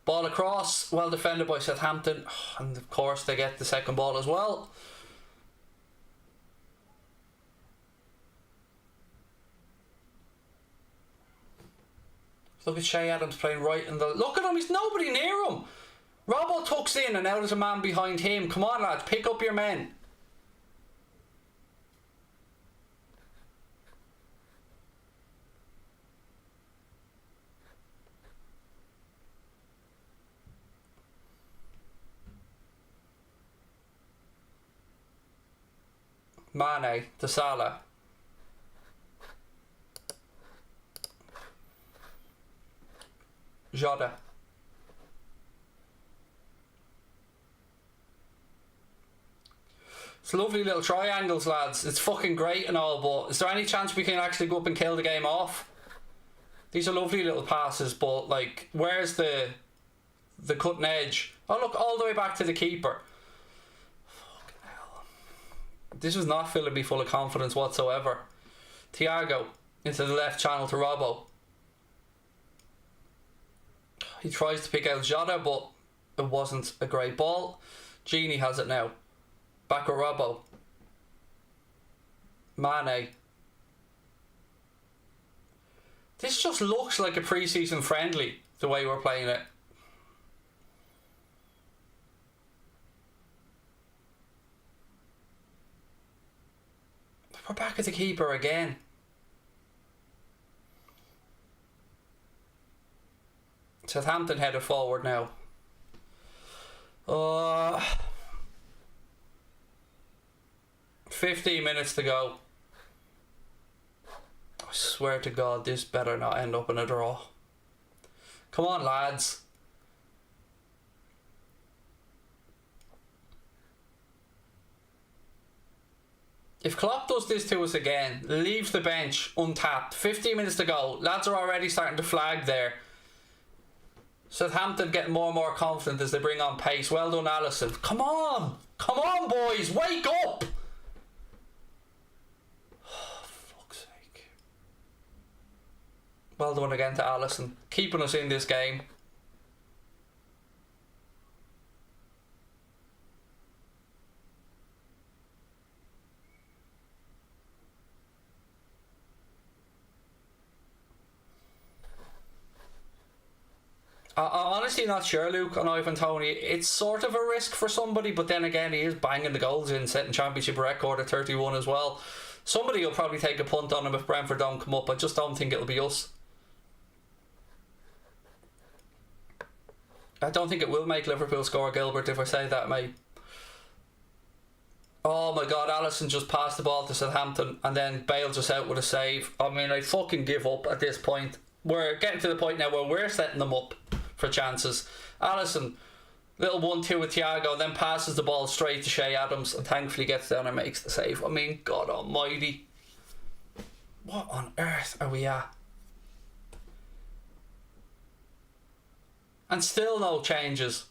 Ball across. Well defended by Southampton. And of course they get the second ball as well. Look at Shea Adams playing right in the... Look at him. He's nobody near him. Robbo tucks in and now there's a man behind him. Come on, lads. Pick up your men. Mane to Salah. Jota. It's lovely little triangles, lads. It's fucking great and all, but is there any chance we can actually go up and kill the game off? These are lovely little passes, but like, where's the cutting edge? Oh look, all the way back to the keeper. This was not filling me full of confidence whatsoever. Thiago into the left channel to Robbo. He tries to pick out Jota, but it wasn't a great ball. Genie has it now. Back with Robbo. Mane. This just looks like a pre-season friendly, the way we're playing it. We're back at the keeper again. Southampton headed forward now. 15 minutes to go. I swear to God, this better not end up in a draw. Come on, lads. If Klopp does this to us again, leaves the bench untapped, 15 minutes to go, lads are already starting to flag there. Southampton getting more and more confident as they bring on pace. Well done, Alisson. Come on! Come on, boys! Wake up! Oh, fuck's sake. Well done again to Alisson. Keeping us in this game. I'm honestly not sure, Luke, on Ivan Toney. It's sort of a risk for somebody, but then again, he is banging the goals in, setting championship record at 31 as well. Somebody will probably take a punt on him if Brentford don't come up. I just don't think it'll be us. I don't think it will make Liverpool score, Gilbert, if I say that, mate. Oh my God, Alisson just passed the ball to Southampton and then bails us out with a save. I mean, I fucking give up at this point. We're getting to the point now where we're setting them up for chances. Alisson, little 1-2 with Thiago, then passes the ball straight to Shea Adams and thankfully gets down and makes the save. I mean, God almighty. What on earth are we at? And still no changes.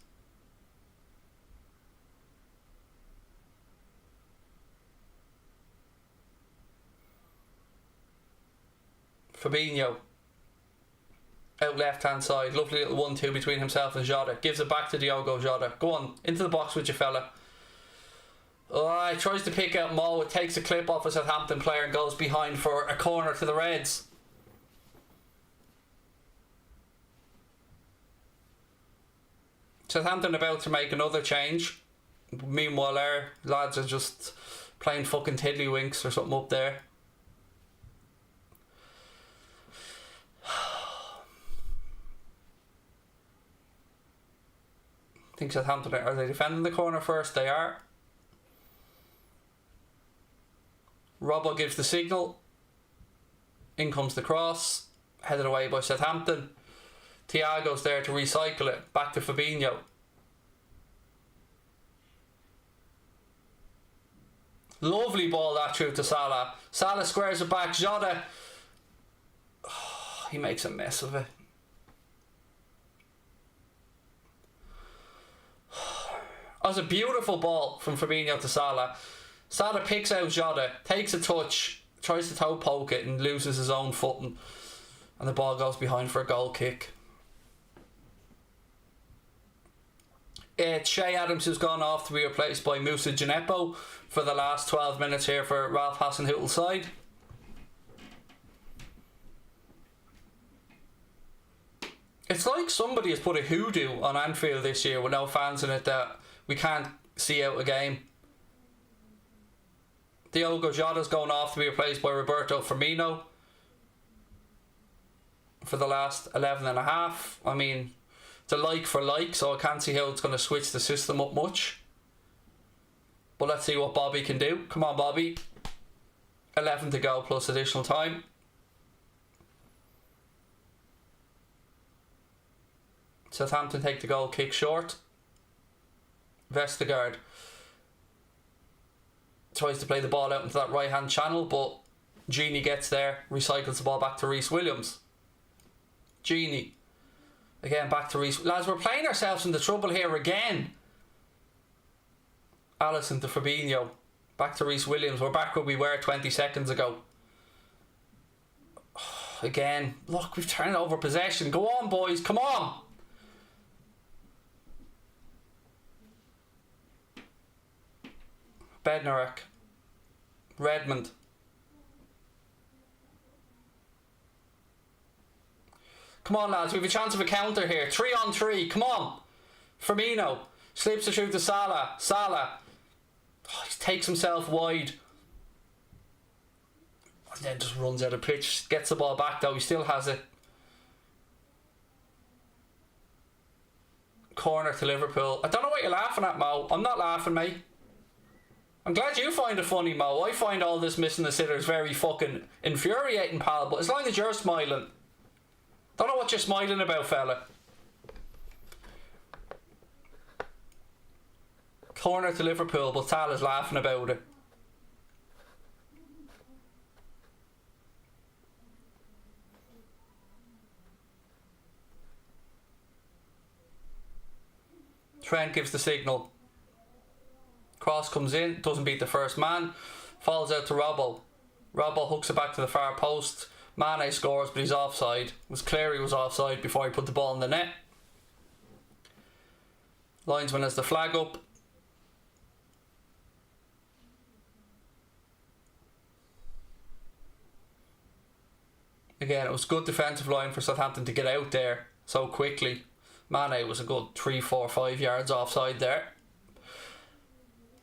Fabinho. Out left hand side. Lovely little 1-2 between himself and Jota. Gives it back to Diogo Jota. Go on. Into the box with you, fella. Oh, he tries to pick out Mo. It takes a clip off a Southampton player and goes behind for a corner to the Reds. Southampton about to make another change. Meanwhile, our lads are just playing fucking tiddlywinks or something up there. I think Southampton are they defending the corner first? They are. Robbo gives the signal. In comes the cross. Headed away by Southampton. Thiago's there to recycle it. Back to Fabinho. Lovely ball that through to Salah. Salah squares it back. Jota. Oh, he makes a mess of it. That was a beautiful ball from Fabinho to Salah. Salah picks out Jota, takes a touch, tries to toe poke it and loses his own footing. And the ball goes behind for a goal kick. It's Shea Adams who's gone off to be replaced by Moussa Djenepo for the last 12 minutes here for Ralph Hasenhüttl's side. It's like somebody has put a hoodoo on Anfield this year with no fans in it that we can't see out a game. Diogo Jota's going off to be replaced by Roberto Firmino for the last 11 and a half. I mean, it's a like for like, so I can't see how it's going to switch the system up much. But let's see what Bobby can do. Come on, Bobby. 11 to go plus additional time. Southampton take the goal kick short. Vestergaard tries to play the ball out into that right hand channel, but Genie gets there, recycles the ball back to Reece Williams. Genie again back to Reece. Lads, we're playing ourselves into trouble here again. Alisson to Fabinho, back to Reece Williams. We're back where we were 20 seconds ago. Again, look, we've turned over possession. Go on, boys, come on. Bednarek, Redmond. Come on, lads, we have a chance of a counter here. 3-on-3, come on. Firmino slips it through to Salah. Salah, oh, he takes himself wide and then just runs out of pitch. Gets the ball back though, he still has it. Corner to Liverpool. I don't know what you're laughing at, Mo. I'm not laughing, mate. I'm glad you find it funny, Mo. I find all this missing the sitters very fucking infuriating, pal, but as long as you're smiling. Don't know what you're smiling about, fella. Corner to Liverpool, but Salah's laughing about it. Trent gives the signal. Cross comes in, doesn't beat the first man, falls out to Robbo. Robbo hooks it back to the far post. Mane scores, but he's offside. It was clear he was offside before he put the ball in the net. Linesman has the flag up. Again, it was good defensive line for Southampton to get out there so quickly. Mane was a good 3, 4, 5 yards offside there.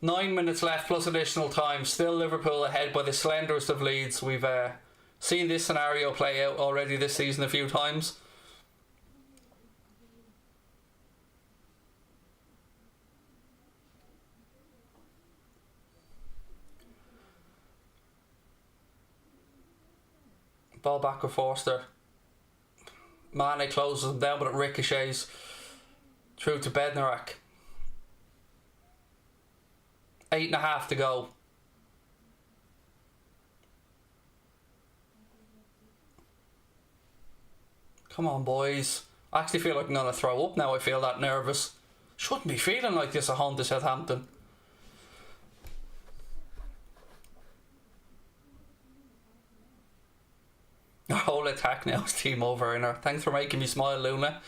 9 minutes left plus additional time. Still Liverpool ahead by the slenderest of leads. We've seen this scenario play out already this season a few times. Ball back with Forster. Mane closes him down, but it ricochets through to Bednarek. 8.5 to go. Come on, boys. I actually feel like I'm going to throw up now. I feel that nervous. Shouldn't be feeling like this at home to Southampton. Our whole attack now is Timo Werner. Thanks for making me smile, Luna.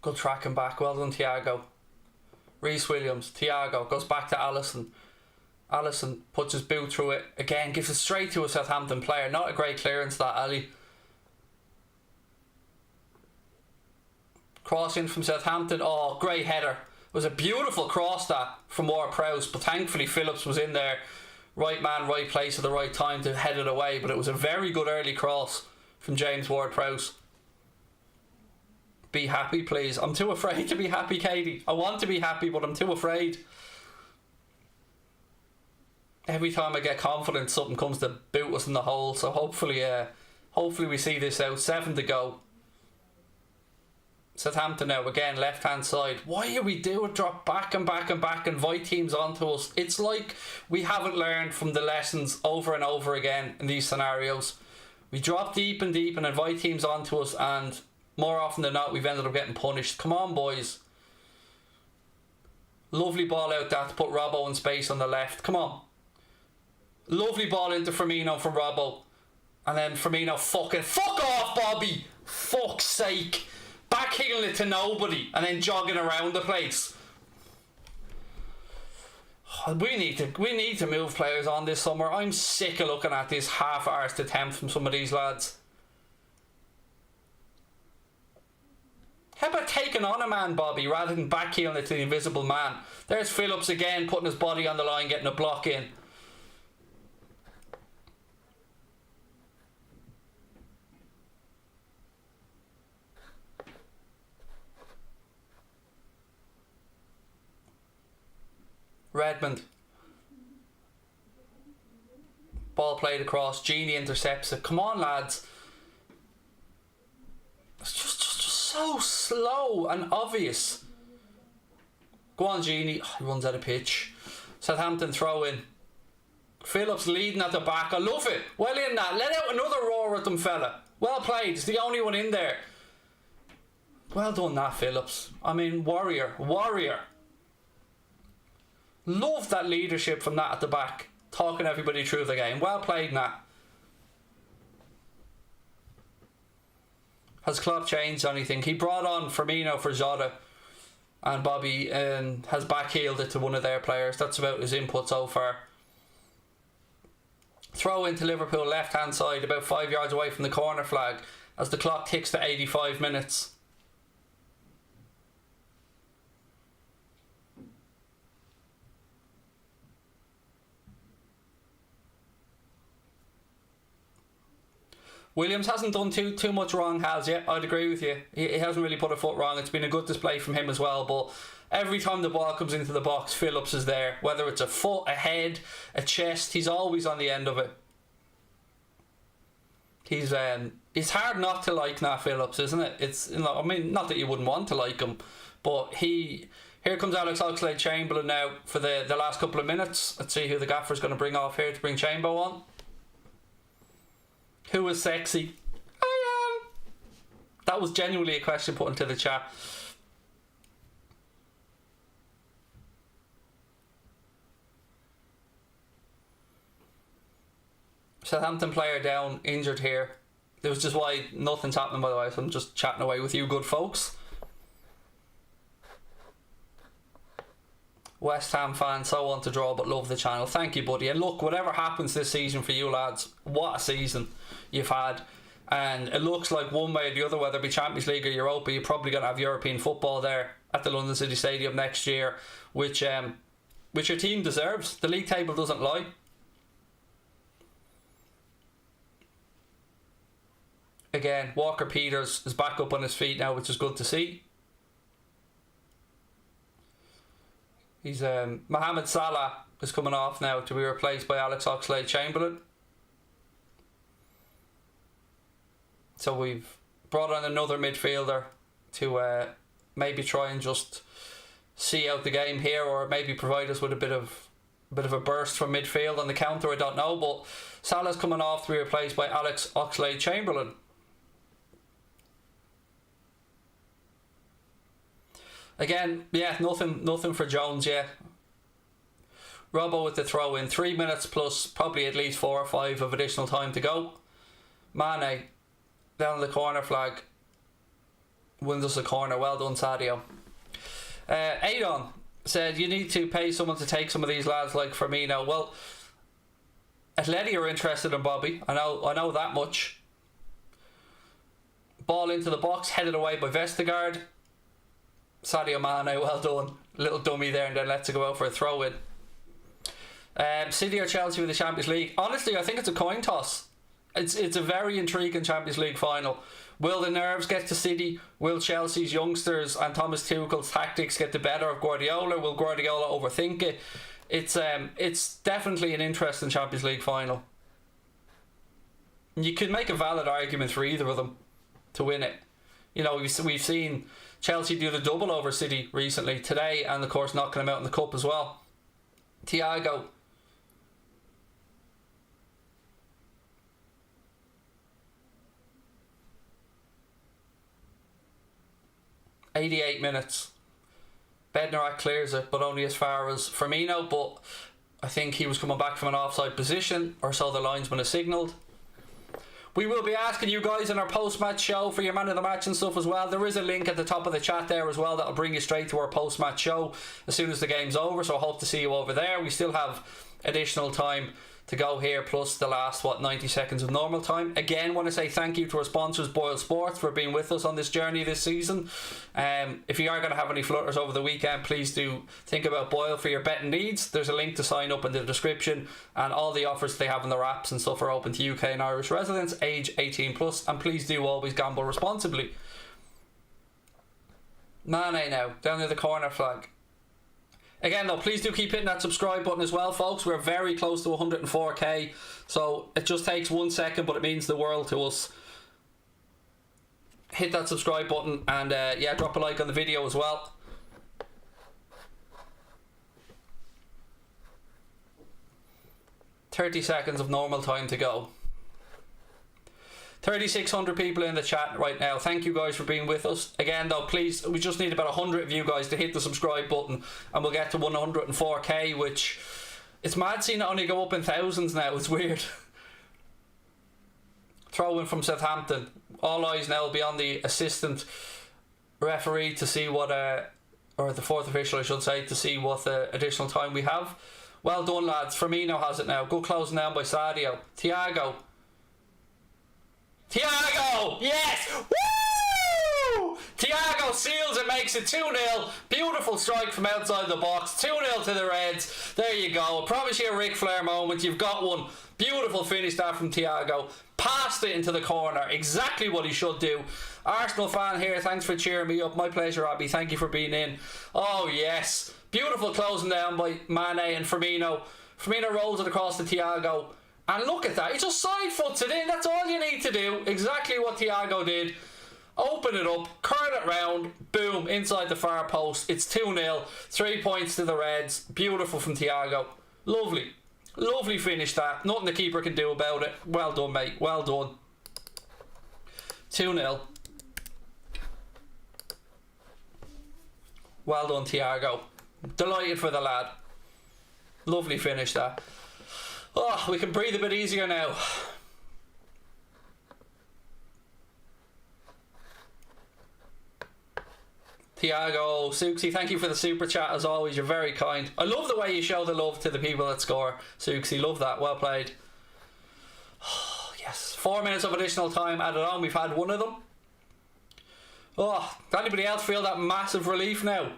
Good tracking back. Well done, Thiago. Reece Williams. Thiago goes back to Alisson. Alisson puts his boot through it again, gives it straight to a Southampton player. Not a great clearance, that, Ali. Cross in from Southampton. Oh, great header. It was a beautiful cross, that, from Ward-Prowse, but thankfully Phillips was in there. Right man, right place at the right time to head it away, but it was a very good early cross from James Ward-Prowse. Be happy, please. I'm too afraid to be happy, Katie. I want to be happy, but I'm too afraid. Every time I get confident, something comes to boot us in the hole. So hopefully we see this out. 7 to go. Southampton now again, left hand side. Why are we doing drop back and back and back, invite teams onto us? It's like we haven't learned from the lessons over and over again in these scenarios. We drop deep and deep and invite teams onto us, and more often than not, we've ended up getting punished. Come on, boys. Lovely ball out that to put Robbo in space on the left. Come on. Lovely ball into Firmino from Robbo. And then Firmino fucking... Fuck off, Bobby! Fuck's sake. Backheeling it to nobody and then jogging around the place. We need to move players on this summer. I'm sick of looking at this half-arsed attempt from some of these lads. How about taking on a man, Bobby, rather than backheeling it to the invisible man? There's Phillips again, putting his body on the line, getting a block in. Redmond. Ball played across. Genie intercepts it. Come on, lads. It's just so slow and obvious. Go on, Genie. Oh, he runs out of pitch. Southampton throw in. Phillips leading at the back. I love it. Well in that. Let out another roar at them, fella. Well played. It's the only one in there. Well done, that, Phillips. I mean, warrior. Love that leadership from that at the back. Talking everybody through the game. Well played, Nat. Has Klopp changed anything? He brought on Firmino for Jota, and Bobby has backheeled it to one of their players. That's about his input so far. Throw into Liverpool left hand side, about 5 yards away from the corner flag, as the clock ticks to 85 minutes. Williams hasn't done too much wrong, has yet. I'd agree with you. He hasn't really put a foot wrong. It's been a good display from him as well. But every time the ball comes into the box, Phillips is there. Whether it's a foot, a head, a chest, he's always on the end of it. It's hard not to like Nat Phillips, isn't it? It's, you know, I mean, not that you wouldn't want to like him, but here comes Alex Oxlade-Chamberlain now for the last couple of minutes. Let's see who the gaffer's going to bring off here to bring Chambo on. Who is sexy? I am. That was genuinely a question put into the chat. Southampton player down, injured here. It was just why nothing's happening, by the way, so I'm just chatting away with you good folks. West Ham fans, so want to draw but love the channel. Thank you, buddy. And look, whatever happens this season for you lads, what a season you've had. And it looks like one way or the other, whether it be Champions League or Europa, you're probably going to have European football there at the London City Stadium next year, which your team deserves. The league table doesn't lie. Again, Walker Peters is back up on his feet now, which is good to see. He's Mohamed Salah is coming off now to be replaced by Alex Oxlade-Chamberlain. So we've brought on another midfielder to maybe try and just see out the game here, or maybe provide us with a bit of bit of a burst from midfield on the counter, I don't know, but Salah's coming off to be replaced by Alex Oxlade-Chamberlain. Again, yeah, nothing for Jones yet. Robbo with the throw in. 3 minutes plus probably at least 4 or 5 of additional time to go. Mane down the corner flag. Wins us a corner. Well done, Sadio. Adon said you need to pay someone to take some of these lads like Firmino. Well, Atleti are interested in Bobby. I know that much. Ball into the box, headed away by Vestergaard. Sadio Mane, well done. Little dummy there, and then lets it go out for a throw in. City or Chelsea with the Champions League. Honestly, I think it's a coin toss. It's a very intriguing Champions League final. Will the nerves get to City? Will Chelsea's youngsters and Thomas Tuchel's tactics get the better of Guardiola? Will Guardiola overthink it? It's definitely an interesting Champions League final. You could make a valid argument for either of them to win it. You know, we've seen Chelsea do the double over City recently today, and of course knocking them out in the cup as well. Thiago. "88 minutes. Bednarak clears it, but only as far as Firmino, but I think he was coming back from an offside position, or so the linesman has signalled. We will be asking you guys in our post-match show for your man of the match and stuff as well. There is a link at the top of the chat there as well that'll bring you straight to our post-match show as soon as the game's over, so I hope to see you over there. We still have additional time to go here, plus the last 90 seconds of normal time. Again, want to say thank you to our sponsors Boyle Sports for being with us on this journey this season. If you are going to have any flutters over the weekend, please do think about Boyle for your betting needs. There's a link to sign up in the description, and all the offers they have in their apps and stuff are open to UK and Irish residents age 18 plus, and please do always gamble responsibly. Mane now down near the corner flag. Again though, please do keep hitting that subscribe button as well, folks. We're very close to 104k, so it just takes 1 second, but it means the world to us. Hit that subscribe button, and yeah, drop a like on the video as well. "30 seconds of normal time to go. 3,600 people in the chat right now. Thank you guys for being with us. Again though, please, we just need about 100 of you guys to hit the subscribe button, and we'll get to 104k, which it's mad seeing it only go up in thousands now. It's weird. Throw in from Southampton. All eyes now will be on the assistant referee to see what or the fourth official I should say, to see what additional time we have. Well done lads. Firmino has it now. Good closing down by Sadio. Thiago. Yes! Woo! Thiago seals it, makes it 2-0. Beautiful strike from outside the box. 2-0 to the Reds. There you go. I promise you a Ric Flair moment. You've got one. Beautiful finish there from Thiago. Passed it into the corner. Exactly what he should do. Arsenal fan here. Thanks for cheering me up. My pleasure, Abby. Thank you for being in. Oh, yes. Beautiful closing down by Mane and Firmino. Firmino rolls it across to Thiago. And look at that, he just side foots it in. That's all you need to do. Exactly what Thiago did. Open it up, curl it round, boom, inside the far post. It's 2-0, 3 points to the Reds. Beautiful from Thiago. Lovely. Lovely finish that. Nothing the keeper can do about it. Well done, mate. Well done. 2-0. Well done, Thiago. Delighted for the lad. Lovely finish that. Oh, we can breathe a bit easier now. Thiago, Suxi, thank you for the super chat as always. You're very kind. I love the way you show the love to the people that score. Suxi, love that. Well played. Oh, yes. 4 minutes of additional time added on. We've had one of them. Oh, does anybody else feel that massive relief now?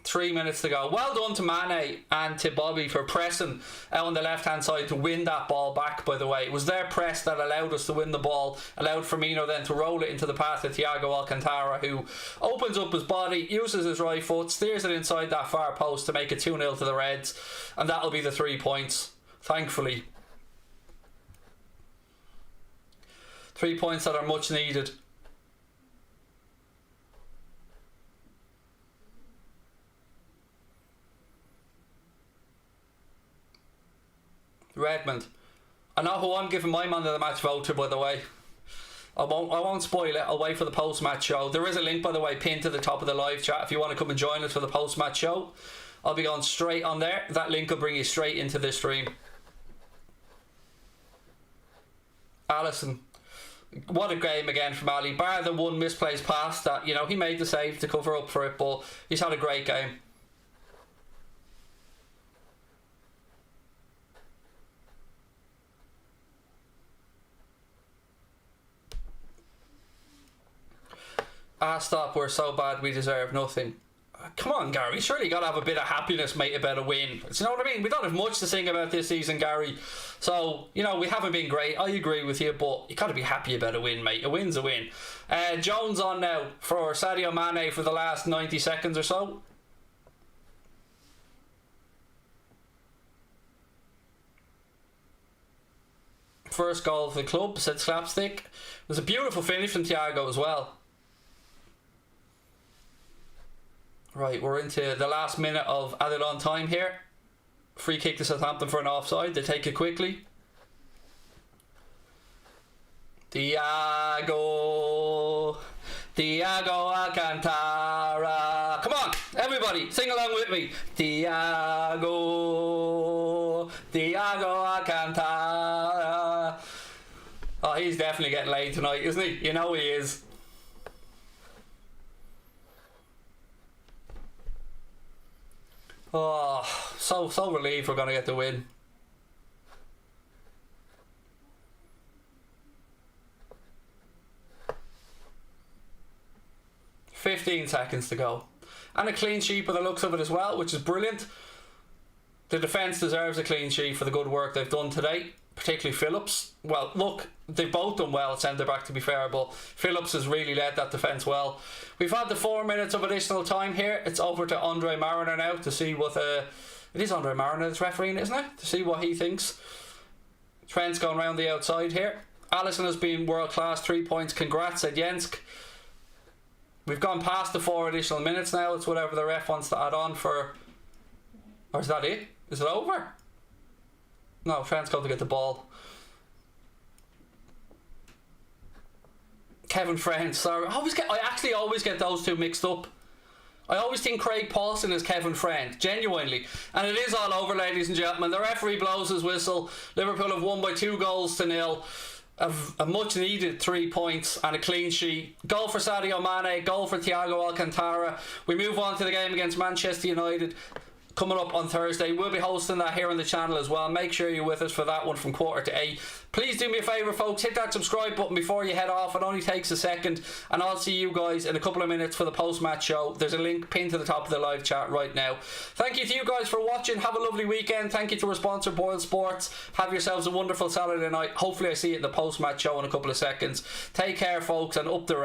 3 minutes to go. Well done to Mane and to Bobby for pressing out on the left hand side to win that ball back, by the way. It was their press that allowed us to win the ball, allowed Firmino then to roll it into the path of Thiago Alcantara, who opens up his body, uses his right foot, steers it inside that far post to make it 2-0 to the Reds, and that'll be the 3 points, thankfully. 3 points that are much needed. Redmond. I know who I'm giving my man of the match vote to, by the way. I won't spoil it. I'll wait for the post-match show. There is a link, by the way, pinned to the top of the live chat if you want to come and join us for the post-match show. I'll be going straight on there. That link will bring you straight into the stream. Alisson. What a game again from Ali. Bar the one misplaced pass that, you know, he made the save to cover up for it, but he's had a great game. Stop, we're so bad we deserve nothing. Come on, Gary, surely you gotta have a bit of happiness, mate, about a win. Do you know what I mean? We don't have much to sing about this season, Gary. So, you know, we haven't been great. I agree with you, but you gotta be happy about a win, mate. A win's a win. Jones on now for Sadio Mane for the last 90 seconds or so. First goal for the club, said Slapstick. It was a beautiful finish from Thiago as well. Right, we're into the last minute of added on time here. Free kick to Southampton for an offside. They take it quickly. Thiago Alcantara. Come on, everybody, sing along with me. Thiago Alcantara. Oh, he's definitely getting laid tonight, isn't he? You know he is. Oh, so relieved we're going to get the win. $15 seconds to go. And a clean sheet by the looks of it as well, which is brilliant. The defence deserves a clean sheet for the good work they've done today, particularly Phillips. Well, look, they've both done well at centre-back, to be fair, but Phillips has really led that defence well. We've had the 4 minutes of additional time here. It's over to Andre Mariner now to see what... it is Andre Mariner that's refereeing, isn't it? To see what he thinks. Trent's going round the outside here. Alisson has been world-class, 3 points. Congrats, said Jensk. We've gone past the 4 additional minutes now. It's whatever the ref wants to add on for... Or is that it? Is it over? No, Trent's going to get the ball. Kevin Friend, sorry. I actually always get those two mixed up. I always think Craig Paulson is Kevin Friend, genuinely. And it is all over, ladies and gentlemen. The referee blows his whistle. Liverpool have won by 2-0. A much needed 3 points and a clean sheet. Goal for Sadio Mane, goal for Thiago Alcantara. We move on to the game against Manchester United coming up on Thursday. We'll be hosting that here on the channel as well. Make sure you're with us for that one from 7:45. Please do me a favour, folks, hit that subscribe button before you head off. It only takes a second, and I'll see you guys in a couple of minutes for the post-match show. There's a link pinned to the top of the live chat right now. Thank you to you guys for watching. Have a lovely weekend. Thank you to our sponsor, Boyle Sports. Have yourselves a wonderful Saturday night. Hopefully I see you in the post-match show in a couple of seconds. Take care, folks, and up the